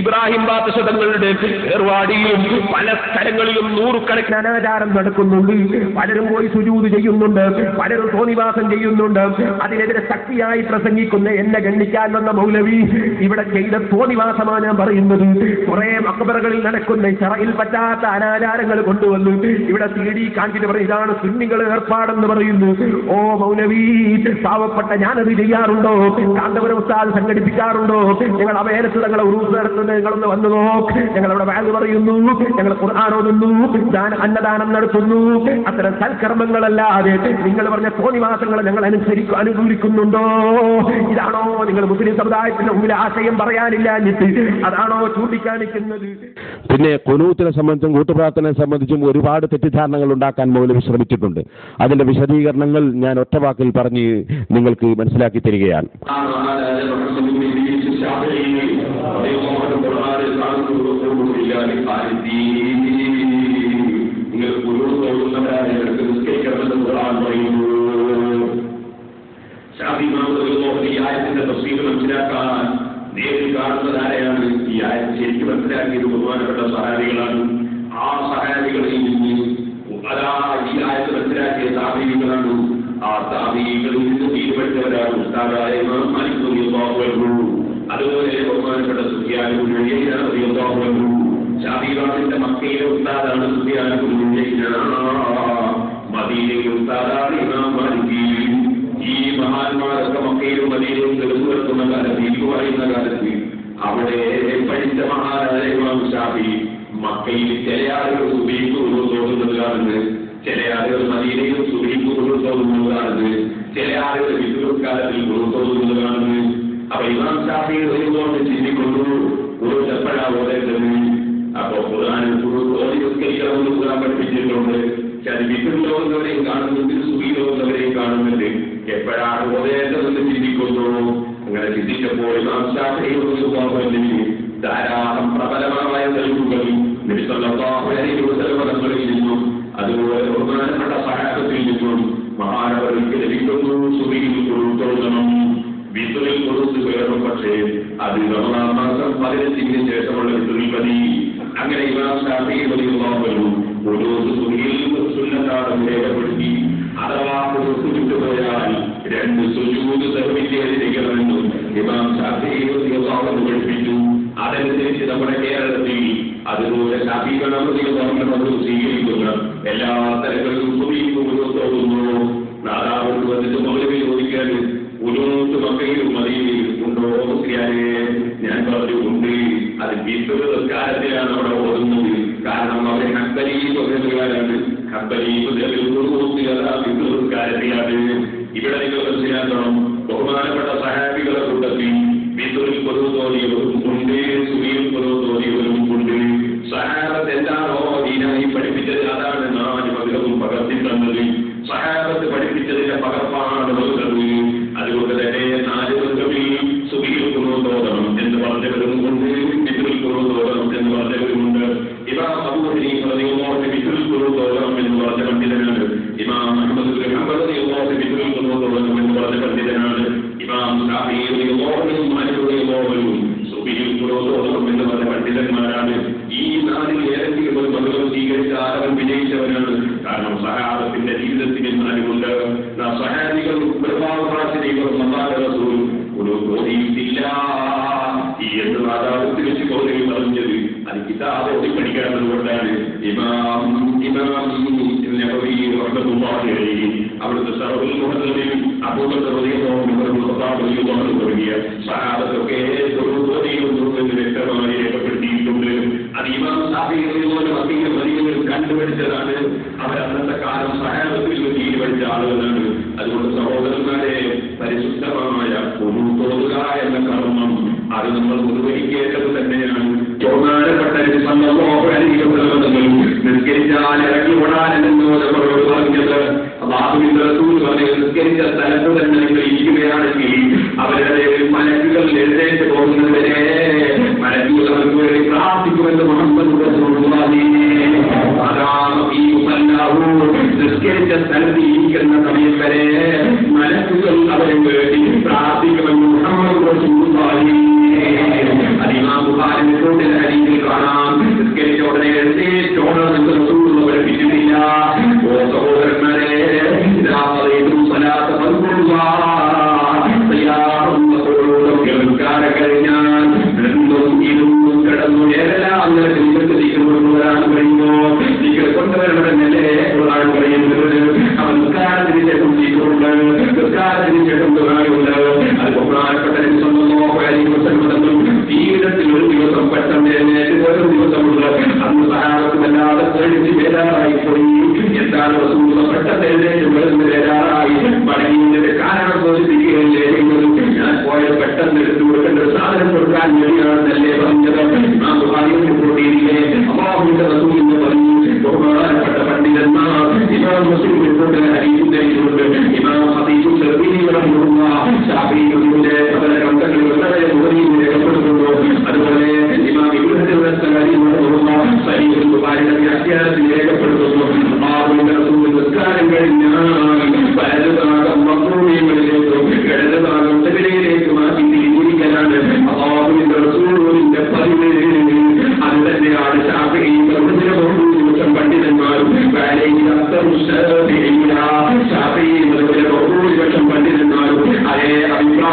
ഇബ്രാഹിം ബാദശ തങ്ങളുടെ ഏർവാടിയിലും പല സ്ഥലങ്ങളിലും നൂറുകണക്കിന് അനാചാരം നടക്കുന്നുണ്ട്. പലരും പോയി സുജൂദ് ചെയ്യുന്നുണ്ട്, പലരും തോന്നിവാസം ചെയ്യുന്നുണ്ട്. അതിനെതിരെ ശക്തിയായി പ്രസംഗിക്കുന്ന എന്നെ ഗണ്ണിക്കാൻ വന്ന മൗലവി ഇവിടെ ചെയ്ത തോന്നിവാസമാണ് ഞാൻ പറയുന്നത്. കുറെ മഖ്ബറകളിൽ നടക്കുന്ന ശറഇൽ പറ്റാത്ത അനാചാരങ്ങൾ കൊണ്ടുവന്ന് ഇവിടെ CD കാണിച്ചിട്ട് പറയും ഇതാണ് സുന്നികൾ ഏർപ്പാടെന്ന് പറയുന്നു. ഓ മൗലവി, പാവപ്പെട്ട ഞാനത് ചെയ്യാറുണ്ടോ? കാന്തപുരം ഉസ്താദ് സംഘടിപ്പിക്കാറുണ്ടോ? ഞങ്ങൾ അവേലത്ത് തങ്ങളെ ഉറൂസ് നടത്തുന്നത് നിങ്ങളൊന്ന് വന്നതോ? ഞങ്ങളവിടെ വഅദ് പറയുന്നു, ഞങ്ങൾ ഖുർആൻ ഓതുന്നു, അന്നദാനം നടത്തുന്നു. അത്തരം സൽക്കർമ്മങ്ങളല്ലാതെ നിങ്ങൾ പറഞ്ഞ തോന്നിവാസങ്ങൾ ഞങ്ങൾ അനുകൂലിക്കുന്നുണ്ടോ? ഇതാണോ നിങ്ങൾ മുസ്ലിം സമുദായത്തിന്റെ മുമ്പിൽ ആശയം പറയാനില്ലാഞ്ഞിട്ട് അതാണോ ചൂണ്ടിക്കാണിക്കുന്നത്? പിന്നെ ഖുനൂത്തിനെ സംബന്ധിച്ചും കൂട്ടുപ്രാർത്ഥനയെ സംബന്ധിച്ചും ഒരുപാട് തെറ്റിദ്ധാരണകൾ ഉണ്ടാക്കാൻ മൗലവി ശ്രമിച്ചിട്ടുണ്ട്. അതിന്റെ വിശദീകരണങ്ങൾ ഞാൻ ഒറ്റവാക്കിൽ പറഞ്ഞ് നിങ്ങൾക്ക് മനസ്സിലാക്കി തരികയാണ്. മനസ്സിലാക്കാൻ നേരിൽ കാണുന്നതാരെയാണ് ഈ ആയത്ത് ശരിക്കും മനസ്സിലാക്കിയത്? ബഹുമാനപ്പെട്ട സഹാബികളാണ്. മഹാനായ ഇമാം മാലിക് റളിയല്ലാഹു അൻഹു, അതുപോലെ ബഹുമാനപ്പെട്ട സുഫിയാൻ ഇബ്നു ഉയൈന റളിയല്ലാഹു അൻഹു, ശാഫിഈന്റെ മക്കയിലെ ഉസ്താദാണ് സുഫിയാൻ ഇബ്നു ഉയൈന, മദീനയിലെ ഉസ്താദാണ് ഇമാം മാലിക്. ഈ മഹാന്മാരൊക്കെ മക്കയിലും മദീനയിലും തെളിവ് വെക്കുന്ന കാലത്ത്, ഈ പറയുന്ന കാലത്ത് അവിടെ പഠിച്ച മഹാനായ ഇമാം ഷാഫി മക്കയിൽ ചില ആളുകൾ സുബീക്ക് തോന്നുന്നത് കാണുന്നത്, ചില ആളുകൾ മദീനയിൽ സുബീക്ക് തോന്നുന്നത് കാണുന്നത്, ചില ആളുകൾ വിദ്യുത്കാലത്തിൽ തോന്നുന്നത് കാണുന്നത്. അപ്പൊ ഇമാം ഷാഫി ഒരുപോലെ ചിന്തിക്കുന്നു, ഒരു എപ്പോഴാ ഓരേണ്ടത്? അപ്പൊ ഖുർആനിൽ ഓതിസ്കരിക്കണമെന്ന് ഖുർആൻ പഠിപ്പിച്ചിട്ടുണ്ട്. അത് വിദ്യുലോകുന്നവരെയും കാണുന്നുണ്ട്, സുബീലോകുന്നവരെയും കാണുന്നുണ്ട്. എപ്പോഴാണ് ഓതേണ്ടതെന്ന് ചിന്തിക്കുന്നു. അങ്ങനെ ചിന്തിച്ചപ്പോൾ ഇമാം ഷാഫി ധാരാളം പ്രബലമായ തെളിവുകൾ നബി സല്ലല്ലാഹു അലൈഹി വസല്ലം തങ്ങളിൽ നിന്നും അതുപോലെ ബഹുമാനപ്പെട്ട സഹാബത്തിൽ നിന്നും മഹാനവർക്ക് ലഭിക്കുന്നു. സുബീൽ കൊടുത്തോളണം, വിത്തുറിൽ കൊടുത്തു കയറും, പക്ഷേ അത് റമദാൻ മാസം 15-ന് ശേഷമുള്ള വിത്തുറിൽ മതി. അങ്ങനെ ഇമാം ഷാഫി റളിയല്ലാഹു അൻഹു ഓരോ സുബീൽ സുന്നത്താണെന്ന് രേഖപ്പെടുത്തി. അഥവാ കൊടുത്തു വിട്ടുപോയാൽ 2 സുജൂദ് നിർമ്മിക്കേണ്ടിരിക്കണമെന്നും ഇമാം ഷാഫി റളിയല്ലാഹു അൻഹു പഠിപ്പിച്ചു. അതനുസരിച്ച് നമ്മുടെ കേരളത്തിൽ അതുപോലെ ഷാഫിഈ സ്വീകരിക്കുന്ന എല്ലാ തരങ്ങളിലും തോന്നുന്നു. നാദാവോട് വന്നിട്ട് മൗലവി ചോദിക്കാൻ ഉലൂത്ത് മക്കയിലും മദീനയിലും ഉണ്ടോ മുസ്ലിയാരെ? ഞാൻ പറഞ്ഞു ഉണ്ട്. അത് വിത്തുകാലത്തിലാണ് അവിടെ ഓടുന്നത്. കാരണം അവരെ ഹബ്ബലി സ്വതന്ത്രകാരാണ്. ഹബ്ബലി വിത്തുകാലത്തിലാണ്. ഇവിടെ നിങ്ങൾ മനസ്സിലാക്കണം, ബഹുമാനപ്പെട്ട സഹാബികളുടെ കൂട്ടത്തിൽ വിത്തുറിൽ പൊതുവ് തോന്നിയവരും ഉണ്ട്, സുബീൽ പൊതുവ് തോന്നിയവരും ഉണ്ട്. സഹാബത്ത് എന്താണോ ദീനായി പഠിപ്പിച്ചത് അതാണ് 4 മദ്ഹബും പകർത്തി തന്നത്. സഹാബത്ത് പഠിപ്പിച്ചതിന്റെ പകർപ്പാണ് നൽകുന്നത്. അതുകൊണ്ട് തന്നെ 4 മദ്ഹബിൽ സുബീൽ പൊതുവ് തോന്നണം എന്ന് പറഞ്ഞവരും ഉണ്ട്, വിത്തുറിൽ പൊതുവ് തോന്നണം എന്ന് പറഞ്ഞവരുമുണ്ട്. ഇമാം അബൂ ഹനീഫ റളിയല്ലാഹു വിത്തുറിൽ പൊതുവ് തോന്നണം എന്ന് പറഞ്ഞ പണ്ഡിതനാണ്. ഇമാം അഹ്മദ് ബിൻ ഹംബൽ റളിയല്ലാഹു വിത്തുറിൽ പൊതുവ് തോന്നണം എന്ന് പറഞ്ഞ പണ്ഡിതനാണ്. ഇമാം ഷാഫിഈ റളിയല്ലാഹു മാലിക് റളിയല്ലാഹു സുബീൽ പൊതുവ് തോന്നണം എന്ന് പറഞ്ഞ പണ്ഡിതന്മാരാണ്. ഈ 4 ഏതെങ്കിലും ഒരു മതം സ്വീകരിച്ചാൽ അവൻ വിജയിച്ചവനാണ്. കാരണം സഹാബത്തിന്റെ ജീവിതത്തിന് നാലുമുണ്ട്. സഹാബികൾ ഒരുപാട് പ്രാർത്ഥനകൾ ഒരു ബോധിയില്ല എന്ന് മാതാവത്തിൽ വെച്ച് ബോധി പറഞ്ഞത് അത് കിതാബ് ഓതി പഠിക്കണമെന്നുകൊണ്ടാണ്. ഇമാം നബവി റഹ്മത്തുള്ളാഹി അലൈഹി അവിടുത്തെ സർവ്വൽ മുഹദ്ദിസിൽ അബൂബക്കർ റളിയല്ലാഹു അൻഹു തുടങ്ങിയ സഹാബത്തൊക്കെ എന്ന് വ്യക്തമായി രേഖപ്പെടുത്തിയിട്ടുണ്ട്. അത് ഇമാം ഷാഫിഈ റളിയല്ലാഹു മദീനയിൽ കണ്ടുപിടിച്ചതാണ്. അവർ അന്നത്തെ കാലം സഹാബത്തിൽ നിന്ന് പഠിച്ച ആളുകളാണ്. അതുകൊണ്ട് സഹോദരന്മാരെ, പരിശുദ്ധമായ തോന്നുക എന്ന കർമ്മം അത് നമ്മൾ നിർവഹിക്കേണ്ടത് തന്നെയാണ്. ബഹുമാനപ്പെട്ട നിസ്കരിച്ചാൽ ഇറങ്ങി ഓടാനെന്നോ നമ്മളോട് പറഞ്ഞത് അല്ലാഹുവിന്റെ റസൂൽ പറഞ്ഞു, നിസ്കരിച്ച സ്ഥലത്ത് തന്നെ നിങ്ങൾ ഇരിക്കുകയാണെങ്കിൽ അവരുടെ മലക്കുകൾ എഴുന്നേറ്റ് പോകുന്നവരെ മലക്കുകൾ അവർക്ക് വേണ്ടി പ്രാർത്ഥിക്കുമെന്ന് മുഹമ്മദ് റസൂലുള്ളാഹി. നിസ്കരിച്ച സ്ഥലത്ത് ഇരിക്കുന്ന സമയം വരെ മലക്കുകൾ അവരെ വേണ്ടി പ്രാർത്ഥിക്കുമെന്ന് മുഹമ്മദ് റസൂലുള്ളാഹി. അത് ഇമാം ബുഖാരിയുടെ ഹദീസിൽ കാണാം. നിസ്കരിച്ച ഉടനെ എഴുന്നേറ്റോണമെന്ന് റസൂലുള്ള പഠിപ്പിച്ചിട്ടില്ല. ഓ സഹോദരന്മാരെ, കഴിഞ്ഞാൽ ഇന്നും കിടന്നു ഏതെല്ലാം അങ്ങനെ കൊണ്ടുവരാൻ കഴിയുമോ? നിങ്ങൾ കൊണ്ടുവരണമെന്നല്ലേ ഖുർആൻ പറയുന്നത്. അവൻ നിസ്കാരത്തിന് ശേഷം നീക്കുന്നുണ്ട്, നിസ്കാരത്തിന് ശേഷം ദുആയുണ്ട്. അത് ബഹുമാനപ്പെട്ട നബി സല്ലല്ലാഹു അലൈഹി വസല്ലം ജീവിതത്തിൽ ഒരു ദിവസം പെട്ടെന്ന് എഴുന്നേറ്റ് ഒരു ദിവസമുണ്ട്. അന്ന് സഹാബത്ത് വല്ലാതെ പേടിച്ച് ബേജാറായി പോയി. എന്താണ് റസൂൽ പെട്ടെന്ന് എഴുന്നേറ്റ് വരുന്ന ബേജാറായി മടങ്ങിയതിന്റെ കാരണം ബോധിപ്പിക്കുകയല്ലേ ചെയ്യുന്നത്? ഞാൻ പോയത് പെട്ടെന്ന് എടുത്തു കൊടുക്കേണ്ട ഒരു സാധനം കൊടുക്കാൻ വേണ്ടിയാണെന്നല്ലേ പറഞ്ഞത്. ആ ബുഖാരിയിൽ കൂട്ടിയില്ലേ അല്ലാഹുവിന്റെ റസൂൽ എന്ന് പറഞ്ഞു. ബഹുമാനപ്പെട്ട പണ്ഡിതന്മാർ ഇമാം മുസ്ലിം റിപ്പോർട്ട് ഹദീസിലുണ്ട്. ഇമാം ഹദീസ് ഷാഫിഈയുടെ പല ഗ്രന്ഥങ്ങളിൽ വളരെ മുഖരിയിൽ രേഖപ്പെടുത്തുന്നു. അതുപോലെ ഇമാം ഇബ്നു സഹീഹുൽ ബുഖാരിയുടെ വ്യാഖ്യാനത്തിൽ രേഖപ്പെടുത്തുന്നു. അല്ലാഹുവിന്റെ റസൂൽ നിസ്കാരം കഴിഞ്ഞാൽ വലതുഭാഗം മക്റൂഹികളിലേക്കും ഇടതുഭാഗം ഖിബലയിലേക്കും മാറ്റി തിരിഞ്ഞിരിക്കലാണ് അല്ലാഹുവിന്റെ റസൂലിന്റെ പതിവ്. അത് തന്നെയാണ് ഷാഫിഈയുടെ ബഹുഭൂരിപക്ഷം പണ്ഡിതന്മാരും ഷാഫിഈ ബഹുഭൂരിപക്ഷം പണ്ഡിതന്മാരും അതേ അഭിപ്രായം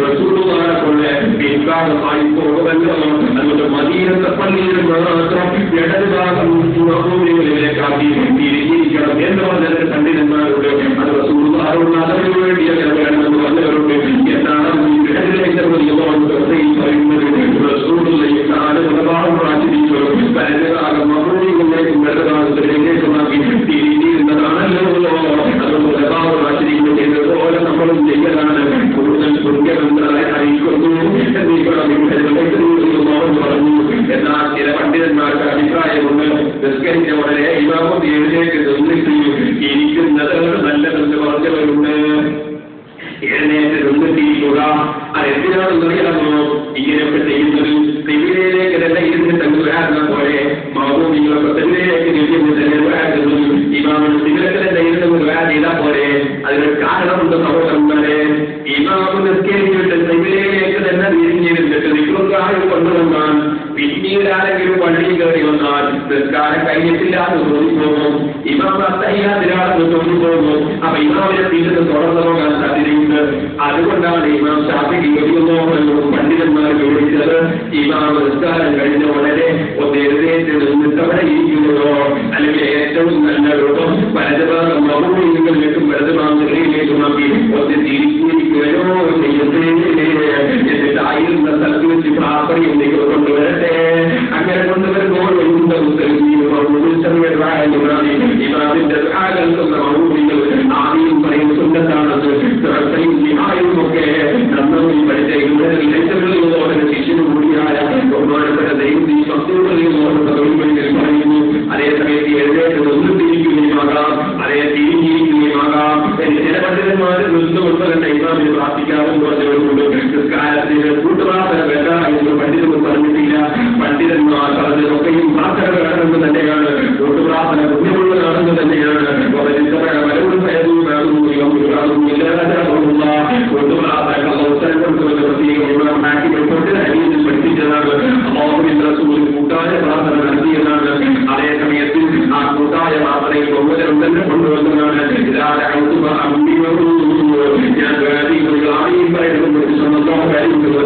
റസൂലുള്ളാഹിയെ കൊണ്ട് പിൻഭാഗമായി പോകുമല്ലോ. അതുകൊണ്ട് മദീനത്തെ പള്ളിയിൽ മാത്രം ഇടതുഭാഗം മഹ്റൂമികളിലേക്കാക്കി തിരിഞ്ഞിരിക്കണം എന്ന് പറഞ്ഞ പണ്ഡിതന്മാരുണ്ട്. അത് റസൂലുള്ളാഹിയുടെ അതിനു വേണ്ടിയ വേണമെന്ന് പറഞ്ഞവരുണ്ട്. എന്നാണ് ഈ ഇടതിലേക്ക് പറയുന്നത് റസൂലുള്ളാഹി കാലഭാഗം പ്രാചരിച്ചു വലതുഭാഗം മഹ്റൂമികളിലേക്കും ഇടതുഭാഗത്തിലേക്കുമാക്കി തിരിഞ്ഞിരുന്നതാണല്ലോ. അതുകൊണ്ട് വലഭാഗം പ്രാചരിക്കുന്നത് ചെയ്തതുപോലെ നമ്മളും ചെയ്യലാണ്. കൂടുതൽ പുണ്യമെന്നായി അറിയിക്കുന്നു എന്ന് പറഞ്ഞു. എന്നാൽ ചില പണ്ഡിതന്മാർക്ക് അഭിപ്രായമുണ്ട്, നിസ്കരിച്ച ഉടനെ ഇമാമും എഴുന്നേറ്റ് നിന്നിട്ട് ഇരിക്കുന്നത് നല്ലതെന്ന് പറഞ്ഞവരുണ്ട്. എഴുന്നേറ്റ് നിന്നിട്ടിരിക്കുക. അതെന്തിനാണെന്ന് അറിയാമോ? ഇങ്ങനെയൊക്കെ ചെയ്യുന്നത് തെരുവിലേക്ക് തന്നെ ഇരുന്നിട്ട് വരാറുന്ന പോലെ മഹ്റൂമികളൊക്കെ തെരുവിലേക്ക് ഇരുന്നിട്ട് വരാറുന്നു. ഇമാമിന് സിഗരറ്റ് തന്നെ ഇരുന്നത് വരാൻ ചെയ്താൽ പോലെ. അതിനൊരു കാരണമുണ്ട് സഹോദരന്മാരെ. ഇമാമ് നിസ്കരിച്ചിട്ട് തെരുവിലേക്ക് തന്നെ തിരിഞ്ഞിരുന്നിട്ട് നിൽക്കാനും കൊണ്ടുവന്നാൽ പിന്നീട് ആരെങ്കിലും പള്ളിയിൽ കയറി വന്നാൽ നിസ്കാരം കഴിഞ്ഞിട്ടില്ലാതെ തോന്നിപ്പോകും. ഇമാം അത്തഹിയ്യാത്തിലാണെന്ന് തോന്നിപ്പോകും. അപ്പൊ ഇമാമിനെ പിന്നീട് തുടർന്നു പോകാൻ സാധ്യതയുണ്ട്. അതുകൊണ്ടാണ് ഇമാം ശാഫിഈ പണ്ഡിതന്മാർ വിവരിച്ചത് ഇമാം നിസ്കാരം കഴിഞ്ഞ ഉടനെ ഒന്ന് എഴുന്നേറ്റ് നിന്നിട്ട് അവിടെ ഇരിക്കുന്നതോ അല്ലെങ്കിൽ ഏറ്റവും നല്ല രൂപം വലതുഭാഗം മഹ്റൂമികളിലേക്കും വലതുഭാഗം നിലയിലേക്കുമാക്കി ഒന്ന് തിരിച്ചിരിക്കുകയോ ചെയ്യത്തേ. എന്നിട്ട് ആയിരുന്ന സ്ഥലത്ത് വെച്ച് പ്രാർത്ഥനയും നിങ്ങൾ കൊണ്ടുവരട്ടെ. അങ്ങനെ കൊണ്ടുവരുമ്പോൾ ഇമാമിന്റെ കേൾക്കുന്ന മഹ്റൂമികൾ ആദ്യം പറയും സുന്നത്താണത്. ഒക്കെ നന്നായി പഠിച്ച ഇവരുടെ ശിഷ്യന് കൂടിയായ ബഹുമാനപ്പെട്ട ദൈവം പറയുന്നു. അതേസമയത്ത് എഴുന്നേറ്റ് നിന്നിട്ടിരിക്കുകയുമാകാം, അതേ തിരിഞ്ഞിരിക്കുകയുമാകാം. ചില പണ്ഡിതന്മാർ നിന്നുകൊണ്ട് തന്നെ ഇമാമിന് പ്രാർത്ഥിക്കാമെന്ന് പറഞ്ഞവരുണ്ട്. നിസ്കാരത്തിന് കൂട്ടുപ്രാർത്ഥന വേണ്ട എന്ന് പണ്ഡിതർ പറഞ്ഞിട്ടില്ല. പണ്ഡിതന്മാർ പറഞ്ഞതൊക്കെയും പ്രാർത്ഥന വേണമെന്ന് തന്നെയാണ്. കൂട്ടുപ്രാർത്ഥന പുണ്യമുള്ളതാണെന്ന് തന്നെയാണ്. പഠിപ്പിച്ചതാണ്. കൂട്ടായ പ്രാർത്ഥന നടത്തിയതാണ്. അതേ സമയത്ത് ആ കൂട്ടായ പ്രാർത്ഥനയിൽ ബഹുജനം തന്നെ കൊണ്ടുവന്നതാണ്. ഞാൻ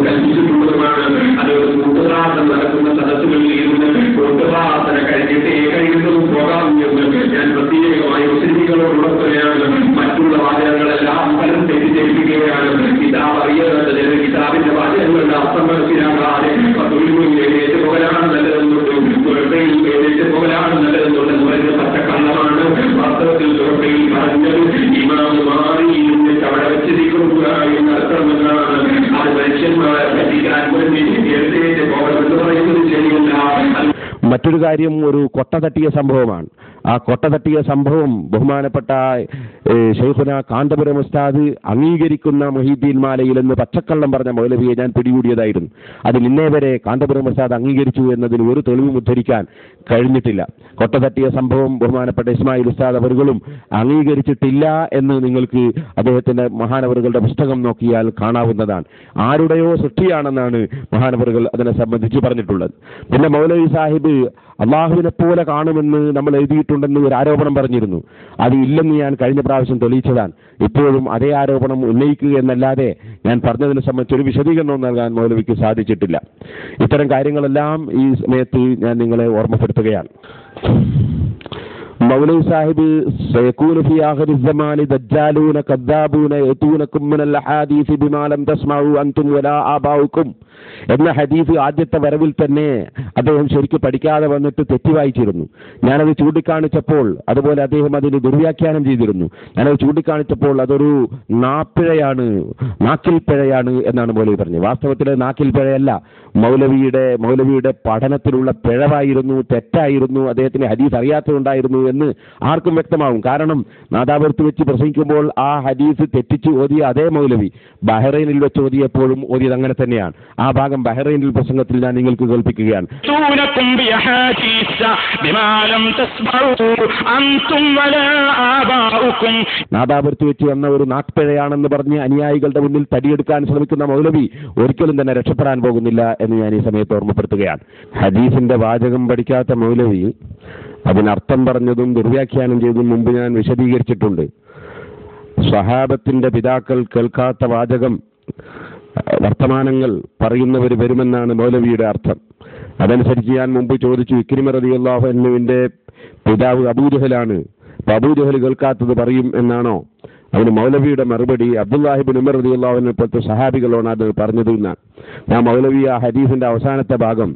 കൽപ്പിച്ചിട്ടുള്ളതുമാണ്. അത് കൂട്ടുപ്രാർത്ഥന നടക്കുന്ന സ്ഥലത്തുകളിൽ ഇരുന്ന് കൂട്ടുപ്രാർത്ഥന കഴിഞ്ഞിട്ട് ഏകൈകവും പോകാം എന്ന് ഞാൻ പ്രത്യേകമായി മുസ്ലിമികളോട് ഉണർത്തുകയാണ്. മറ്റുള്ള വാചകങ്ങളെല്ലാം ഫലം തെറ്റിദ്ധരിപ്പിക്കുകയാണ്. കിതാബ് അറിയുന്നത് കിതാബിന്റെ വാചകങ്ങളുടെ അർത്ഥം മനസ്സിലാകാതെ തൊഴിലിലേക്ക് പോകലാണ് നല്ലതെന്നുണ്ട്, തുറക്കയിൽ വേദിച്ച് പോകലാണ് നല്ലതെന്നുണ്ട് പറയുന്ന പച്ചക്കള്ളമാണ്. വാസ്തവത്തിൽ തുറക്കയിൽ പറഞ്ഞത് ഇമാമ് മാറി ഇരുന്നിട്ട് അവിടെ വെച്ചിരിക്കുക എന്നർത്ഥമെന്നാണ്. അത് മനുഷ്യന്മാരെ പറ്റിക്കാൻ വേണ്ടി എഴുന്നേറ്റ് പോകണമെന്ന് പറയുന്നത് ശരിയല്ല. മറ്റൊരു കാര്യം ഒരു കൊട്ട തട്ടിയ സംഭവമാണ്. ആ കൊട്ട തട്ടിയ സംഭവം ബഹുമാനപ്പെട്ട ശൈഖുന കാന്തപുരം ഉസ്താദ് അംഗീകരിക്കുന്ന മുഹീദ്ദീൻ മാലയിലെന്ന് പച്ചക്കള്ളം പറഞ്ഞ മൗലവിയെ ഞാൻ പിടികൂടിയതായിരുന്നു. അതിൽ ഇന്നേ വരെ കാന്തപുരം ഉസ്താദ് അംഗീകരിച്ചു എന്നതിന് ഒരു തെളിവും ഉദ്ധരിക്കാൻ കഴിഞ്ഞിട്ടില്ല. കൊട്ട തട്ടിയ സംഭവം ബഹുമാനപ്പെട്ട ഇസ്മായിൽ ഉസ്താദ് അവറുകളും അംഗീകരിച്ചിട്ടില്ല എന്ന് നിങ്ങൾക്ക് അദ്ദേഹത്തിന്റെ മഹാനവറുകളുടെ പുസ്തകം നോക്കിയാൽ കാണാവുന്നതാണ്. ആരുടെയോ സൃഷ്ടിയാണെന്നാണ് മഹാനവറുകൾ അതിനെ സംബന്ധിച്ച് പറഞ്ഞിട്ടുള്ളത്. പിന്നെ മൗലവി സാഹിബ് അള്ളാഹുവിനെ പോലെ കാണുമെന്ന് നമ്മൾ എഴുതിയിട്ടുണ്ടെന്ന് ഒരു ആരോപണം പറഞ്ഞിരുന്നു. അത് ഇല്ലെന്ന് ഞാൻ കഴിഞ്ഞ പ്രാവശ്യം തെളിയിച്ചതാണ്. ഇപ്പോഴും അതേ ആരോപണം ഉന്നയിക്കുക എന്നല്ലാതെ ഞാൻ പറഞ്ഞതിനെ സംബന്ധിച്ച് ഒരു വിശദീകരണം നൽകാൻ മൗലവിക്ക് സാധിച്ചിട്ടില്ല. ഇത്തരം കാര്യങ്ങളെല്ലാം ഈ സമയത്ത് ഞാൻ നിങ്ങളെ ഓർമ്മപ്പെടുത്തുകയാണ്. മൗലവി സാഹിബ് സയകൂന ഫി ആഖിരി الزمان ദജ്ജാലൂന കദ്ദാബൂന യതൂനകും മിനൽ അഹാദീസ് ബിമാ ലം തസ്മഉ അൻതും വലാ ആബാഉകും എന്ന ഹദീസ് ആദ്യത്തെ വരവിൽ തന്നെ അദ്ദേഹം ശരിക്കും പഠിക്കാതെ വന്നിട്ട് തെറ്റി വായിച്ചിരുന്നു. ഞാനത് ചൂണ്ടിക്കാണിച്ചപ്പോൾ, അതുപോലെ അദ്ദേഹം അതിന് ദുർവ്യാഖ്യാനം ചെയ്തിരുന്നു. ഞാനത് ചൂണ്ടിക്കാണിച്ചപ്പോൾ അതൊരു നാക്കിൽ പിഴയാണ് എന്നാണ് മൗലവി പറഞ്ഞത്. വാസ്തവത്തിൽ നാക്കിൽ പിഴയല്ല, മൗലവിയുടെ പഠനത്തിലുള്ള പിഴവായിരുന്നു, തെറ്റായിരുന്നു. അദ്ദേഹത്തിന് ഹദീസ് അറിയാത്തതുണ്ടായിരുന്നു എന്ന് ആർക്കും വ്യക്തമാവും. കാരണം നാദാപുരത്ത് വെച്ച് പ്രസംഗിക്കുമ്പോൾ ആ ഹദീസ് തെറ്റിച്ച് ഓതിയ അതേ മൗലവി ബഹ്റൈനിൽ വെച്ച് ഓതിയപ്പോഴും ഓതിയത് അങ്ങനെ തന്നെയാണ്. ആ ഭാഗം ബഹ്റൈനിൽ പ്രസംഗത്തിൽ ഞാൻ നിങ്ങൾക്ക് കേൾപ്പിക്കുകയാണ്. നാദാപുരത്ത് വെച്ച് വന്ന ഒരു നാക്പിഴയാണെന്ന് പറഞ്ഞ് അനുയായികളുടെ മുന്നിൽ തടിയെടുക്കാൻ ശ്രമിക്കുന്ന മൗലവി ഒരിക്കലും തന്നെ രക്ഷപ്പെടാൻ പോകുന്നില്ല എന്ന് ഞാൻ ഈ സമയത്ത് ഓർമ്മപ്പെടുത്തുകയാണ്. ഹദീസിന്റെ വാചകം പഠിക്കാത്ത മൗലവി അതിനർത്ഥം പറഞ്ഞതും ദുർവ്യാഖ്യാനം ചെയ്തതും മുമ്പ് ഞാൻ വിശദീകരിച്ചിട്ടുണ്ട്. സ്വഹാബത്തിന്റെ പിതാക്കൾ കേൾക്കാത്ത വാചകം വർത്തമാനങ്ങൾ പറയുന്നവർ വരുമെന്നാണ് മൗലവിയുടെ അർത്ഥം. അതനുസരിച്ച് ഞാൻ മുമ്പ് ചോദിച്ചു, ഇക്രിമ റളിയല്ലാഹു അൻഹുവിന്റെ പിതാവ് അബൂജഹലാണ്, അപ്പൊ അബൂജഹൽ കേൾക്കാത്തത് പറയും എന്നാണോ? അവന് മൗലവിയുടെ മറുപടി അബ്ദുല്ലാഹി ഇബ്നു ഉമർ റളിയല്ലാഹു അൻഹു പോലത്തെ സഹാബികളോട് അത് പറഞ്ഞത് എന്നാണ്. ഞാൻ മൗലവി ആ ഹദീസിന്റെ അവസാനത്തെ ഭാഗം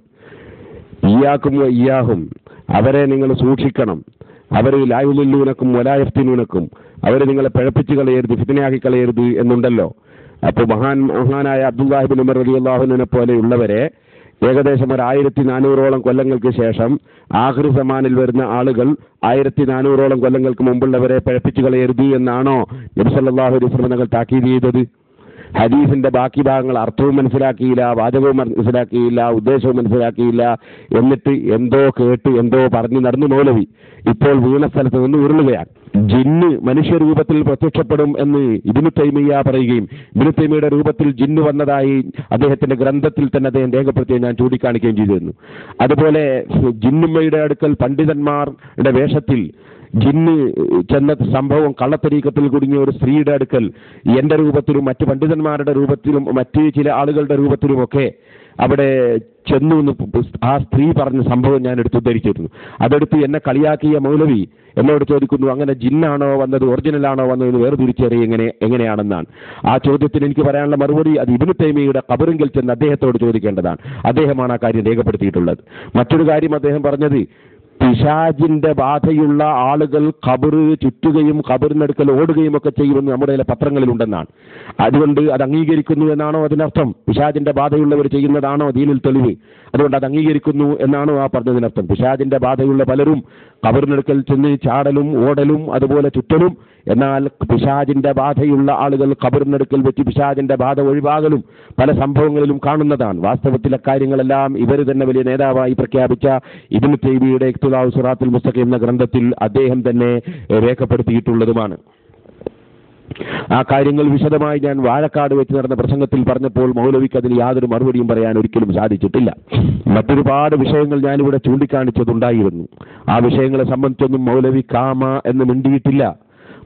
ഇയ്യാക്കും ഇയ്യാഹും, അവരെ നിങ്ങൾ സൂക്ഷിക്കണം, അവർ ലായുലുല്ലൂനക്കും വലായഫ്തിനൂനക്കും, അവരെ നിങ്ങളെ പിഴപ്പിച്ച് കളയരുത്, ഫിത്നയാക്കി കളയരുത് എന്നുണ്ടല്ലോ. അപ്പോൾ മഹാനായ അബ്ദുല്ലാഹി ഇബ്നു ഉമർ റളിയല്ലാഹു അൻഹുവിനെ പോലെയുള്ളവരെ ഏകദേശം 1400 കൊല്ലങ്ങൾക്ക് ശേഷം ആഖിർ സമാനിൽ വരുന്ന ആളുകൾ 1400 കൊല്ലങ്ങൾക്ക് മുമ്പുള്ളവരെ പിഴപ്പിച്ച് കളയരുത് എന്നാണോ നബി സല്ലല്ലാഹു അലൈഹി വസല്ലം തങ്ങൾ താക്കീത് ചെയ്തത്? ഹദീസിന്റെ ബാക്കി ഭാഗങ്ങൾ അർത്ഥവും മനസ്സിലാക്കിയില്ല, വാചകവും മനസ്സിലാക്കിയില്ല, ഉദ്ദേശവും മനസ്സിലാക്കിയില്ല, എന്നിട്ട് എന്തോ കേട്ട് എന്തോ പറഞ്ഞു നടന്നു മൗലവി. ഇപ്പോൾ വീണ സ്ഥലത്ത് നിന്ന് ഉരുളുകയാണ്. ജിന്ന് മനുഷ്യരൂപത്തിൽ പ്രത്യക്ഷപ്പെടും എന്ന് ഇബ്നു തൈമിയ്യ പറയുകയും ഇബ്നു തൈമിയുടെ രൂപത്തിൽ ജിന്ന് വന്നതായി അദ്ദേഹത്തിന്റെ ഗ്രന്ഥത്തിൽ തന്നെ അദ്ദേഹം രേഖപ്പെടുത്തി ഞാൻ ചൂണ്ടിക്കാണിക്കുകയും ചെയ്തിരുന്നു. അതുപോലെ ജിന്നുമ്മയുടെ അടുക്കൽ പണ്ഡിതന്മാരുടെ വേഷത്തിൽ ജിന്ന് ചെന്ന സംഭവം, കള്ളത്തരീക്കത്തിൽ കുടുങ്ങിയ ഒരു സ്ത്രീയുടെ അടുക്കൽ എന്റെ രൂപത്തിലും മറ്റു പണ്ഡിതന്മാരുടെ രൂപത്തിലും മറ്റ് ചില ആളുകളുടെ രൂപത്തിലുമൊക്കെ അവിടെ ചെന്നു എന്ന് ആ സ്ത്രീ പറഞ്ഞ സംഭവം ഞാൻ ഉദ്ധരിച്ചിരുന്നു. അതെടുത്ത് എന്നെ കളിയാക്കിയ മൗലവി എന്നോട് ചോദിക്കുന്നു, അങ്ങനെ ജിന്നാണോ വന്നത് ഒറിജിനലാണോ വന്നത് എന്ന് വേർതിരിച്ചറിയ എങ്ങനെയാണെന്നാണ്. ആ ചോദ്യത്തിന് എനിക്ക് പറയാനുള്ള മറുപടി അത് ഇബ്നു തൈമിയ്യയുടെ ഖബറിങ്കിൽ ചെന്ന് അദ്ദേഹത്തോട് ചോദിക്കേണ്ടതാണ്. അദ്ദേഹമാണ് ആ കാര്യം രേഖപ്പെടുത്തിയിട്ടുള്ളത്. മറ്റൊരു കാര്യം അദ്ദേഹം പറഞ്ഞത്, പിശാചിന്റെ ബാധയുള്ള ആളുകൾ ഖബറ് ചുറ്റുകയും ഖബറിനടുക്കൽ ഓടുകയും ഒക്കെ ചെയ്യുമെന്ന് നമ്മുടെ ചില പത്രങ്ങളിലുണ്ടെന്നാണ്. അതുകൊണ്ട് അത് അംഗീകരിക്കുന്നു എന്നാണോ അതിനർത്ഥം? പിശാചിന്റെ ബാധയുള്ളവർ ചെയ്യുന്നതാണോ ദീനിൽ തെളിവ്? അതുകൊണ്ട് അത് അംഗീകരിക്കുന്നു എന്നാണോ ആ പറഞ്ഞതിനർത്ഥം? പിശാചിന്റെ ബാധയുള്ള പലരും ഖബറിനടുക്കൽ ചെന്ന് ചാടലും ഓടലും അതുപോലെ ചുറ്റലും, എന്നാൽ പിശാചിന്റെ ബാധയുള്ള ആളുകൾ ഖബറിനടുക്കൽ വെച്ച് പിശാചിന്റെ ബാധ ഒഴിവാകലും പല സംഭവങ്ങളിലും കാണുന്നതാണ്. വാസ്തവത്തിലെ കാര്യങ്ങളെല്ലാം ഇവർ തന്നെ വലിയ നേതാവായി പ്രഖ്യാപിച്ച ഇബ്നു തൈമിയ്യയുടെ ഇഖ്തിലാഉ സിറാത്തുൽ മുസ്തഖീം എന്ന ഗ്രന്ഥത്തിൽ അദ്ദേഹം തന്നെ രേഖപ്പെടുത്തിയിട്ടുള്ളതുമാണ്. ആ കാര്യങ്ങൾ വിശദമായി ഞാൻ വാഴക്കാട് വെച്ച് നടന്ന പ്രസംഗത്തിൽ പറഞ്ഞപ്പോൾ മൗലവിക്ക് അതിന് യാതൊരു മറുപടിയും പറയാൻ ഒരിക്കലും സാധിച്ചിട്ടില്ല. മറ്റൊരുപാട് വിഷയങ്ങൾ ഞാനിവിടെ ചൂണ്ടിക്കാണിച്ചതുണ്ടായിരുന്നു. ആ വിഷയങ്ങളെ സംബന്ധിച്ചൊന്നും മൗലവി കാമ എന്ന് മിണ്ടിയിട്ടില്ല.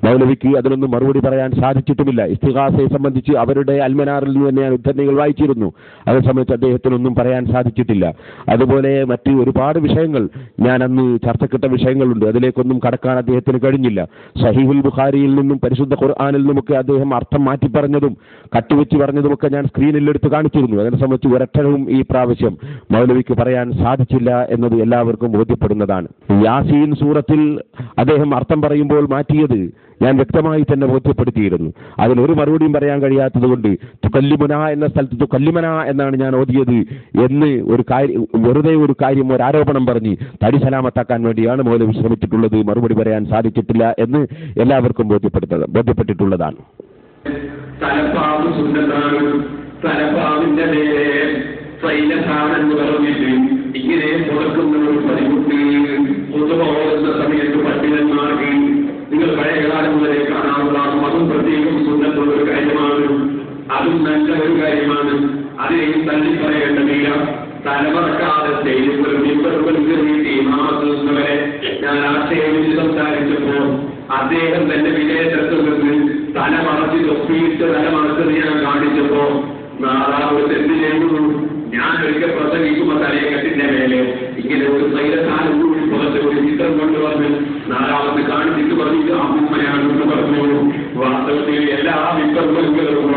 മൗലവിക്ക് അതിനൊന്നും മറുപടി പറയാൻ സാധിച്ചിട്ടുമില്ല. ഇസ്തിഗാസയെ സംബന്ധിച്ച് അവരുടെ അൽമനാറിൽ നിന്ന് തന്നെ ഞാൻ ഉദ്ധരണികൾ വായിച്ചിരുന്നു. അതേ സമയത്ത് അദ്ദേഹത്തിനൊന്നും പറയാൻ സാധിച്ചിട്ടില്ല. അതുപോലെ മറ്റ് ഒരുപാട് വിഷയങ്ങൾ ഞാൻ അന്ന് ചർച്ചക്കിട്ട വിഷയങ്ങളുണ്ട്, അതിലേക്കൊന്നും കടക്കാൻ അദ്ദേഹത്തിന് കഴിഞ്ഞില്ല. സഹീഹുൽ ബുഖാരിയിൽ നിന്നും പരിശുദ്ധ ഖുർആനിൽ നിന്നുമൊക്കെ അദ്ദേഹം അർത്ഥം മാറ്റി പറഞ്ഞതും കട്ടുവെച്ച് പറഞ്ഞതുമൊക്കെ ഞാൻ സ്ക്രീനിൽ എടുത്ത് കാണിച്ചിരുന്നു. അതിനെ സംബന്ധിച്ച് ഒരക്ഷരവും ഈ പ്രാവശ്യം മൗലവിക്ക് പറയാൻ സാധിച്ചില്ല എന്നത് എല്ലാവർക്കും ബോധ്യപ്പെടുന്നതാണ്. യാസീൻ സൂറത്തിൽ അദ്ദേഹം അർത്ഥം പറയുമ്പോൾ മാറ്റിയത് ഞാൻ വ്യക്തമായി തന്നെ ബോധ്യപ്പെടുത്തിയിരുന്നു. അതിനൊരു മറുപടിയും പറയാൻ കഴിയാത്തത് കൊണ്ട് തുകല്ലിമുന എന്ന സ്ഥലത്ത് തുകല്ലിമന എന്നാണ് ഞാൻ ഓതിയത് എന്ന് വെറുതെ ഒരു കാര്യം, ഒരു ആരോപണം പറഞ്ഞ് തടി സലാമത്താക്കാൻ വേണ്ടിയാണ് മൗലവി ശ്രമിച്ചിട്ടുള്ളത്. മറുപടി പറയാൻ സാധിച്ചിട്ടില്ല എന്ന് എല്ലാവർക്കും ബോധ്യപ്പെട്ടിട്ടുള്ളതാണ്. തലപ്പാവ് സുന്നത്താണ്, തലപ്പാവിന്റെ നേരെ സൈലസാണെന്ന് പറഞ്ഞിട്ട് ഇങ്ങനെ കൊടുക്കുന്ന ഒരു പതിവുണ്ട്. പൊതുവാകുന്ന സമയത്ത് പണ്ഡിതന്മാർക്ക് നിങ്ങൾ പഴയ കാലം മുതലേ കാണാവുന്നതാണ്. അതും പ്രത്യേകം സുന്നത്തുള്ള ഒരു കാര്യമാണ്, അതും നല്ല ഒരു കാര്യമാണ്. അതിനെയും തള്ളി പറയേണ്ടതില്ല. തലമറക്കാതെ ചെയ്യുന്നവരെ ഞാൻ ആശയവിധി സംസാരിച്ചപ്പോൾ അദ്ദേഹം തന്റെ വിജയത്തിൽ നിന്ന് തലമറച്ച് തൊപ്പിയിട്ട് തലമറച്ചത് ഞാൻ കാണിച്ചപ്പോ നാളാവ് തെറ്റ് ചെയ്യുന്നു. ഞാൻ ഒരിക്കൽ പ്രസംഗിക്കുമ്പോൾ തലയകത്തിന്റെ മേലെ ഇങ്ങനെ ഒരു സൈലസാലും കൂടി പുറത്ത് ഒരു ചിത്രം കൊണ്ടുവന്ന് നാലാമത് കാണിച്ചിട്ട് പറഞ്ഞു അമ്മയാണെന്ന് പറഞ്ഞു. വാസ്തവത്തിൽ എല്ലാ വിപ്ലവങ്ങളും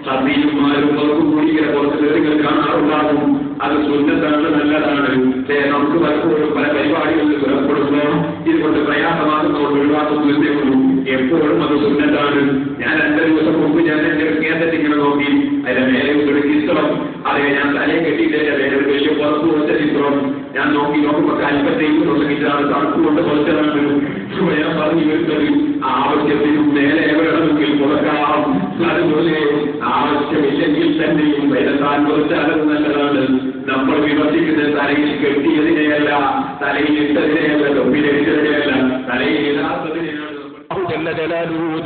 സദ്യന്മാരും പുറത്തു കൂടി ഇങ്ങനെ പുറത്ത് നിങ്ങൾ കാണാറുണ്ടാകും. അത് സുന്നത്താണ്, നല്ലതാണ്. നമുക്ക് പലപ്പോഴും പല പരിപാടികളിൽ പുറപ്പെടുമ്പോൾ ഇതുകൊണ്ട് പ്രയാസമാകുന്നതുകൊണ്ട് ഒഴിവാക്കുന്നതേ ഉള്ളൂ. എപ്പോഴും അത് സുന്നത്താണ്. ഞാൻ 2 ദിവസം മുമ്പ് ഞാൻ എന്റെ കേന്ദ്രത്തിൽ ഇങ്ങനെ നോക്കി, അതിന്റെ മേലെ ഒരു ചിത്രം, അതിനെ ഞാൻ തലയെ കെട്ടിയിട്ടേ വേറെ ഒരു വലിയ പുറത്തു വെച്ച ചിത്രം ഞാൻ നോക്കുമ്പോൾ അല്പത്തേക്ക് പ്രസംഗിച്ചാണ്, തണുപ്പുകൊണ്ട് കുറച്ചതാണ്. ഞാൻ പറഞ്ഞു വരുന്നത് ആവശ്യത്തിനും നേരെ എവിടെയെങ്കിൽ പുറക്കാം. അതുപോലെ ആവശ്യമില്ലെങ്കിൽ തന്നെയും വൈരത്താൻ കുറച്ചാലും നല്ലതാണ്. നമ്മൾ വിമർശിക്കുന്നത് തലയിൽ കെട്ടിയതിനെയല്ല, തലയിൽ ഇട്ടതിനെയല്ല, തൊപ്പിലടിച്ചതിനെയല്ല, തലയിൽ ഇടാത്തതിനെയാണ്.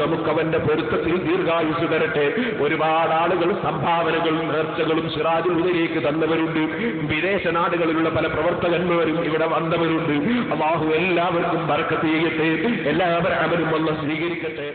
നമുക്ക് അവന്റെ പൊരുത്തത്തിൽ ദീർഘായുസ് തരട്ടെ. ഒരുപാട് ആളുകൾ സംഭാവനകളും നേർച്ചകളും സിറാജുൽ ഹുദയിലേക്ക് തന്നവരുണ്ട്. വിദേശ നാടുകളിലുള്ള പല പ്രവർത്തകന്മാരും ഇവിടെ വന്നവരുണ്ട്. അല്ലാഹു എല്ലാവർക്കും ബർക്കത്ത് ചെയ്യട്ടെ. എല്ലാവരും അവരും വന്ന് സ്വീകരിക്കട്ടെ.